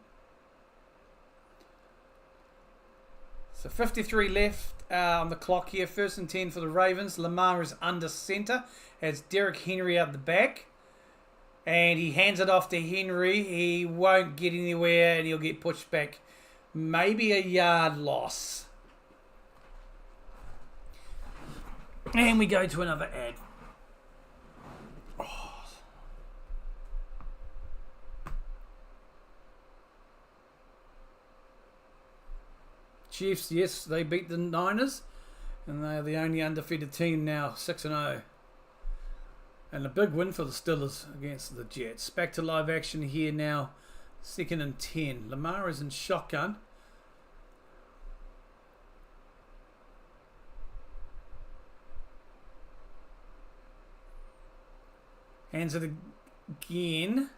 So 53 left on the clock here. 1st and 10 for the Ravens. Lamar is under centre. Has Derrick Henry out the back. And he hands it off to Henry. He won't get anywhere and he'll get pushed back. Maybe a yard loss. And we go to another ad. Oh. Chiefs, yes, they beat the Niners. And they're the only undefeated team now, 6-0. And a big win for the Steelers against the Jets. Back to live action here now. 2nd and 10. Lamar is in shotgun. Hands it again.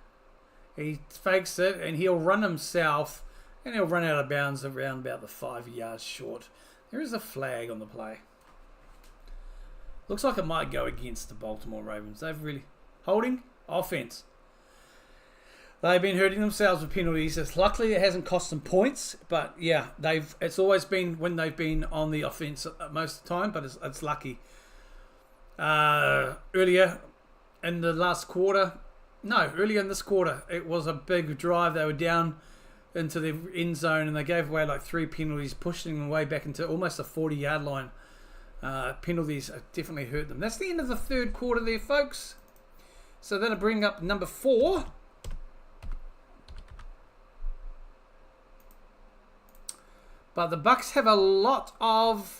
He fakes it and he'll run himself. And he'll run out of bounds around about the 5 yards short. There is a flag on the play. Looks like it might go against the Baltimore Ravens. They've really... Holding. Offense. They've been hurting themselves with penalties. Luckily, it hasn't cost them points. But, yeah, it's always been when they've been on the offense most of the time. But it's lucky. Earlier in the last quarter... No, earlier in this quarter, it was a big drive. They were down into the end zone and they gave away like 3 penalties, pushing them way back into almost a 40-yard line. Penalties definitely hurt them. That's the end of the 3rd quarter there, folks. So that'll bring up number 4. But the Bucs have a lot of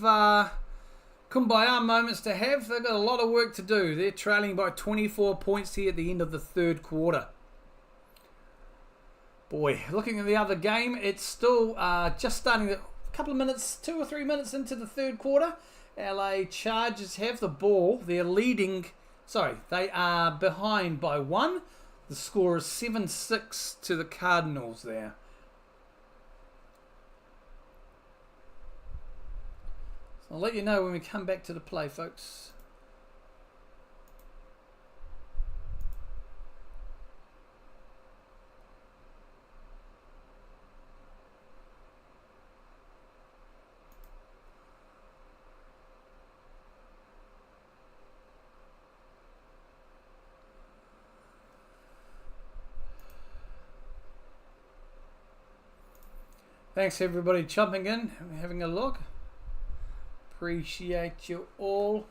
kumbaya moments to have. They've got a lot of work to do. They're trailing by 24 points here at the end of the 3rd quarter. Boy, looking at the other game, it's still just starting a couple of minutes, 2 or 3 minutes into the 3rd quarter. LA Chargers have the ball. They're leading. Sorry, they are behind by 1. The score is 7-6 to the Cardinals there. So I'll let you know when we come back to the play, folks. Thanks everybody jumping in and having a look. Appreciate you all.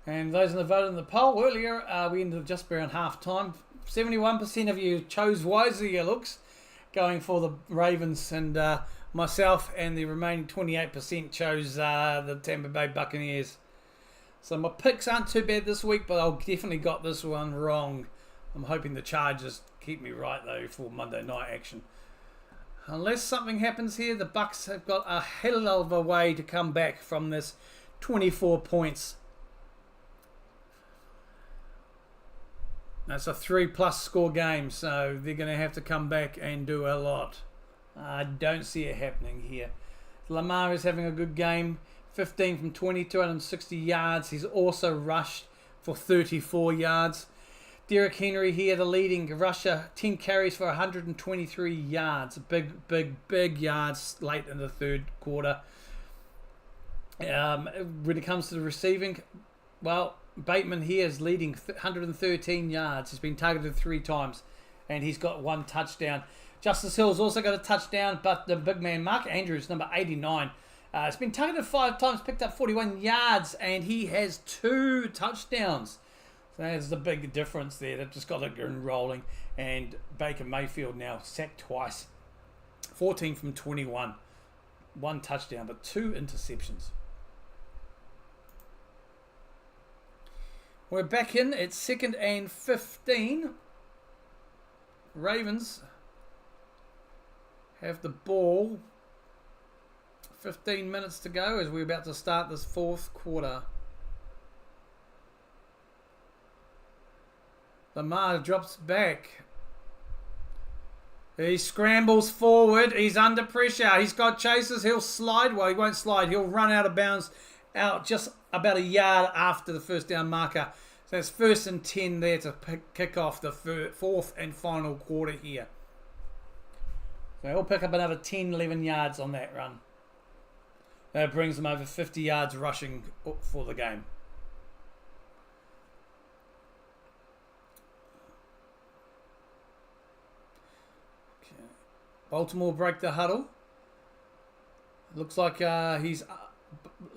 And those in the vote in the poll earlier, we ended just around half time. 71% of you chose wisely, it looks, going for the Ravens, and myself and the remaining 28% chose the Tampa Bay Buccaneers. So my picks aren't too bad this week, but I've definitely got this one wrong. I'm hoping the Chargers keep me right, though, for Monday night action. Unless something happens here, the Bucs have got a hell of a way to come back from this 24 points. That's a 3+ score game, so they're going to have to come back and do a lot. I don't see it happening here. Lamar is having a good game. 15 from 20, 260 yards. He's also rushed for 34 yards. Derrick Henry here, the leading rusher, 10 carries for 123 yards. Big yards late in the 3rd quarter. When it comes to the receiving, well, Bateman here is leading 113 yards. He's been targeted 3 times, and he's got 1 touchdown. Justice Hill's also got a touchdown, but the big man, Mark Andrews, number 89, has been targeted 5 times, picked up 41 yards, and he has 2 touchdowns. There's the big difference there. They've just got it rolling. And Baker Mayfield now sacked twice. 14 from 21. 1 touchdown, but 2 interceptions. We're back in. It's 2nd and 15. Ravens have the ball. 15 minutes to go as we're about to start this 4th quarter. Lamar drops back. He scrambles forward. He's under pressure. He's got chasers. He'll slide. Well, he won't slide. He'll run out of bounds out just about a yard after the first down marker. So it's 1st and 10 there to kick off the fourth and final quarter here. So he'll pick up another 10, 11 yards on that run. That brings them over 50 yards rushing for the game. Okay. Baltimore break the huddle. Looks like he's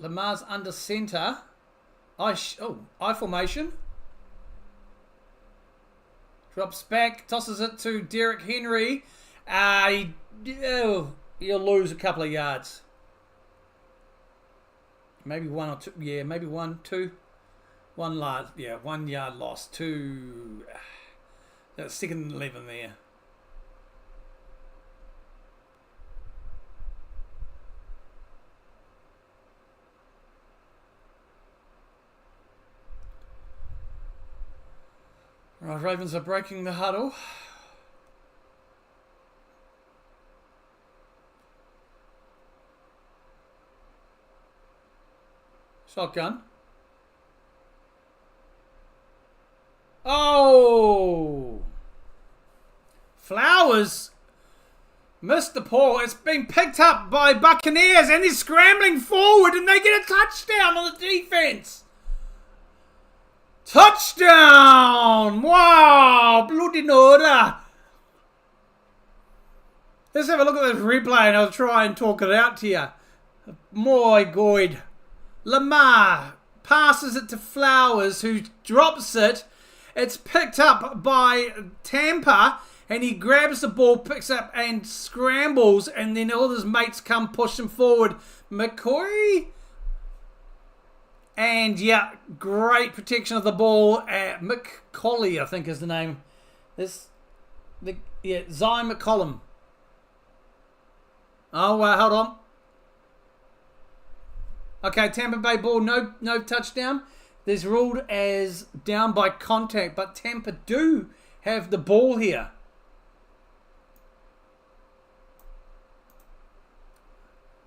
Lamar's under center. I formation. Drops back, tosses it to Derrick Henry. He'll lose a couple of yards. Maybe 1 or 2. Yeah, maybe 1, 2. 1 yard. Yeah, 1 yard loss. 2. That's 2nd and 11 there. Right, Ravens are breaking the huddle. Shotgun. Oh! Flowers missed the ball. It's been picked up by Buccaneers and they're scrambling forward and they get a touchdown on the defense. Touchdown! Wow! Bloody Nora. Let's have a look at this replay and I'll try and talk it out to you. My God. Lamar passes it to Flowers, who drops it. It's picked up by Tampa, and he grabs the ball, picks up and scrambles, and then all his mates come push him forward. McCoy. And yeah, great protection of the ball. McCauley, I think is the name. Zion McCollum. Oh, hold on. Okay, Tampa Bay ball, no touchdown. There's ruled as down by contact, but Tampa do have the ball here.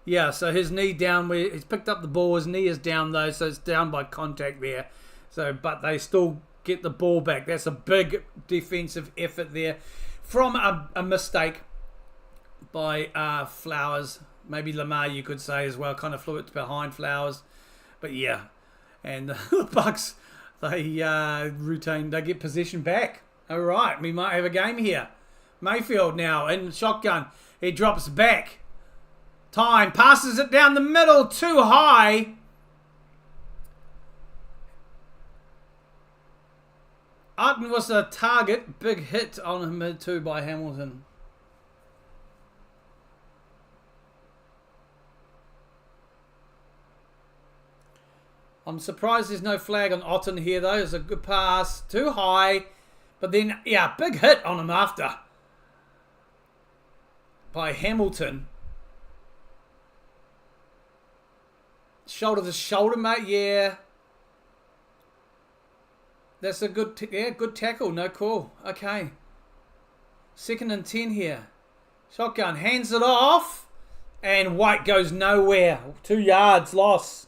Yeah, so his knee down, where he's picked up the ball, his knee is down though, so it's down by contact there. So, but they still get the ball back. That's a big defensive effort there from a mistake by Flowers. Maybe Lamar, you could say as well, kind of flew it behind Flowers. But yeah, and the Bucs, they get possession back. All right, we might have a game here. Mayfield now in shotgun. He drops back. Time, passes it down the middle, too high. Upton was the target. Big hit on him too by Hamilton. I'm surprised there's no flag on Otten here, though. It's a good pass. Too high. But then, yeah, big hit on him after. By Hamilton. Shoulder to shoulder, mate. Yeah. That's a good, good tackle. No call. Okay. 2nd and 10 here. Shotgun. Hands it off. And White goes nowhere. 2 yards loss.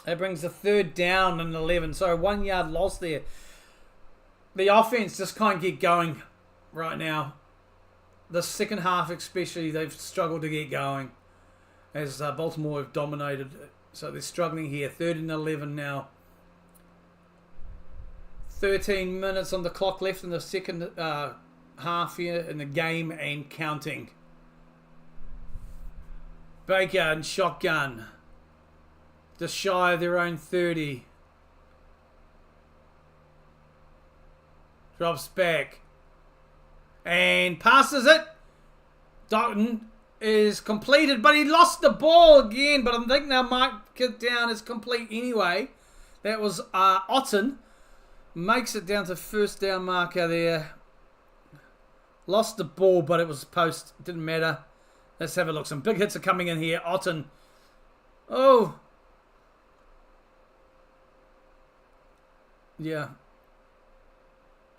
That brings the 3rd down and 11. So 1 yard loss there. The offense just can't get going right now. The second half especially, they've struggled to get going. As Baltimore have dominated. So they're struggling here. 3rd and 11 now. 13 minutes on the clock left in the second half here in the game and counting. Baker and shotgun. Just shy of their own 30. Drops back. And passes it. Dalton is completed, but he lost the ball again. But I think they'll mark it down as complete anyway. That was Otten. Makes it down to 1st down marker there. Lost the ball, but it was post. Didn't matter. Let's have a look. Some big hits are coming in here. Otten. Oh. Yeah.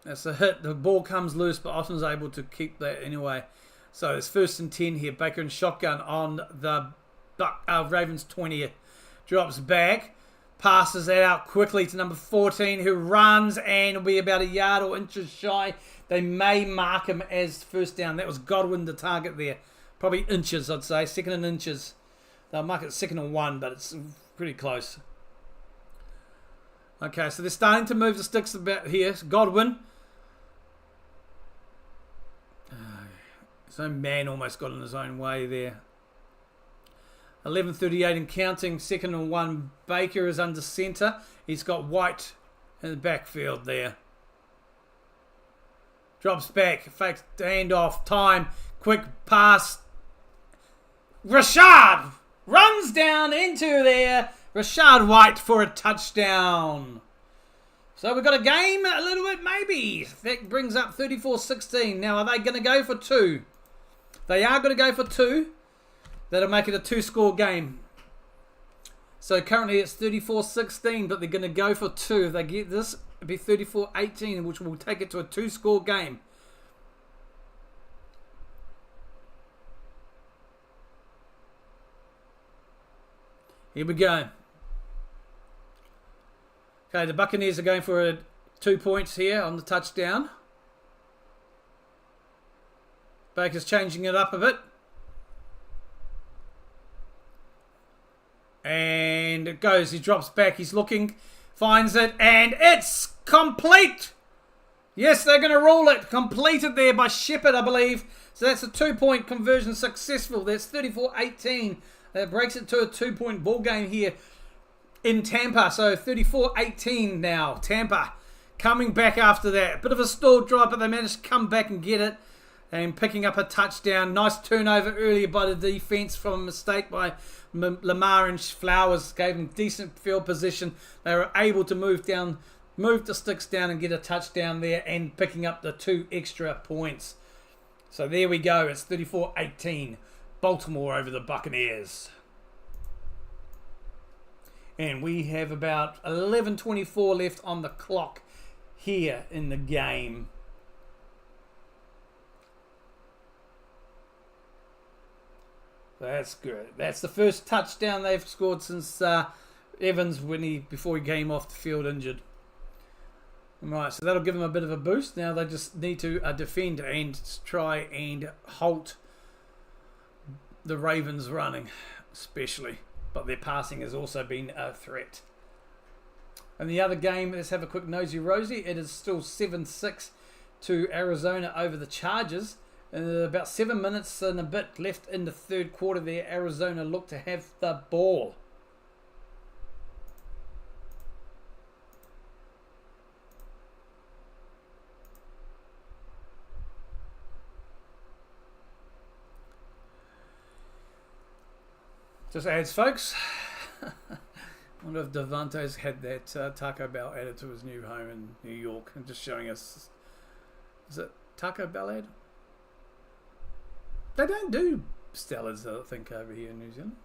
That's a hit. The ball comes loose, but Otton's able to keep that anyway. So it's 1st and 10 here. Baker and shotgun on the Ravens 20. Drops back. Passes that out quickly to number 14, who runs and will be about a yard or inches shy. They may mark him as first down. That was Godwin, the target there. Probably inches, I'd say. 2nd and inches. They'll mark it 2nd and 1, but it's pretty close. Okay, so they're starting to move the sticks about here. Godwin. His own man almost got in his own way there. 11:38 and counting. 2nd and 1. Baker is under centre. He's got White in the backfield there. Drops back. Fakes handoff. Time. Quick pass. Rashad runs down into there. Rashad White for a touchdown. So we've got a game a little bit maybe. That brings up 34-16. Now are they going to go for 2? They are going to go for 2. That'll make it a 2-score game. So currently it's 34-16, but they're going to go for 2. If they get this, it'll be 34-18, which will take it to a 2-score game. Here we go. Okay, the Buccaneers are going for 2 points here on the touchdown. Baker's changing it up a bit. And it goes. He drops back. He's looking. Finds it. And it's complete. Yes, they're going to rule it. Completed there by Shepherd, I believe. So that's a 2-point conversion successful. That's 34-18. That breaks it to a 2-point ball game here in Tampa. So 34-18 now. Tampa coming back after that. Bit of a stalled drive, but they managed to come back and get it. And picking up a touchdown. Nice turnover earlier by the defense from a mistake by Lamar, and Flowers gave them decent field position. They were able to move the sticks down and get a touchdown there, and picking up the 2 extra points. So there we go. It's 34-18. Baltimore over the Buccaneers. And we have about 11:24 left on the clock here in the game. That's good. That's the first touchdown they've scored since Evans before he came off the field injured. Right, so that'll give them a bit of a boost. Now they just need to defend and try and halt the Ravens running, especially. But their passing has also been a threat. And the other game, let's have a quick nosy-rosy. It is still 7-6 to Arizona over the Chargers. About 7 minutes and a bit left in the third quarter there. Arizona look to have the ball. Just adds, folks. I wonder if Devontae's had that Taco Bell added to his new home in New York. And just showing us. Is it Taco Bell ad? They don't do Stellas, I think, over here in New Zealand.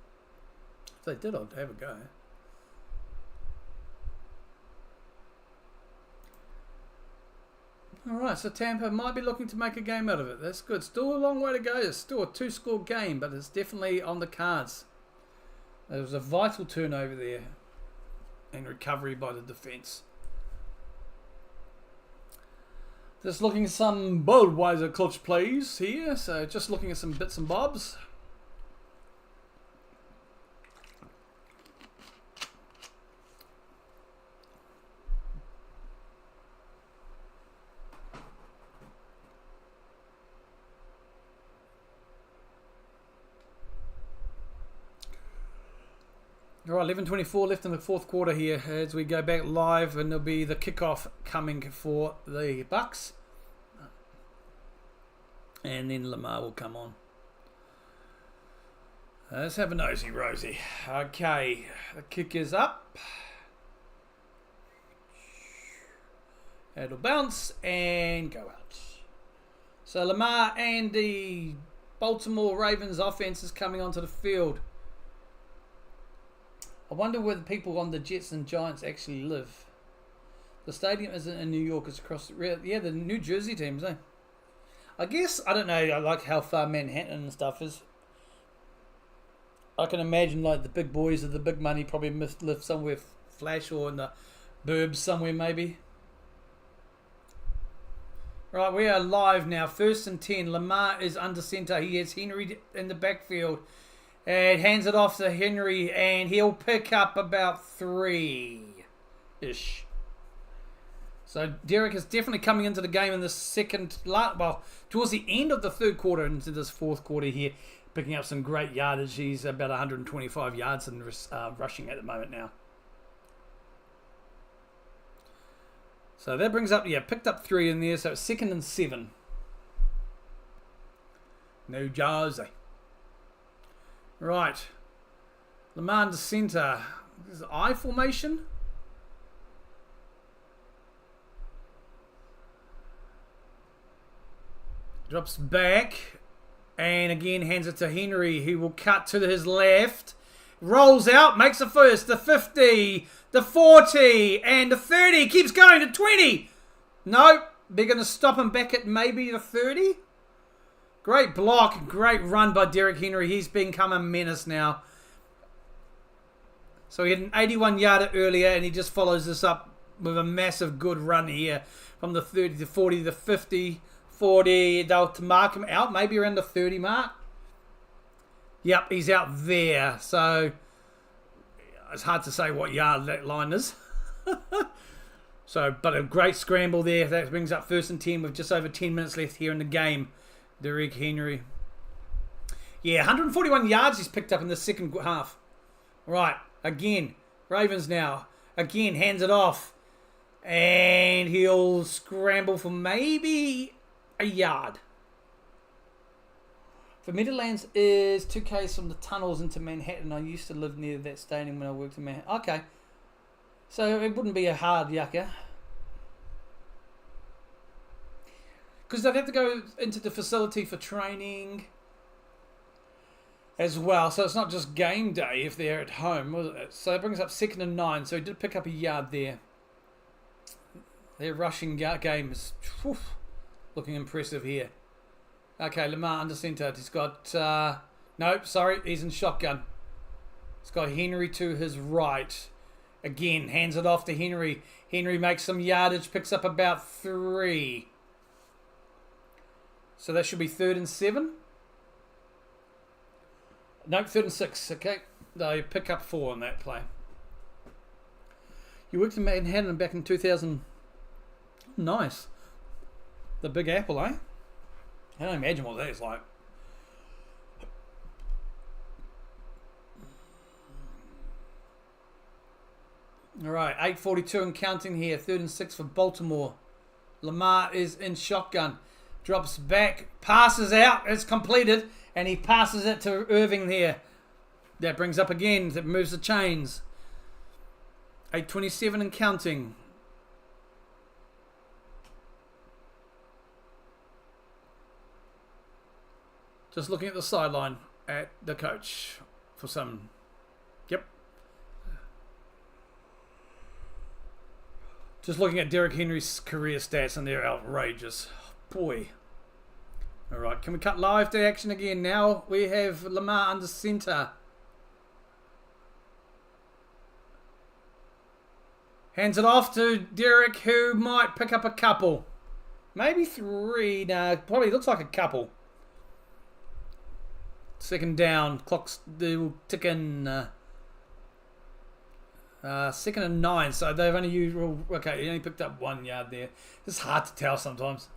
If they did, I'd have a go. Alright, so Tampa might be looking to make a game out of it. That's good. Still a long way to go. It's still a 2-score game, but it's definitely on the cards. There was a vital turnover there and recovery by the defence. Just looking at some Budweiser clutch plays here. So just looking at some bits and bobs. Alright, 11:24 left in the fourth quarter here as we go back live, and there'll be the kickoff coming for the Bucs. And then Lamar will come on. Let's have a nosy-rosy. Okay, the kick is up. It'll bounce and go out. So Lamar and the Baltimore Ravens offense is coming onto the field. I wonder where the people on the Jets and Giants actually live. The stadium isn't in New York, it's across the the New Jersey teams, eh? I guess, I don't know, I like how far Manhattan and stuff is. I can imagine like the big boys of the big money probably live somewhere flash or in the burbs somewhere maybe. Right, we are live now. 1st and 10. Lamar is under centre. He has Henry in the backfield. And hands it off to Henry, and he'll pick up about 3-ish. So Derek is definitely coming into the game in the towards the end of the third quarter into this fourth quarter here, picking up some great yardage. He's about 125 yards in rushing at the moment now. So that brings up, picked up 3 in there, so it's 2nd and 7. New Jersey. Right. Lamar to centre. This is I formation. Drops back. And again hands it to Henry, who will cut to his left. Rolls out, makes the first, the 50, the 40, and the 30. Keeps going to 20. No, they're going to stop him back at maybe the 30. Great block, great run by Derrick Henry. He's become a menace now. So he had an 81-yarder earlier, and he just follows this up with a massive good run here from the 30 to 40 to the 50, 40. They'll mark him out maybe around the 30 mark. Yep, he's out there. So it's hard to say what yard that line is. But a great scramble there. That brings up 1st and 10 with just over 10 minutes left here in the game. Derrick Henry. 141 yards he's picked up in the second half. Right, again. Ravens now. Again, hands it off. And he'll scramble for maybe a yard. The Meadowlands is 2Ks from the tunnels into Manhattan. I used to live near that stadium when I worked in Manhattan. Okay. So it wouldn't be a hard yucca. Because they'd have to go into the facility for training as well. So it's not just game day if they're at home, was it? So it brings up 2nd and 9. So he did pick up a yard there. Their rushing game is looking impressive here. Okay, Lamar under centre. He's got... he's in shotgun. He's got Henry to his right. Again, hands it off to Henry. Henry makes some yardage, picks up about 3. So that should be 3rd and 7. Nope, 3rd and 6. Okay, they pick up 4 on that play. You worked in Manhattan back in 2000. Nice. The Big Apple, eh? I don't imagine what that is like. All right, 8:42 and counting here. 3rd and 6 for Baltimore. Lamar is in shotgun. Drops back, passes out. It's completed, and he passes it to Irving here. That brings up again. That moves the chains. 8:27 and counting. Just looking at the sideline at the coach for some... Yep. Just looking at Derrick Henry's career stats, and they're outrageous. Boy. All right, can we cut live to action again now? We have Lamar under centre. Hands it off to Derrick, who might pick up a couple. Maybe 3. No, probably looks like a couple. 2nd down. Clock's ticking. 2nd and 9. So they've only used... Okay, he only picked up 1 yard there. It's hard to tell sometimes.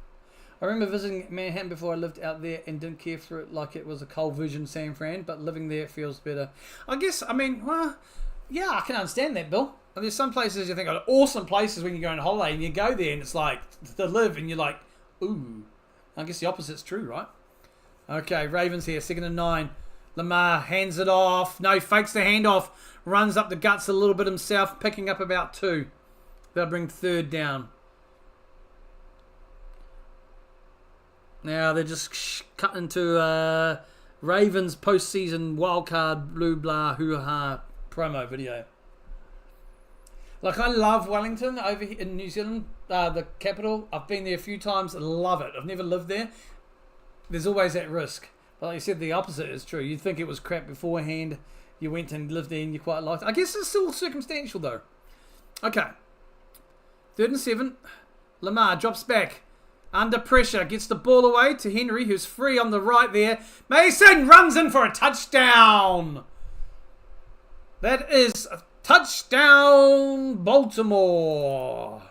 I remember visiting Manhattan before I lived out there and didn't care for it like it was a cold version of San Fran, but living there feels better. I guess, I mean, well, yeah, I can understand that, Bill. There's some places you think are awesome places when you go on holiday and you go there and it's like to live and you're like, ooh. I guess the opposite's true, right? Okay, Ravens here, 2nd and 9. Lamar hands it off. No, fakes the handoff. Runs up the guts a little bit himself, picking up about 2. They'll bring 3rd down. Now they're just cut into Ravens postseason wildcard blue blah hoo-ha promo video. Like, I love Wellington over here in New Zealand, the capital. I've been there a few times. Love it. I've never lived there. There's always that risk. But like you said, the opposite is true. You'd think it was crap beforehand. You went and lived there and you quite liked it. I guess it's still circumstantial, though. Okay. 3rd and 7. Lamar drops back. Under pressure. Gets the ball away to Henry, who's free on the right there. Mason runs in for a touchdown. That is a touchdown, Baltimore.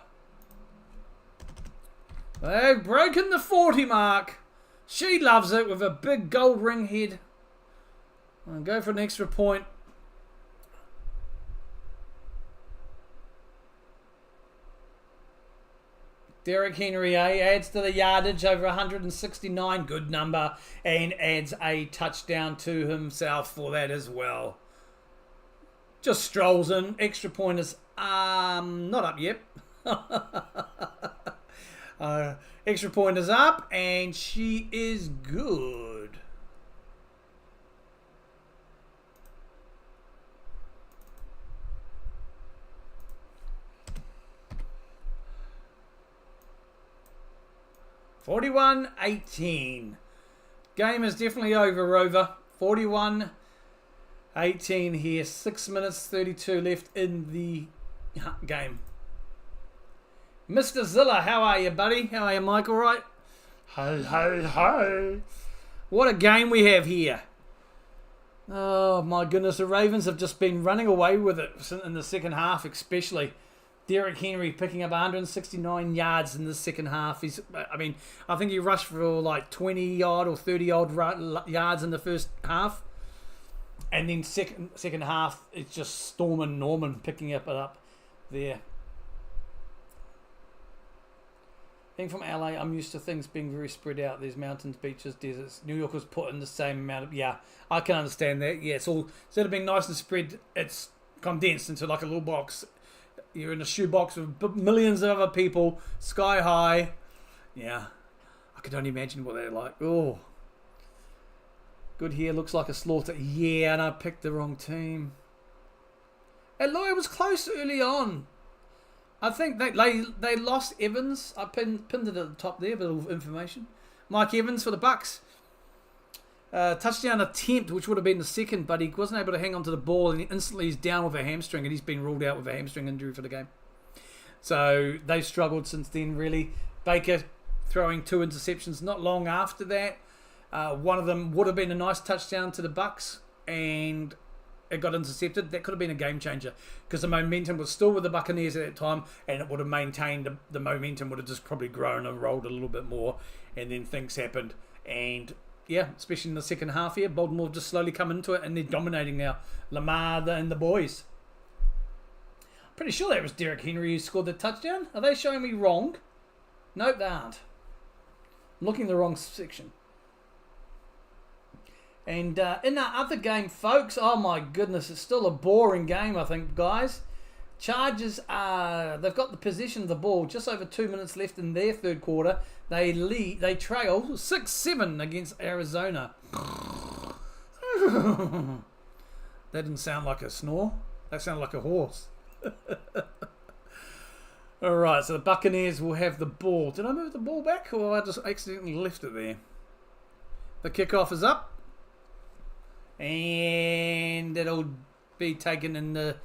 They've broken the 40 mark. She loves it with a big gold ring head. And go for an extra point. Derrick Henry adds to the yardage over 169. Good number. And adds a touchdown to himself for that as well. Just strolls in. Extra point is not up yet. Extra point is up. And she is good. $41-18. Game is definitely over, Rover. 41-18 here. 6 minutes 32 left in the game. Mr. Zilla, how are you, buddy? How are you, Mike? All right? Hey, hey, hey. What a game we have here. Oh, my goodness. The Ravens have just been running away with it in the second half, especially. Derrick Henry picking up 169 yards in the second half. I think he rushed for like 20-odd or 30-odd yards in the first half. And then second half, it's just Storm Norman picking it up there. Being from LA, I'm used to things being very spread out. There's mountains, beaches, deserts. New York was put in the same amount of... Yeah, I can understand that. Yeah, it's all... Instead of being nice and spread, it's condensed into like a little box. You're in a shoebox with millions of other people, sky high. Yeah, I could only imagine what they're like. Oh, good here. Looks like a slaughter. Yeah, and I picked the wrong team. And look, it was close early on. I think they lost Evans. I pinned it at the top there, a bit of information. Mike Evans for the Bucs. Touchdown attempt, which would have been the second, but he wasn't able to hang on to the ball, and instantly he's down with a hamstring, and he's been ruled out with a hamstring injury for the game. So they've struggled since then, really. Baker throwing 2 interceptions not long after that. One of them would have been a nice touchdown to the Bucs, and it got intercepted. That could have been a game changer, because the momentum was still with the Buccaneers at that time, and it would have maintained the momentum would have just probably grown and rolled a little bit more, and then things happened, and yeah, especially in the second half here, Baltimore just slowly come into it, and they're dominating now. Lamar and the boys. Pretty sure that was Derrick Henry who scored the touchdown. Are they showing me wrong? Nope, they aren't. I'm looking in the wrong section. And in that other game, folks, oh my goodness, it's still a boring game, I think, guys. Chargers they've got the possession of the ball, just over 2 minutes left in their third quarter. They trail 6-7 against Arizona. That didn't sound like a snore. That sounded like a horse. Alright, so the Buccaneers will have the ball. Did I move the ball back, or I just accidentally left it there? The kickoff is up. And it'll be taken in the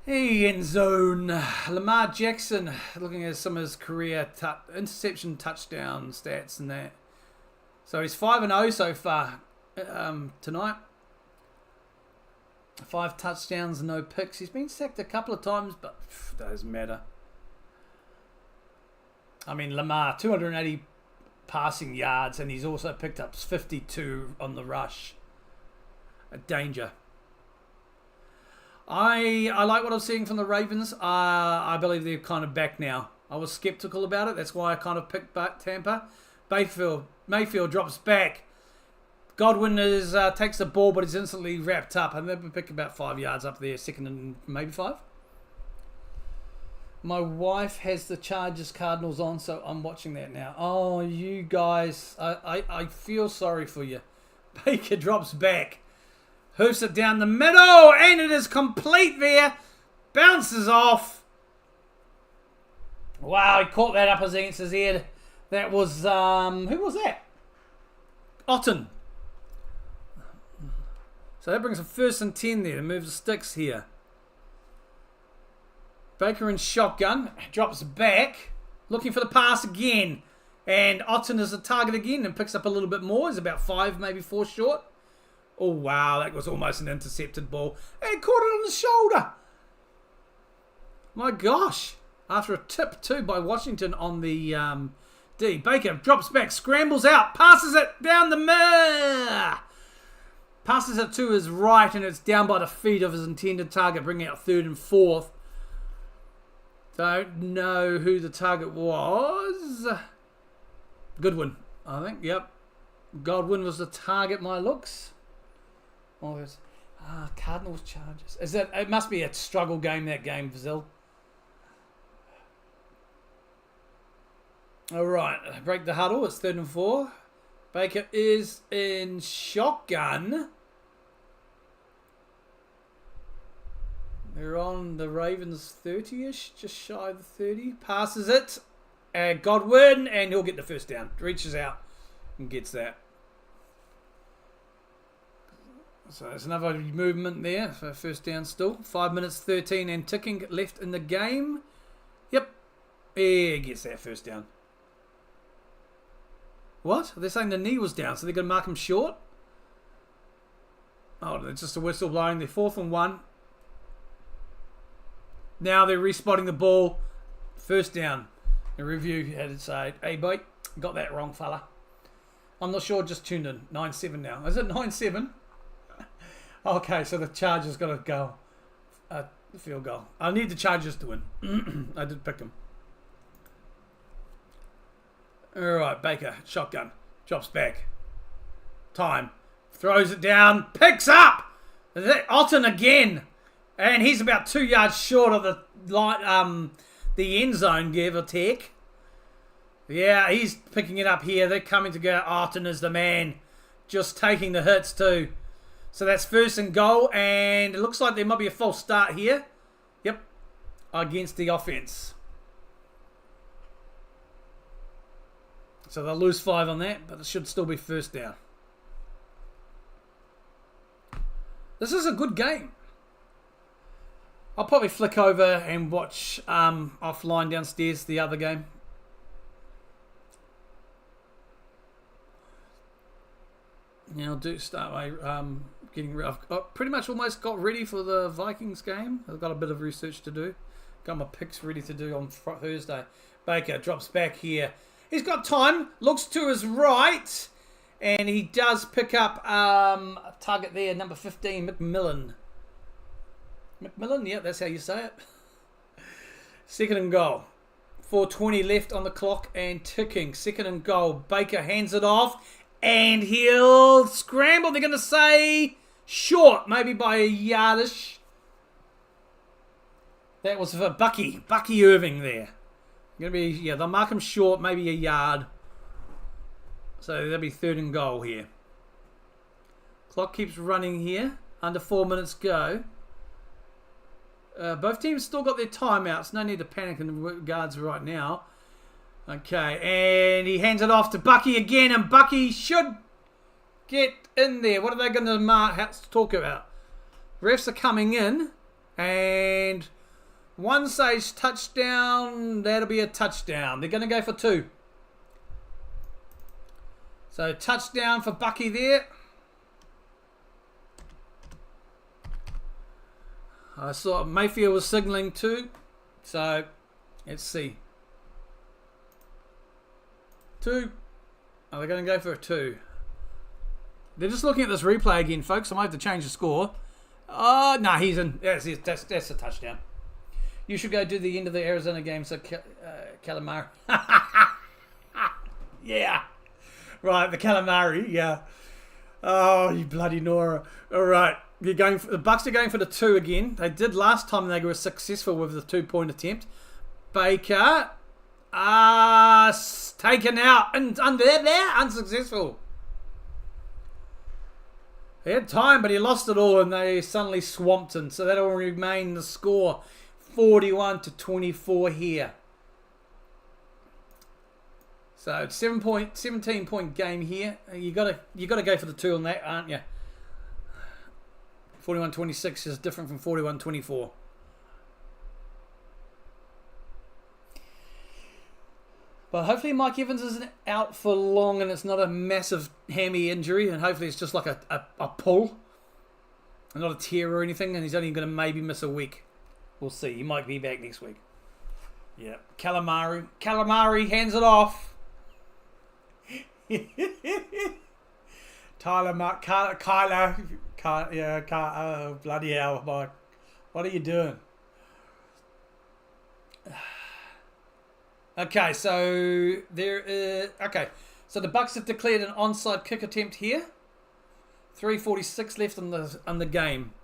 end zone. Lamar Jackson, looking at some of his career interception touchdown stats and that. So he's 5-0 so far tonight. 5 touchdowns, no picks. He's been sacked a couple of times, but that doesn't matter. I mean, Lamar, 280 passing yards, and he's also picked up 52 on the rush. A danger. I like what I'm seeing from the Ravens. I believe they're kind of back now. I was skeptical about it. That's why I kind of picked back Tampa. Mayfield drops back. Godwin takes the ball, but is instantly wrapped up. And they'll pick about 5 yards up there, second and maybe 5. My wife has the Chargers Cardinals on, so I'm watching that now. Oh, you guys, I feel sorry for you. Baker drops back. Hoofs it down the middle, and it is complete there. Bounces off. Wow, he caught that up against his head. That was, who was that? Otten. So that brings a 1st and 10 there to move the sticks here. Baker in shotgun. Drops back. Looking for the pass again. And Otten is the target again and picks up a little bit more. He's about 5, maybe 4 short. Oh, wow. That was almost an intercepted ball. And caught it on the shoulder. My gosh. After a tip, too, by Washington on the D. Baker drops back, scrambles out, passes it down the middle. Passes it to his right, and it's down by the feet of his intended target, bringing out 3rd and 4th. Don't know who the target was. Goodwin, I think. Yep. Godwin was the target, my looks. Oh, Cardinals Chargers. It must be a struggle game, that game, Brazil. All right, break the huddle. It's 3rd and 4. Baker is in shotgun. They're on the Ravens 30-ish, just shy of the 30. Passes it. Godwin, and he'll get the 1st down. Reaches out and gets that. So there's another movement there for 1st down still. 5 minutes 13 and ticking left in the game. Yep. He gets that 1st down. What? They're saying the knee was down, so they're going to mark him short? Oh, it's just a whistle blowing. They're 4th and 1. Now they're respotting the ball. 1st down. The review had to say, hey, boy, got that wrong, fella. I'm not sure, just tuned in. 9-7 now. Is it 9-7? Okay, so the Chargers got to go. Field goal. I need the Chargers to win. I did pick them. Alright, Baker, shotgun, drops back. Time, throws it down, picks up! Otten again! And he's about 2 yards short of the end zone, give or take. Yeah, he's picking it up here. They're coming together. Otten is the man. Just taking the hits too. So that's 1st and goal, and it looks like there might be a false start here. Yep, against the offense. So they'll lose 5 on that, but it should still be 1st down. This is a good game. I'll probably flick over and watch offline downstairs the other game. Now I'll do start by getting. I've pretty much almost got ready for the Vikings game. I've got a bit of research to do. Got my picks ready to do on Thursday. Baker drops back here. He's got time, looks to his right, and he does pick up a target there, number 15, McMillan. McMillan, yeah, that's how you say it. 2nd and goal. 4:20 left on the clock and ticking. 2nd and goal. Baker hands it off, and he'll scramble. They're going to say short, maybe by a yardish. That was for Bucky Irving there. Gonna be, yeah, they'll mark him short, maybe a yard. So that'll be 3rd and goal here. Clock keeps running here. Under 4 minutes go. Both teams still got their timeouts. No need to panic in the regards right now. Okay, and he hands it off to Bucky again, and Bucky should get in there. What are they going to talk about? Refs are coming in, and one says touchdown. That'll be a touchdown. They're going to go for 2. So touchdown for Bucky there. I saw Mayfield was signalling 2. So let's see. 2. Are they going to go for a 2? They're just looking at this replay again, folks. I might have to change the score. Oh, no, he's in. That's a touchdown. You should go do the end of the Arizona game, so calamari. Yeah. Right, the calamari, yeah. Oh, you bloody Nora. All right. The Bucs are going for the 2 again. They did last time, and they were successful with the 2-point attempt. Baker. Taken out. And under there, unsuccessful. He had time, but he lost it all, and they suddenly swamped him. So that'll remain the score, 41-24 here. So 17-point game here. You gotta go for the 2 on that, aren't you? 41-26 is different from 41-24. But hopefully Mike Evans isn't out for long and it's not a massive hammy injury, and hopefully it's just like a pull and not a tear or anything, and he's only going to maybe miss a week. We'll see. He might be back next week. Yeah. Calamari hands it off. Kyler. Oh, bloody hell, Mike. What are you doing? Okay, so so the Bucs have declared an onside kick attempt here. 3:46 left on the game.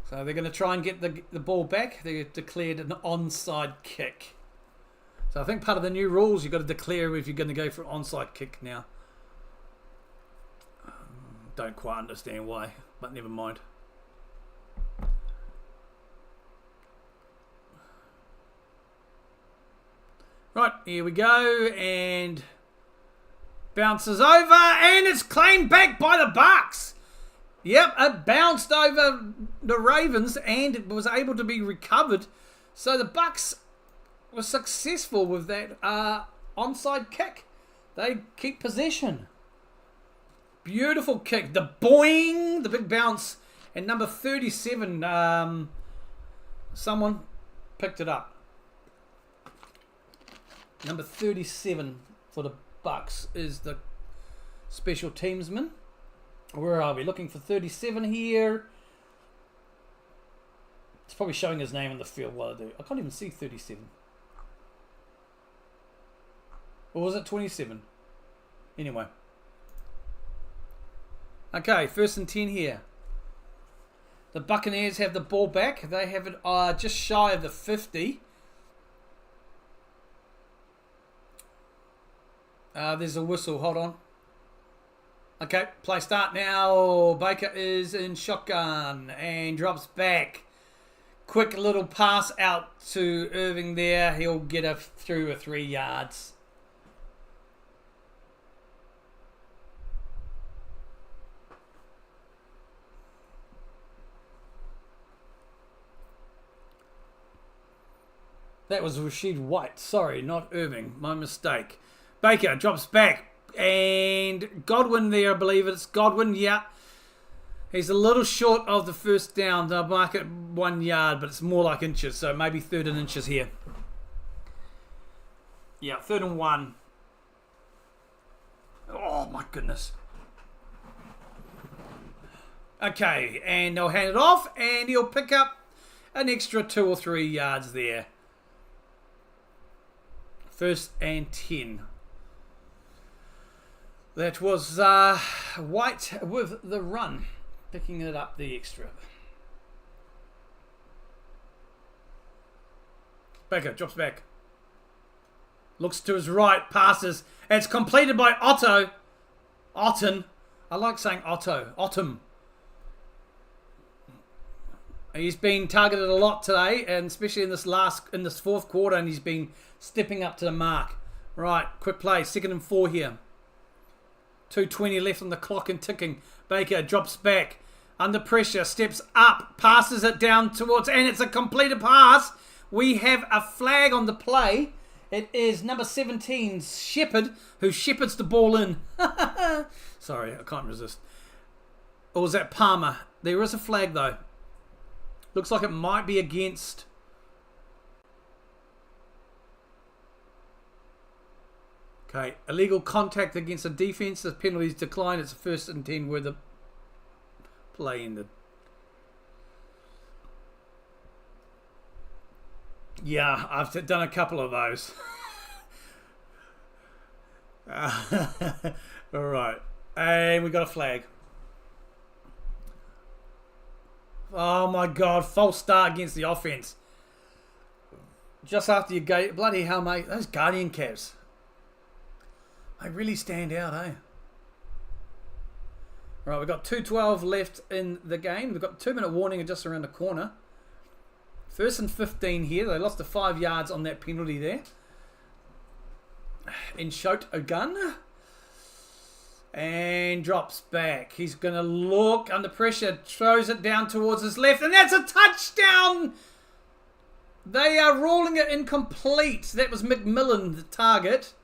So they're going to try and get the ball back. They declared an onside kick. So I think part of the new rules, you've got to declare if you're going to go for an onside kick now. Don't quite understand why, but never mind. Right, here we go, and bounces over, and it's claimed back by the Bucs. Yep, it bounced over the Ravens, and it was able to be recovered. So the Bucs were successful with that onside kick. They keep possession. Beautiful kick. The boing, the big bounce, and number 37, someone picked it up. Number 37 for the Bucs is the special teamsman. Where are we? Looking for 37 here. It's probably showing his name on the field while I do. I can't even see 37. Or was it 27? Anyway. Okay, 1st and 10 here. The Buccaneers have the ball back. They have it just shy of the 50. There's a whistle. Hold on. Okay, play start now. Baker is in shotgun and drops back. Quick little pass out to Irving there. He'll get through 3 yards. That was Rashid White. Sorry, not Irving. My mistake. Baker drops back. And Godwin there, I believe it's Godwin. Yeah. He's a little short of the first down. They'll mark it 1 yard, but it's more like inches. So maybe 3rd and inches here. Yeah, 3rd and 1. Oh, my goodness. Okay, and they'll hand it off, and he'll pick up an extra 2 or 3 yards there. 1st and 10. That was White with the run, picking it up the extra. Baker drops back. Looks to his right, passes. And it's completed by Otten. I like saying Ottom. He's been targeted a lot today, and especially in this 4th quarter, and he's been stepping up to the mark. Right, quick play, 2nd and 4 here. 2:20 left on the clock and ticking. Baker drops back. Under pressure. Steps up. Passes it down towards... And it's a completed pass. We have a flag on the play. It is number 17's Shepherd, who shepherds the ball in. Sorry, I can't resist. Or was that Palmer? There is a flag, though. Looks like it might be against... Okay, illegal contact against a defence. The penalties decline. It's 1st and 10 where the play ended. Yeah, I've done a couple of those. All right, and we got a flag. Oh my God, false start against the offence. Just after you go, bloody hell, mate, those Guardian caps. They really stand out, eh? Right, we've got 2:12 left in the game. We've got 2-minute warning just around the corner. 1st and 15 here. They lost to 5 yards on that penalty there. In shot a gun. And drops back. He's going to look under pressure. Throws it down towards his left. And that's a touchdown! They are ruling it incomplete. That was McMillan, the target.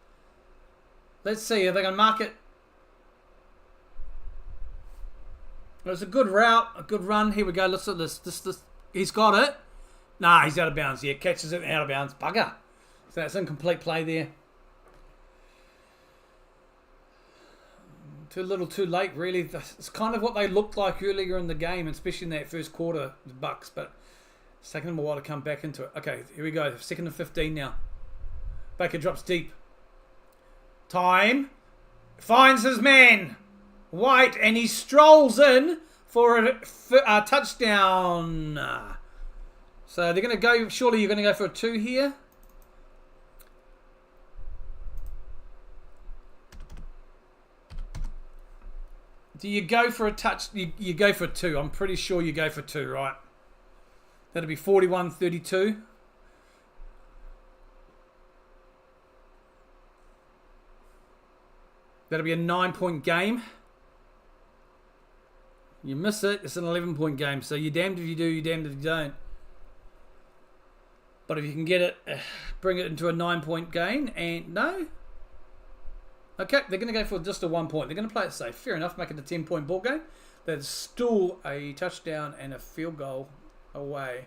Let's see. Are they going to mark it? It was a good route. A good run. Here we go. Let's at this. He's got it. Nah, he's out of bounds. Yeah, catches it out of bounds. Bugger. So that's incomplete play there. Too little, too late, really. It's kind of what they looked like earlier in the game, especially in that first quarter, the Bucs, but it's taken them a while to come back into it. Okay, here we go. 2nd and 15 now. Baker drops deep. Time. Finds his man. White, and he strolls in for a touchdown. So they're going to go, surely you're going to go for a 2 here. Do you go for a touch? You go for 2. I'm pretty sure you go for 2, right? That'll be 41-32. That'll be a 9-point game. You miss it, it's an 11-point game. So you're damned if you do, you're damned if you don't. But if you can get it, bring it into a 9-point game, and no. Okay, they're going to go for just a 1 point. They're going to play it safe. Fair enough, make it a 10-point ball game. That's still a touchdown and a field goal away.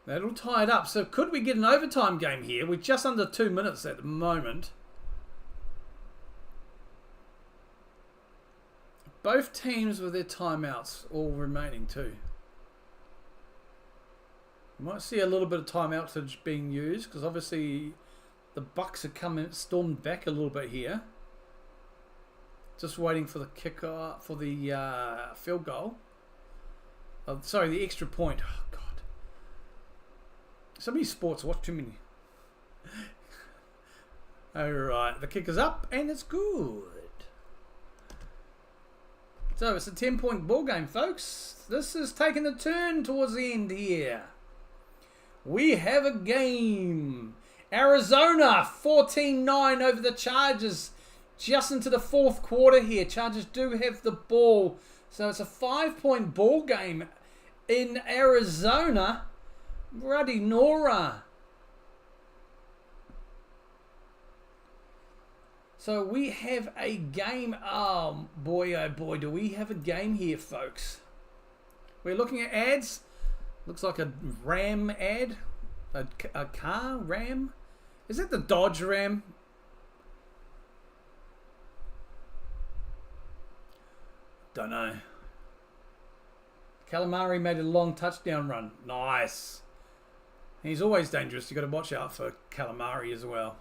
That'll tie it up. So could we get an overtime game here? We're just under 2 minutes at the moment. Both teams with their timeouts all remaining too. You might see a little bit of timeoutage being used because obviously the Bucs are stormed back a little bit here. Just waiting for the kicker, for the field goal. Oh, sorry, the extra point. Oh, God. So many sports, I watch too many. Alright, the kicker's up and it's good. So it's a 10-point ball game, folks. This is taking a turn towards the end here. We have a game. Arizona 14-9 over the Chargers. Just into the 4th quarter here. Chargers do have the ball. So it's a 5-point ball game in Arizona. Ruddy Nora. So we have a game. Oh boy, do we have a game here, folks. We're looking at ads. Looks like a Ram ad. A car Ram. Is that the Dodge Ram? Don't know. Calamari made a long touchdown run. Nice. He's always dangerous. You've got to watch out for Calamari as well.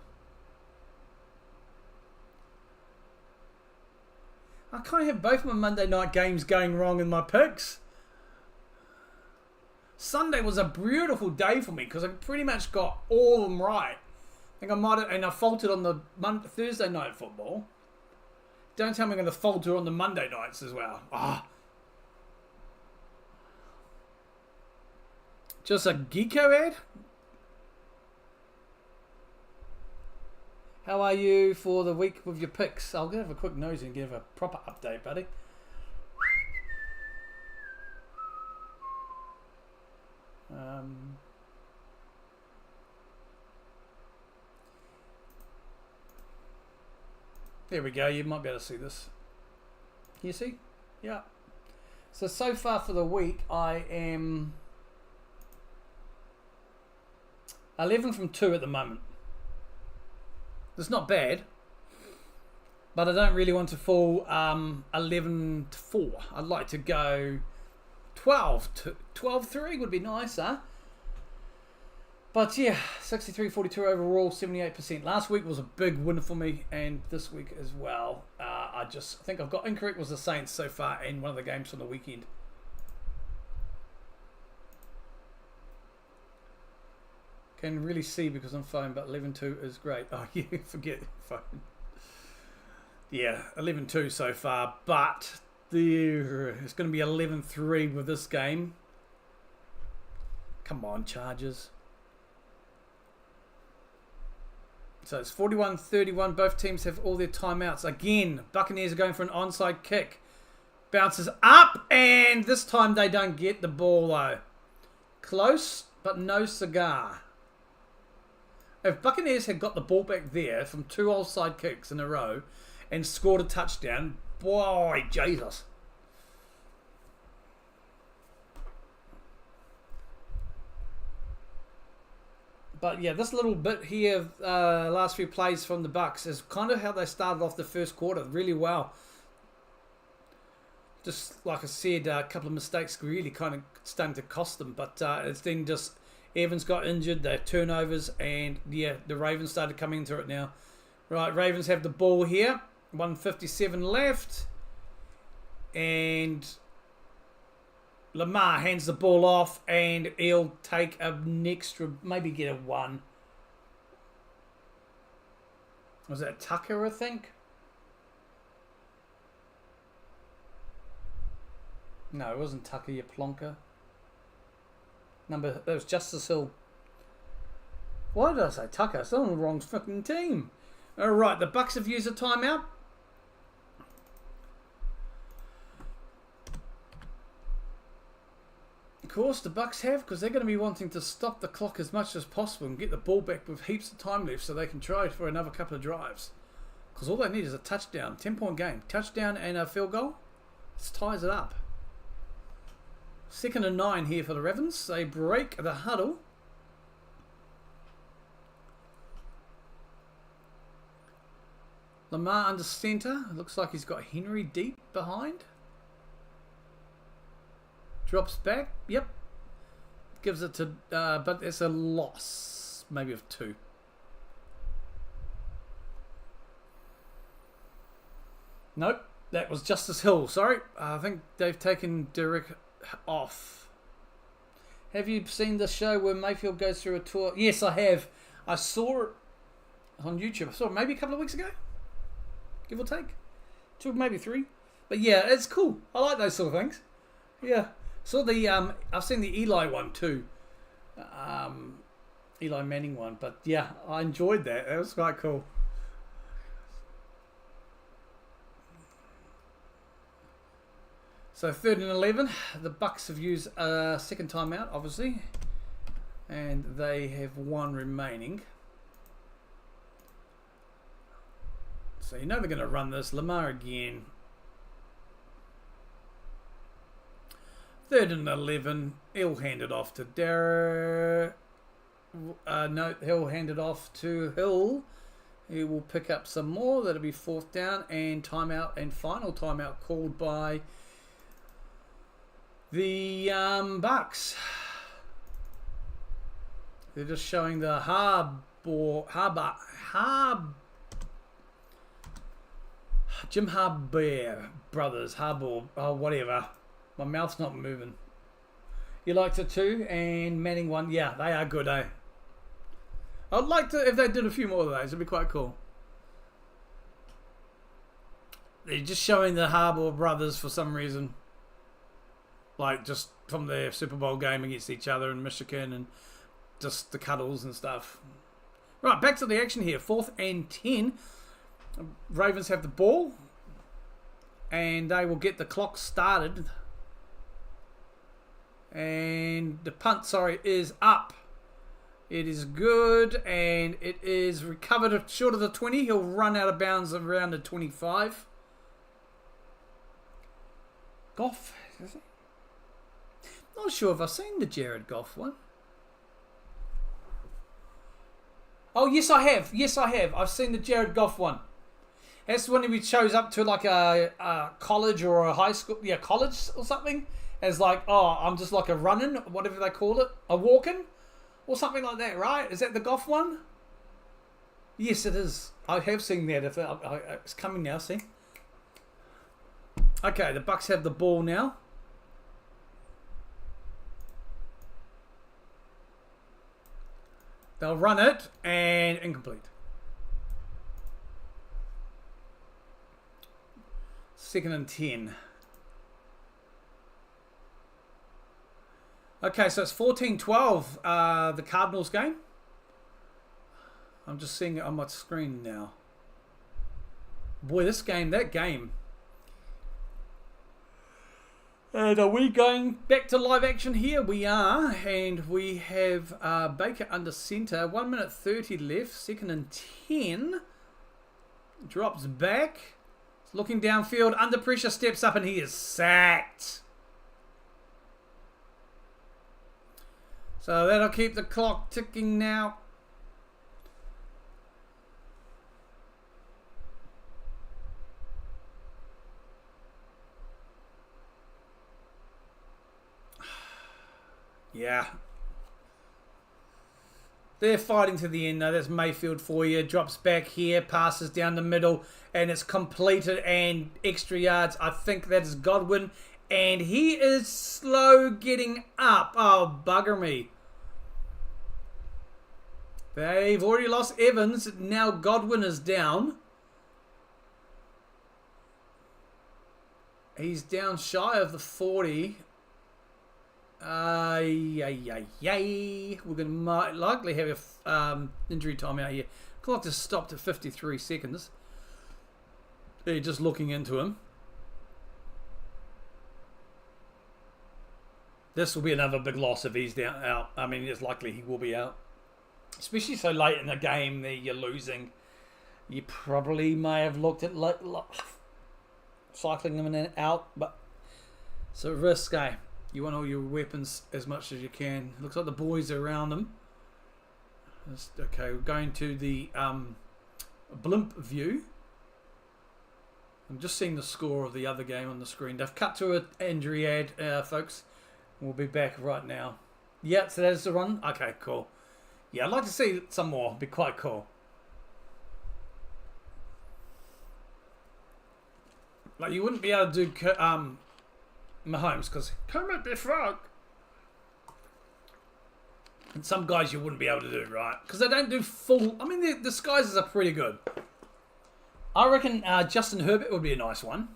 I can't have both my Monday night games going wrong in my picks. Sunday was a beautiful day for me because I pretty much got all of them right. I think I might have, and I faltered on the Thursday night football. Don't tell me I'm going to falter on the Monday nights as well. Just a Geeko ad? How are you for the week with your picks? I'll give a quick nosy and give a proper update, buddy. There we go. You might be able to see this. Can you see? Yeah. So far for the week, I am 11 from 2 at the moment. It's not bad, but I don't really want to fall 11 to 4. I'd like to go 12-3 would be nice, huh? But yeah, 63-42 overall, 78%. Last week was a big win for me, and this week as well. I think I've got incorrect was the Saints so far in one of the games from the weekend. Can really see because I'm phone, but 11-2 is great. Oh, you forget phone. Yeah, 11-2 so far, but it's going to be 11-3 with this game. Come on, Chargers. So it's 41-31. Both teams have all their timeouts. Again, Buccaneers are going for an onside kick. Bounces up, and this time they don't get the ball, though. Close, but no cigar. If Buccaneers had got the ball back there from 2 onside kicks in a row and scored a touchdown, boy, Jesus. But yeah, this little bit here, last few plays from the Bucs, is kind of how they started off the first quarter really well. Just like I said, a couple of mistakes really kind of starting to cost them. But it's then just Evans got injured, their turnovers, and yeah, the Ravens started coming into it now. Right, Ravens have the ball here. 1:57 left. And Lamar hands the ball off, and he'll take an extra, maybe get a 1. Was that Tucker, I think? No, it wasn't Tucker, you plonker. That was Justice Hill. Why did I say Tucker? It's on the wrong fucking team. Alright, the Bucs have used a timeout. Of course, the Bucs have, because they're going to be wanting to stop the clock as much as possible and get the ball back with heaps of time left so they can try for another couple of drives. Because all they need is a touchdown. 10-point game. Touchdown and a field goal. This ties it up. 2nd and 9 here for the Ravens. They break the huddle. Lamar under center. Looks like he's got Henry deep behind. Drops back. Yep. Gives it to... but it's a loss. Maybe of 2. Nope. That was Justice Hill. Sorry. I think they've taken Derek off. Have you seen the show where Mayfield goes through a tour? Yes, I have. I saw it on YouTube. I saw it maybe a couple of weeks ago. Give or take. 2, maybe 3. But yeah, it's cool. I like those sort of things. Yeah. Saw the I've seen the Eli one too. Eli Manning one. But yeah, I enjoyed that. That was quite cool. So 3rd and 11. The Bucs have used a second timeout, obviously. And they have 1 remaining. So you know they're going to run this. Lamar again. 3rd and 11. He'll hand it off to Derek. No, he'll hand it off to Hill. He will pick up some more. That'll be 4th down and timeout and final timeout called by the Bucs. They're just showing the Jim Harbaugh brothers. Harbaugh, oh whatever. My mouth's not moving. You liked it too, and Manning one. Yeah, they are good, eh? I'd like to, if they did a few more of those, it'd be quite cool. They're just showing the Harbaugh brothers for some reason. Like, just from their Super Bowl game against each other in Michigan and just the cuddles and stuff. Right, back to the action here. 4th and 10. Ravens have the ball. And they will get the clock started. And the punt, is up. It is good, and it is recovered short of the 20. He'll run out of bounds around the 25. Goff, is it? Not sure if I've seen the Jared Goff one. Oh, yes, I have. Yes, I have. I've seen the Jared Goff one. That's when he shows up to like a college or a high school, college or something. As like, oh, I'm just like a running, whatever they call it, a walking, or something like that, right? Is that the Goff one? Yes, it is. I have seen that. It's coming now, see? Okay, the Bucs have the ball now. They'll run it, and incomplete. 2nd and 10. Okay, so it's 14-12, the Cardinals game. I'm just seeing it on my screen now. Boy, that game. And are we going back to live action here? We are, and we have Baker under centre. 1 minute 30 left, 2nd and 10. Drops back. Looking downfield, under pressure, steps up, and he is sacked. So that'll keep the clock ticking now. Yeah. They're fighting to the end though. That's Mayfield for you. Drops back here, passes down the middle, and it's completed and extra yards. I think that's Godwin. And he is slow getting up. Oh, bugger me. They've already lost Evans. Now Godwin is down. He's down shy of the 40. We're going to likely have a injury timeout here. Clock just stopped at 53 seconds. They're just looking into him. This will be another big loss if he's out. I mean, it's likely he will be out. Especially so late in the game that you're losing. You probably may have looked at cycling them in and out, but it's a risk, eh? You want all your weapons as much as you can. Looks like the boys are around them. Okay, we're going to the blimp view. I'm just seeing the score of the other game on the screen. They've cut to an injury ad, folks. We'll be back right now. Yeah, so there's the run. Okay, cool. Yeah, I'd like to see some more. It'd be quite cool. Like, you wouldn't be able to do Mahomes because Kermit the Frog. And some guys you wouldn't be able to do, right? Because they don't do full... I mean, the disguises are pretty good. I reckon Justin Herbert would be a nice one.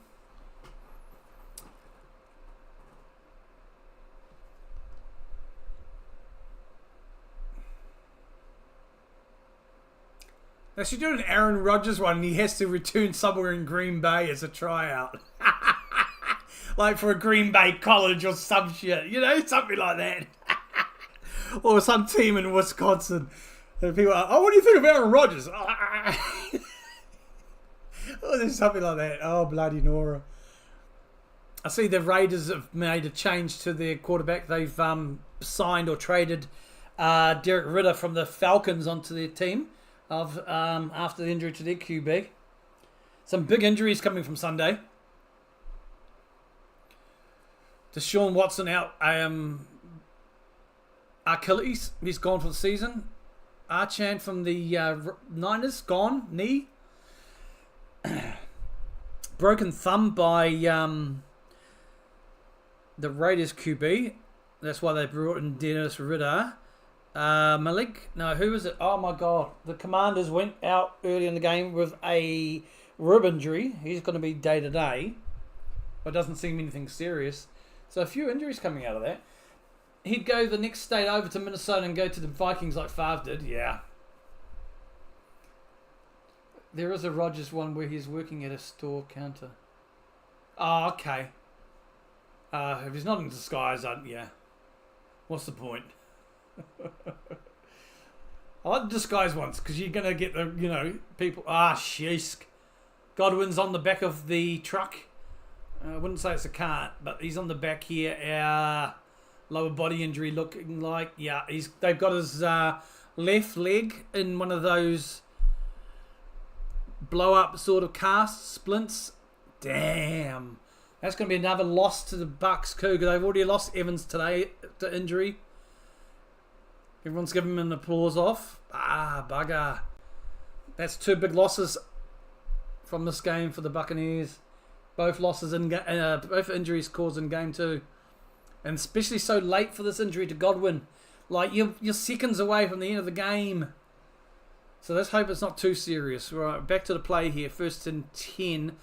They should do an Aaron Rodgers one and he has to return somewhere in Green Bay as a tryout. Like for a Green Bay college or some shit. You know, something like that. Or some team in Wisconsin. And people are, oh, what do you think of Aaron Rodgers? Oh, there's something like that. Oh, bloody Nora. I see the Raiders have made a change to their quarterback. They've signed or traded Derek Ritter from the Falcons onto their team. After the injury to their QB. Some big injuries coming from Sunday. Deshaun Watson out. Achilles, he's gone for the season. Archan from the Niners, gone. Knee. Broken thumb by the Raiders QB. That's why they brought in Dennis Ritter. Malik, no, who was it? Oh my God, the Commanders went out early in the game with a rib injury. He's going to be day to day, but doesn't seem anything serious. So a few injuries coming out of that. He'd go the next state over to Minnesota and go to the Vikings like Favre did. Yeah. There is a Rodgers one where he's working at a store counter. Oh, okay. If he's not in disguise, yeah. What's the point? I like the disguise ones because you're going to get the, people. Sheesh. Godwin's on the back of the truck. I wouldn't say it's a cart, but he's on the back here. Lower body injury looking like. Yeah, they've got his left leg in one of those blow up sort of casts, splints. Damn. That's going to be another loss to the Bucs, Cougar. They've already lost Evans today to injury. Everyone's giving him an applause off. Bugger. That's two big losses from this game for the Buccaneers. Both losses both injuries caused in game 2. And especially so late for this injury to Godwin. Like, you're seconds away from the end of the game. So let's hope it's not too serious. Right, back to the play here. 1st and 10.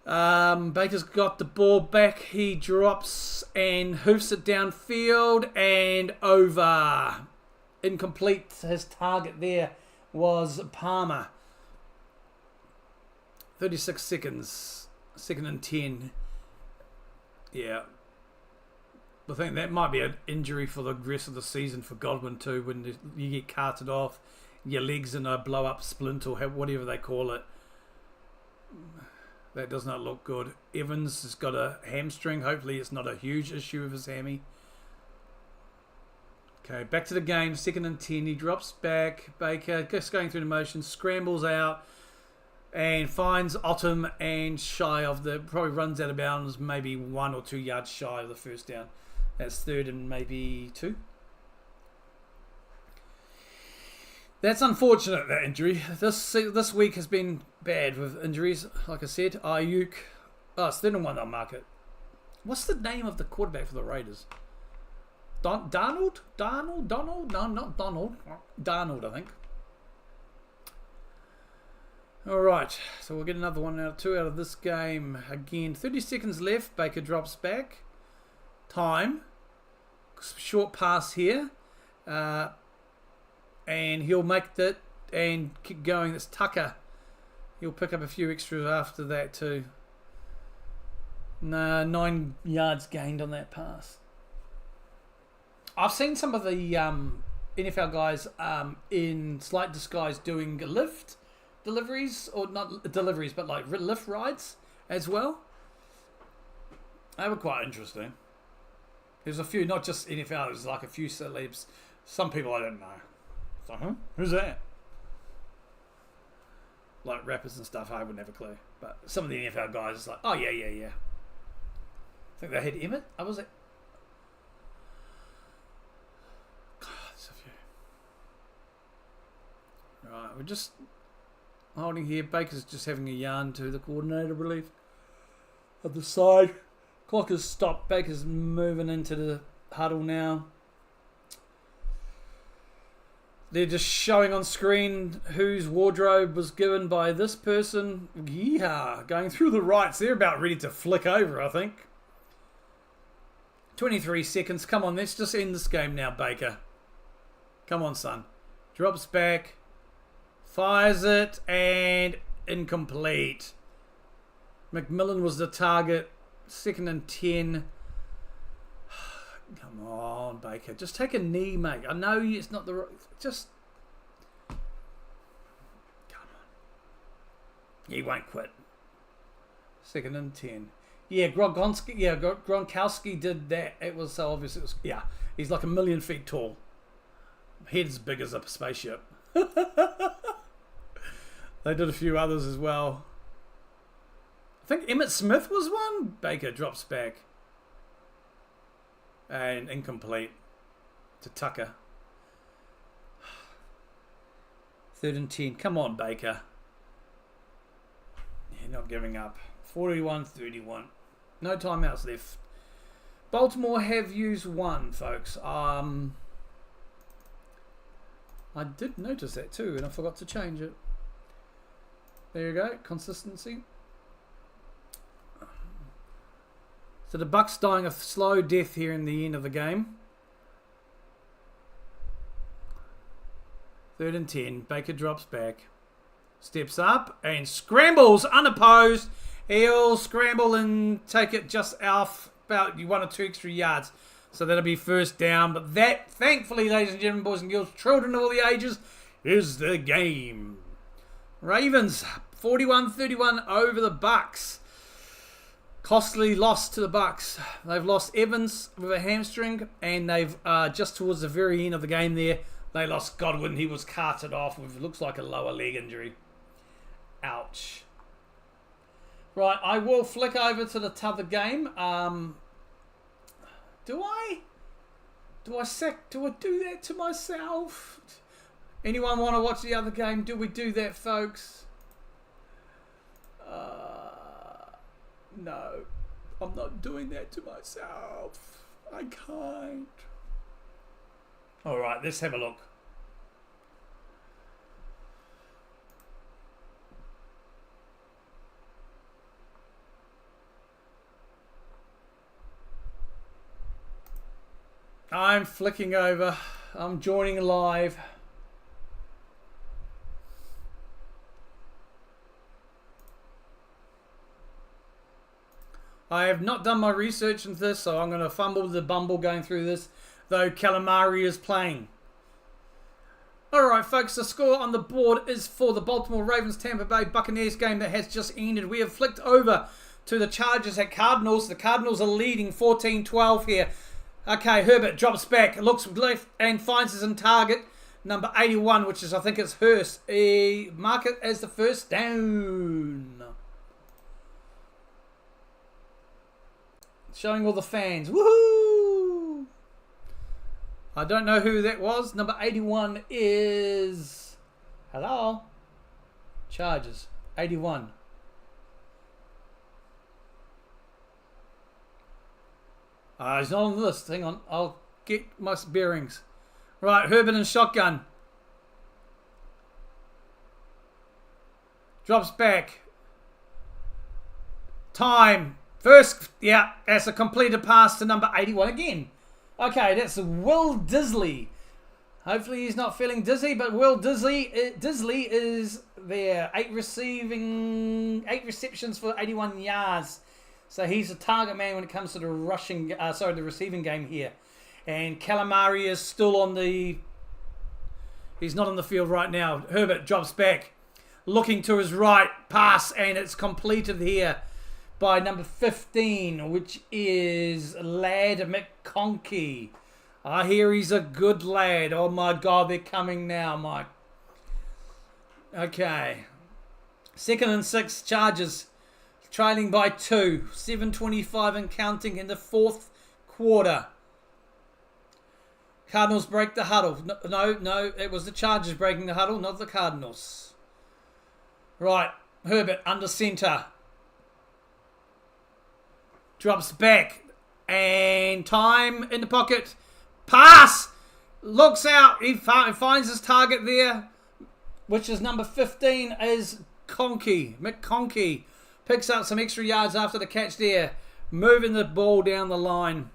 Baker's got the ball back. He drops and hoofs it downfield and over. Incomplete. His target there was Palmer. 36 seconds. 2nd and 10. Yeah. I think that might be an injury for the rest of the season for Godwin too, when you get carted off, your legs in a blow-up splint or whatever they call it. That does not look good. Evans has got a hamstring. Hopefully it's not a huge issue with his hammy. Okay, back to the game. 2nd and 10. He drops back. Baker just going through the motion, scrambles out and finds Ottom and shy of the... Probably runs out of bounds, maybe 1 or 2 yards shy of the first down. That's 3rd and maybe 2. That's unfortunate, that injury. This week has been bad with injuries. Like I said, Ayuk. Oh, it's 3rd and 1. I'll mark it. What's the name of the quarterback for the Raiders? Donald? No, not Donald. Darnold, I think. Alright, so we'll get another 2 out of this game. Again, 30 seconds left. Baker drops back. Time. Short pass here. And he'll make that and keep going. It's Tucker. He'll pick up a few extras after that too. 9 yards gained on that pass. I've seen some of the NFL guys in slight disguise doing lift deliveries, or not deliveries, but like lift rides as well. They were quite interesting. There's a few, not just NFL, there's like a few celebs. Some people I don't know. It's like, huh? Who's that? Like rappers and stuff, I would never clue. But some of the NFL guys, it's like, oh yeah. I think they had Emmett. I was like, God, there's a few. Right, we're just holding here. Baker's just having a yarn to the coordinator relief at the side. Clock has stopped. Baker's moving into the huddle now. They're just showing on screen whose wardrobe was given by this person. Yeehaw. Going through the rights. They're about ready to flick over, I think. 23 seconds. Come on, let's just end this game now, Baker. Come on, son. Drops back. Fires it. And incomplete. McMillan was the target. 2nd and 10. Come on, Baker. Just take a knee, mate. I know it's not the right... Just... Come on. He won't quit. 2nd and 10. Yeah, Gronkowski did that. It was so obvious. It was... Yeah, he's like 1,000,000 feet tall. Head as big as a spaceship. They did a few others as well. I think Emmitt Smith was one. Baker drops back. And incomplete to Tucker. 3rd and 10. Come on, Baker. Yeah, not giving up. 41-31. No timeouts left. Baltimore have used 1, folks. I did notice that too, and I forgot to change it. There you go. Consistency. So the Bucs dying a slow death here in the end of the game. 3rd and 10. Baker drops back. Steps up and scrambles unopposed. He'll scramble and take it just off about 1 or 2 extra yards. So that'll be first down. But that, thankfully, ladies and gentlemen, boys and girls, children of all the ages, is the game. Ravens 41-31 over the Bucs. Costly loss to the Bucs. They've lost Evans with a hamstring, and they've just towards the very end of the game there, they lost Godwin. He was carted off with looks like a lower leg injury. Ouch. Right, I will flick over to the t'other game. Do I do that to myself? Anyone want to watch the other game? Do we do that, folks? No, I'm not doing that to myself. I can't. All right, let's have a look. I'm flicking over. I'm joining live. I have not done my research into this, so I'm going to fumble the bumble going through this, though Calamari is playing. Alright folks, the score on the board is for the Baltimore Ravens Tampa Bay Buccaneers game that has just ended. We have flicked over to the Chargers at Cardinals. The Cardinals are leading 14-12 here. Okay, Herbert drops back, looks left and finds his own target. Number 81, which is, I think it's Hurst. Mark it as the first down. Showing all the fans. Woohoo! I don't know who that was. Number 81 is... Hello? Chargers. 81. He's not on the list. Hang on. I'll get my bearings. Right, Herbert and shotgun. Drops back. Time. First, yeah, that's a completed pass to number 81 again. Okay, that's Will Disley. Hopefully he's not feeling dizzy, but Will Disley is there. 8 receptions for 81 yards. So he's a target man when it comes to the the receiving game here. And Calamari is still on the... He's not on the field right now. Herbert drops back, looking to his right, pass, and it's completed here by number 15, which is Lad McConkey. I hear he's a good lad. Oh my God, they're coming now, Mike. Okay. 2nd and 6, Chargers trailing by 2. 7:25 and counting in the 4th quarter. Cardinals break the huddle. No, it was the Chargers breaking the huddle, not the Cardinals. Right, Herbert under center. Drops back. And time in the pocket. Pass! Looks out. He finds his target there, which is number 15, is McConkey. Picks up some extra yards after the catch there. Moving the ball down the line.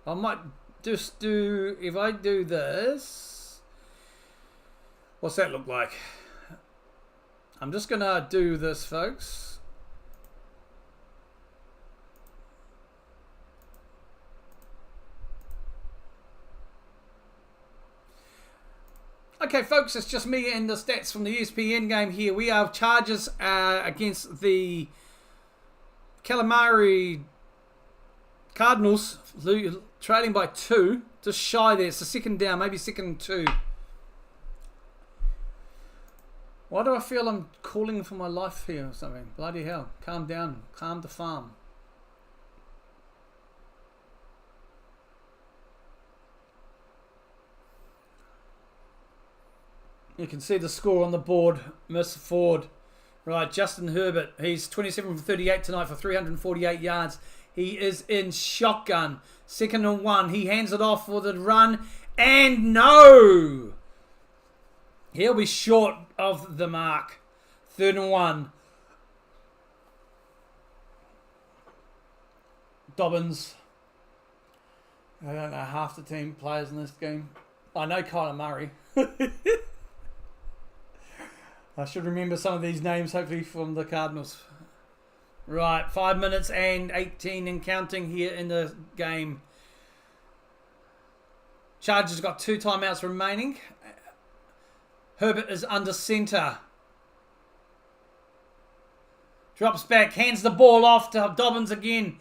I might just do... If I do this... What's that look like? I'm just going to do this, folks. Okay, folks, it's just me and the stats from the ESPN game here. We have Chargers against the Calamari Cardinals, trailing by 2. Just shy there. It's a second down, maybe 2nd and 2. Why do I feel I'm calling for my life here or something? Bloody hell. Calm down. Calm the farm. You can see the score on the board. Mr. Ford. Right, Justin Herbert. He's 27 for 38 tonight for 348 yards. He is in shotgun. 2nd and 1. He hands it off for the run. And no! He'll be short of the mark. 3rd and 1. Dobbins. I don't know half the team players in this game. I know Kyler Murray. I should remember some of these names, hopefully, from the Cardinals. Right, 5 minutes and 18 and counting here in the game. Chargers got 2 timeouts remaining. Herbert is under center. Drops back, hands the ball off to Dobbins again.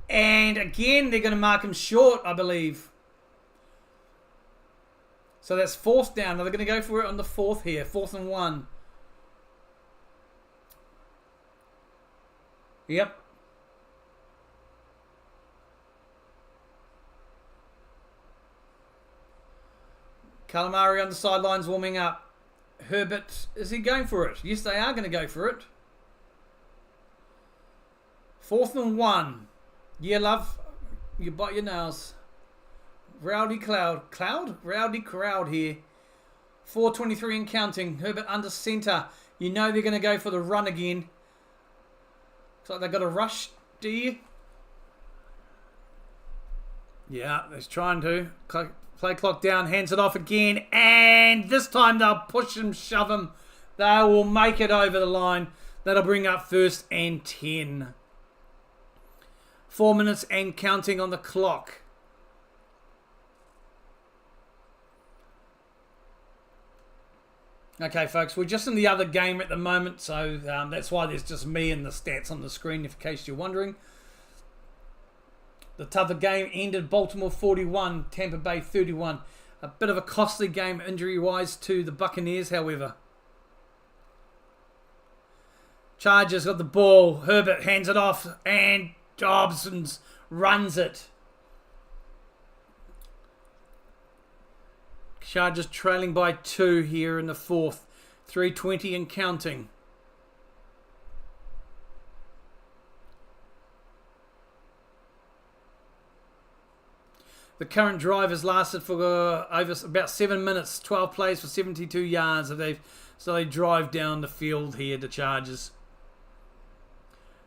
And again, they're going to mark him short, I believe. So that's 4th down. Now they're going to go for it on the 4th here. 4th and 1. Yep. Calamari on the sidelines warming up. Herbert, is he going for it? Yes, they are going to go for it. 4th and 1. Yeah, love. You bite your nails. Rowdy Rowdy crowd here. 4:23 and counting. Herbert under center. You know they're going to go for the run again. Looks like they got a rush, do you? Yeah, they're trying to. Play clock down, hands it off again, and this time they'll push him, shove him. They will make it over the line. That'll bring up 1st and 10. 4 minutes and counting on the clock. Okay, folks, we're just in the other game at the moment, so that's why there's just me and the stats on the screen, in case you're wondering. The t'other game ended Baltimore 41, Tampa Bay 31. A bit of a costly game injury-wise to the Buccaneers, however. Chargers got the ball. Herbert hands it off, and Dobson runs it. Chargers trailing by 2 here in the 4th. 3:20 and counting. The current drive has lasted for over about 7 minutes, 12 plays for 72 yards. So they drive down the field here, the Chargers.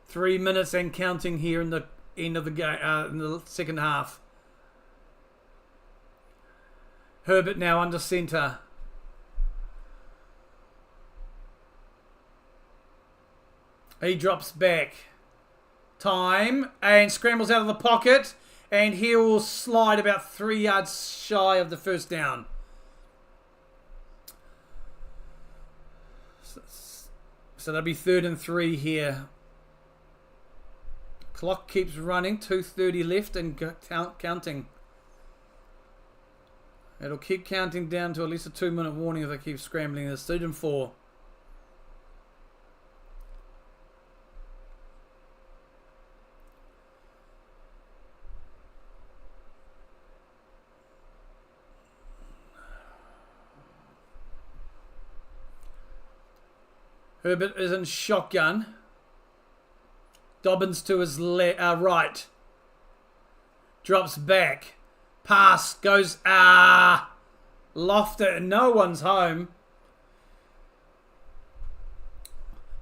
3 minutes and counting here in the end of the game, in the second half. Herbert now under centre. He drops back. Time, and scrambles out of the pocket. And he will slide about 3 yards shy of the first down. So that'll be 3rd and 3 here. Clock keeps running. 2:30 left and counting. It'll keep counting down to at least a 2-minute warning if they keep scrambling. It's 3rd and 4. Herbert is in shotgun. Dobbins to his right. Drops back. Pass goes, lofted, and no one's home.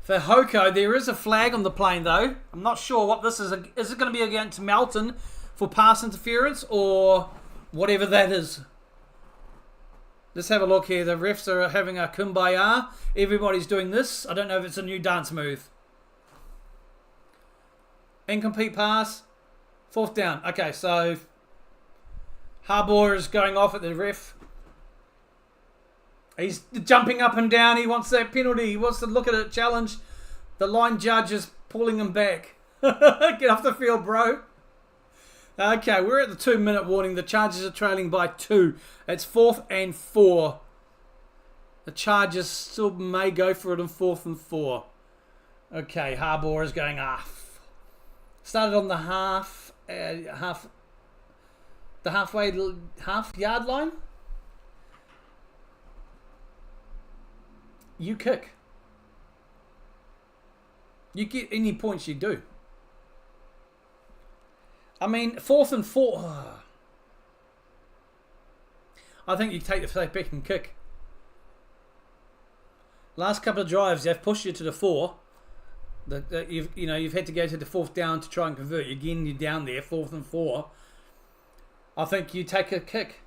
For Hoko, there is a flag on the plane though. I'm not sure what this is. Is it going to be against Melton for pass interference or whatever that is? Let's have a look here. The refs are having a kumbaya. Everybody's doing this. I don't know if it's a new dance move. Incomplete pass. 4th down. Okay, so Harbour is going off at the ref. He's jumping up and down. He wants that penalty. He wants to look at it, challenge. The line judge is pulling him back. Get off the field, bro. Okay, we're at the 2-minute warning. The Chargers are trailing by 2. It's 4th and 4. The Chargers still may go for it in 4th and 4. Okay, Harbour is going off. Started on the half yard line. You kick. You get any points you do. I mean, 4th and 4. I think you take the play back and kick. Last couple of drives, they've pushed you to the 4. You've had to go to the 4th down to try and convert. Again, you're down there, 4th and 4. I think you take a kick.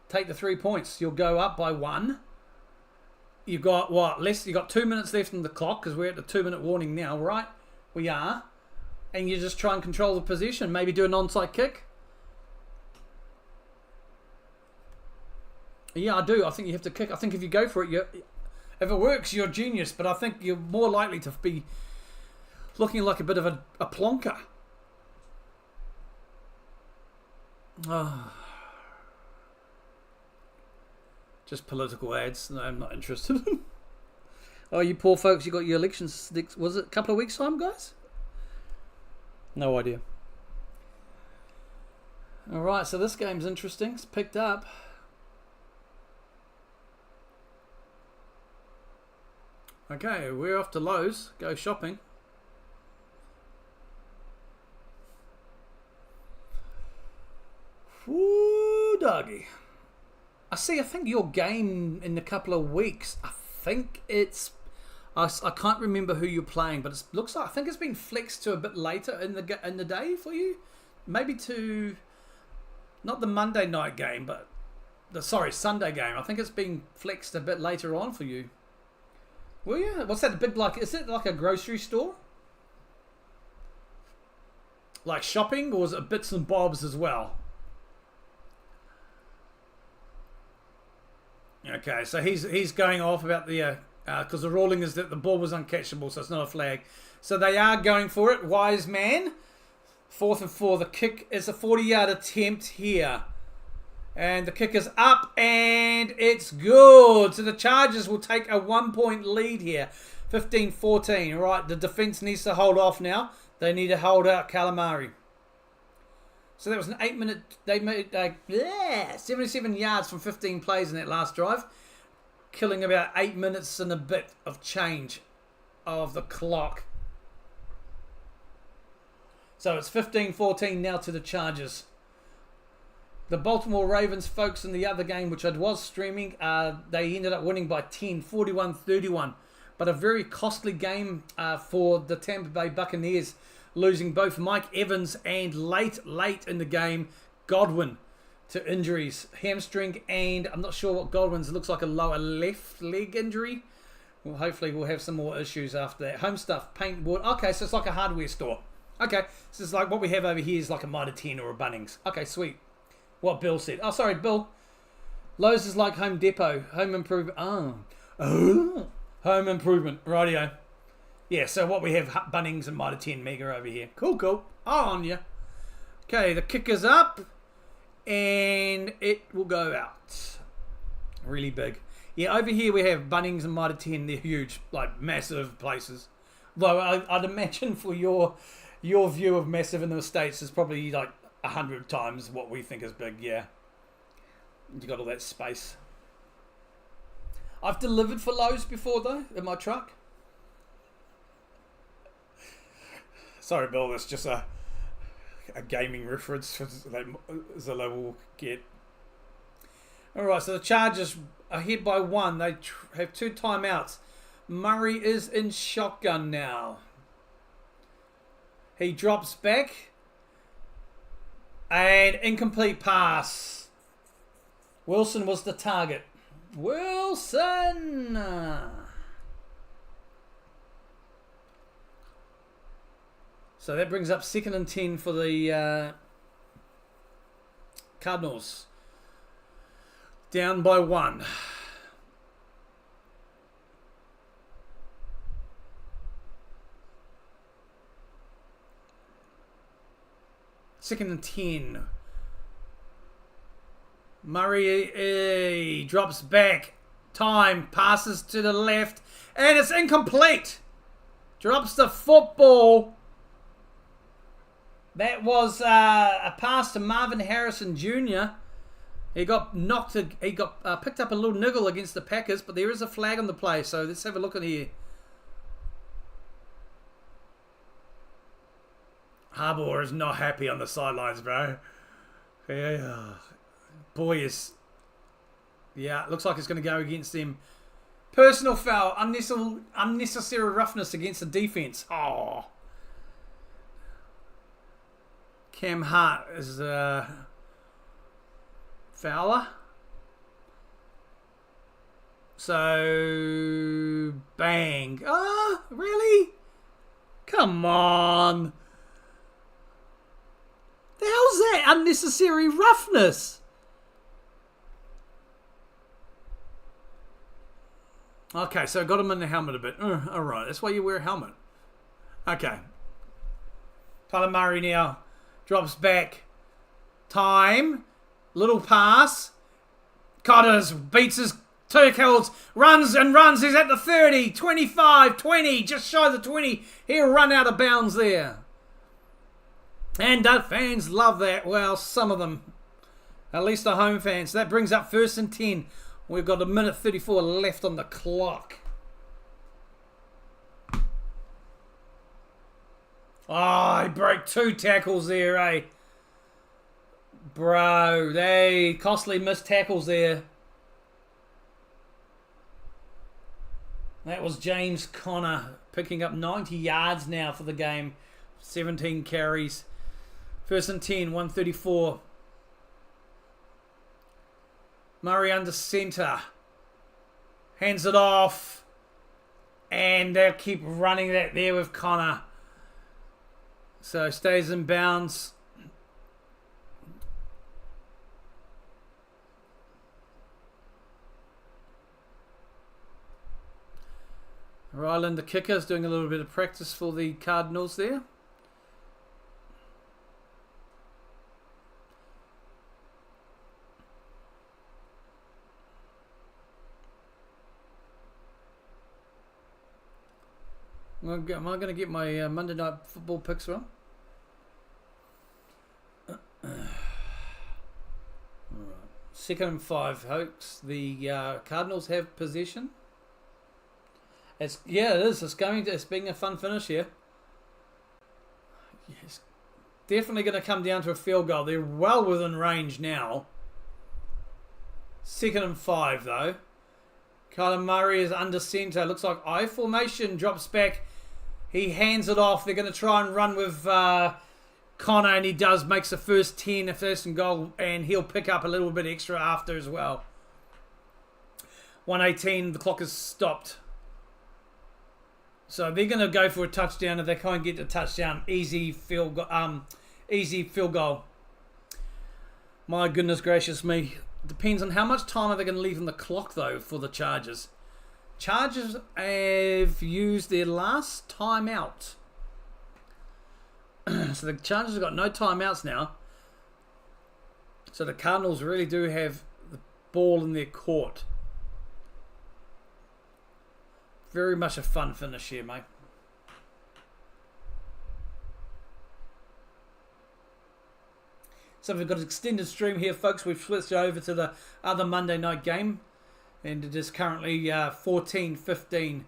Take the 3 points. You'll go up by 1. You've got you got 2 minutes left on the clock because we're at the 2-minute warning now, right? We are. And you just try and control the position. Maybe do an onside kick. Yeah, I do. I think you have to kick. I think if you go for it, if it works, you're a genius. But I think you're more likely to be looking like a bit of a plonker. Oh. Just political ads. No, I'm not interested. Oh, you poor folks, you got your elections next, was it a couple of weeks' time, guys? No idea. Alright, so this game's interesting. It's picked up. Okay, we're off to Lowe's. Go shopping. Woo, doggy. I think your game in a couple of weeks, I I can't remember who you're playing, but it looks like I think it's been flexed to a bit later in the day for you. Maybe to not the Monday night game, but the Sunday game. I think it's been flexed a bit later on for you. Will you? What's that? Is it like a grocery store? Like shopping, or is it bits and bobs as well? Okay, so he's going off about the because the ruling is that the ball was uncatchable, so it's not a flag. So they are going for it. Wise man. 4th and 4. The kick is a 40-yard attempt here. And the kick is up, and it's good. So the Chargers will take a 1-point lead here. 15-14. Right, the defense needs to hold off now. They need to hold out Calamari. So that was an 8-minute... They made 77 yards from 15 plays in that last drive. Killing about 8 minutes and a bit of change of the clock. So it's 15-14 now to the Chargers. The Baltimore Ravens folks in the other game, which I was streaming, they ended up winning by 10, 41-31. But a very costly game for the Tampa Bay Buccaneers, losing both Mike Evans and late in the game, Godwin to injuries. Hamstring and I'm not sure what Godwin's, looks like a lower left leg injury. Well, hopefully we'll have some more issues after that. Home stuff, paint, wood. Okay, so it's like a hardware store. Okay, so it's like what we have over here is like a Mitre 10 or a Bunnings. Okay, sweet. What Bill said. Oh, sorry, Bill. Lowe's is like Home Depot. Home improvement. Oh. Home improvement. Rightio. Yeah, so what we have, Bunnings and Mitre 10 Mega over here. Cool. On ya. Okay, the kick is up. And it will go out. Really big. Yeah, over here we have Bunnings and Mitre 10. They're huge. Like, massive places. Though I'd imagine for your view of massive in the States is probably like 100 times what we think is big, yeah. You got all that space. I've delivered for Lowe's before though, in my truck. Sorry, Bill, that's just a gaming reference that Zillow will get. Alright, so the Chargers are ahead by 1. They have 2 timeouts. Murray is in shotgun now. He drops back. And incomplete pass. Wilson was the target. Wilson! So that brings up 2nd and 10 for the Cardinals. Down by 1. Second and 10. Murray drops back. Time. Passes to the left. And it's incomplete. Drops the football. That was a pass to Marvin Harrison Jr. He got knocked. He got picked up a little niggle against the Packers, but there is a flag on the play. So let's have a look at here. Harbour is not happy on the sidelines, bro. Yeah. Boy is... Yeah, it looks like it's going to go against him. Personal foul. Unnecessary roughness against the defense. Oh. Cam Hart is fouler. So... Bang. Oh, really? Come on. The hell's that? Unnecessary roughness. Okay, so I got him in the helmet a bit. Alright, that's why you wear a helmet. Okay. Tyler Murray now drops back. Time. Little pass. Cotters beats his tackles. Runs and runs. He's at the 30. 25. 20. Just shy of the 20. He'll run out of bounds there. And fans love that. Well, some of them. At least the home fans. That brings up 1st and 10. We've got 1:34 left on the clock. Oh, he broke 2 tackles there, eh? Bro, they costly missed tackles there. That was James Conner picking up 90 yards now for the game. 17 carries. First and 10, 134. Murray under centre. Hands it off. And they'll keep running that there with Conner. So stays in bounds. Ryland, the kicker, is doing a little bit of practice for the Cardinals there. Am I going to get my Monday Night Football picks wrong? Second and 5, Hoax. The Cardinals have possession. It is. It's being a fun finish here. Yes, definitely going to come down to a field goal. They're well within range now. Second and 5 though. Kyler Murray is under centre. Looks like I formation. Drops back. He hands it off. They're going to try and run with Conner, and he does. Makes the first 10, a first and goal, and he'll pick up a little bit extra after as well. 1:18. The clock is stopped. So they're going to go for a touchdown. If they can't get the touchdown, easy field goal. My goodness gracious me. Depends on how much time are they going to leave on the clock, though, for the Chargers. Chargers have used their last timeout. So the Chargers have got no timeouts now. So the Cardinals really do have the ball in their court. Very much a fun finish here, mate. So we've got an extended stream here, folks. We've switched over to the other Monday night game. And it is currently 14-15.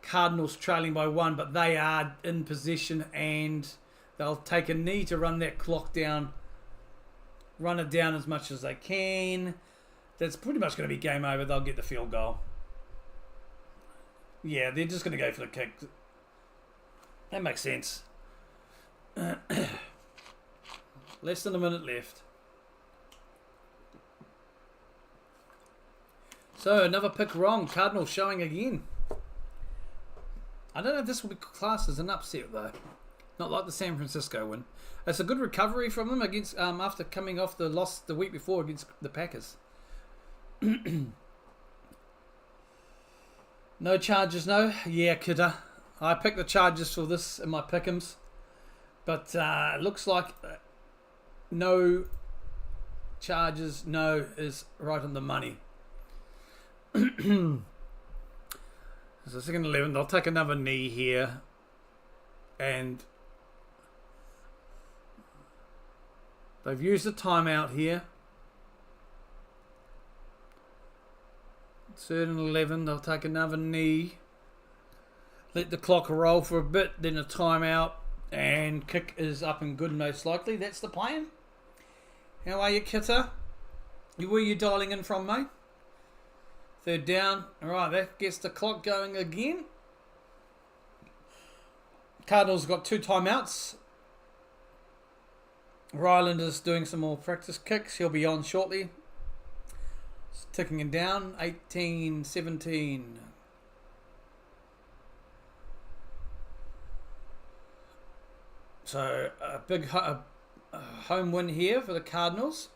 Cardinals trailing by 1. But they are in possession. And they'll take a knee to run that clock down. Run it down as much as they can. That's pretty much going to be game over. They'll get the field goal. Yeah, they're just going to go for the kick. That makes sense. Less than a minute left. So, another pick wrong. Cardinals showing again. I don't know if this will be classed as an upset, though. Not like the San Francisco win. It's a good recovery from them against after coming off the loss the week before against the Packers. No Chargers, no. Yeah, kidder. I picked the Chargers for this in my pick'ems. But it looks like no Chargers, no is right on the money. So second 11, they'll take another knee here. And they've used the timeout here. Third and 11, they'll take another knee. Let the clock roll for a bit, then a timeout. And kick is up and good most likely. That's the plan. How are you, Kitter? Where are you dialing in from, mate? Third down. Alright, that gets the clock going again. Cardinals got 2 timeouts. Ryland is doing some more practice kicks. He'll be on shortly. It's ticking it down. 18, 17. So a big home win here for the Cardinals.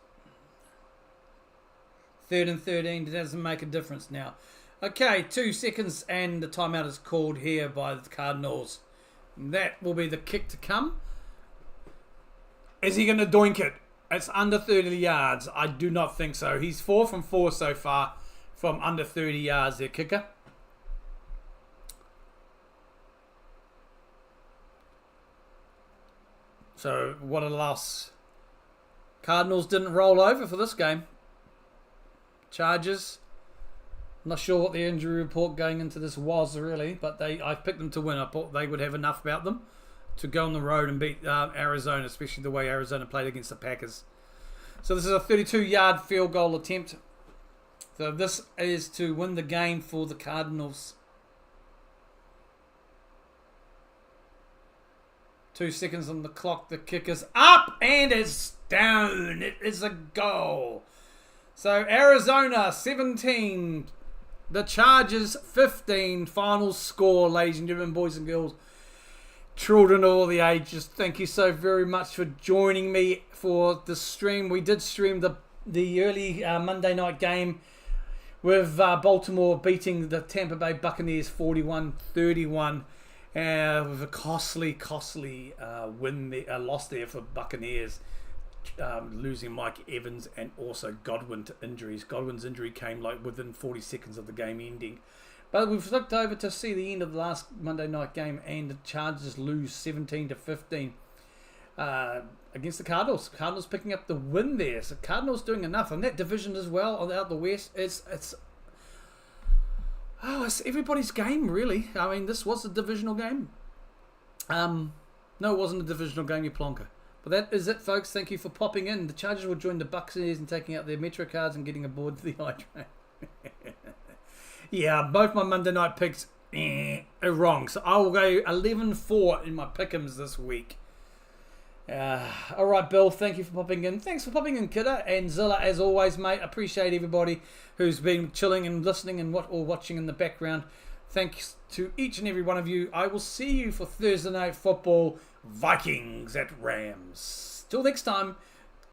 3rd and 13. It doesn't make a difference now. Okay, 2 seconds and the timeout is called here by the Cardinals. That will be the kick to come. Is he going to doink it? It's under 30 yards. I do not think so. He's 4 from 4 so far from under 30 yards, their kicker. So, what a loss. Cardinals didn't roll over for this game. Chargers. Not sure what the injury report going into this was really, but I picked them to win. I thought they would have enough about them to go on the road and beat Arizona, especially the way Arizona played against the Packers. So this is a 32-yard field goal attempt. So this is to win the game for the Cardinals. 2 seconds on the clock. The kick is up and it's down. It is a goal. So Arizona 17, the Chargers 15. Final score, ladies and gentlemen, boys and girls, children of all the ages. Thank you so very much for joining me for the stream. We did stream the early Monday night game with Baltimore beating the Tampa Bay Buccaneers 41-31. With a costly loss there for Buccaneers, losing Mike Evans and also Godwin to injuries. Godwin's injury came like within 40 seconds of the game ending. But we've looked over to see the end of the last Monday night game, and the Chargers lose 17-15 against the Cardinals. Cardinals picking up the win there. So Cardinals doing enough. And that division as well, out the West, it's everybody's game, really. I mean, this was a divisional game. No, it wasn't a divisional game, you plonker. But that is it, folks. Thank you for popping in. The Chargers will join the Buccaneers and taking out their Metro cards and getting aboard the I train. Yeah, both my Monday night picks are wrong. So I will go 11-4 in my pick'ems this week. All right, Bill, thank you for popping in. Thanks for popping in, Kidder. And Zilla, as always, mate. Appreciate everybody who's been chilling and listening and watching in the background. Thanks to each and every one of you. I will see you for Thursday Night Football, Vikings at Rams. Till next time.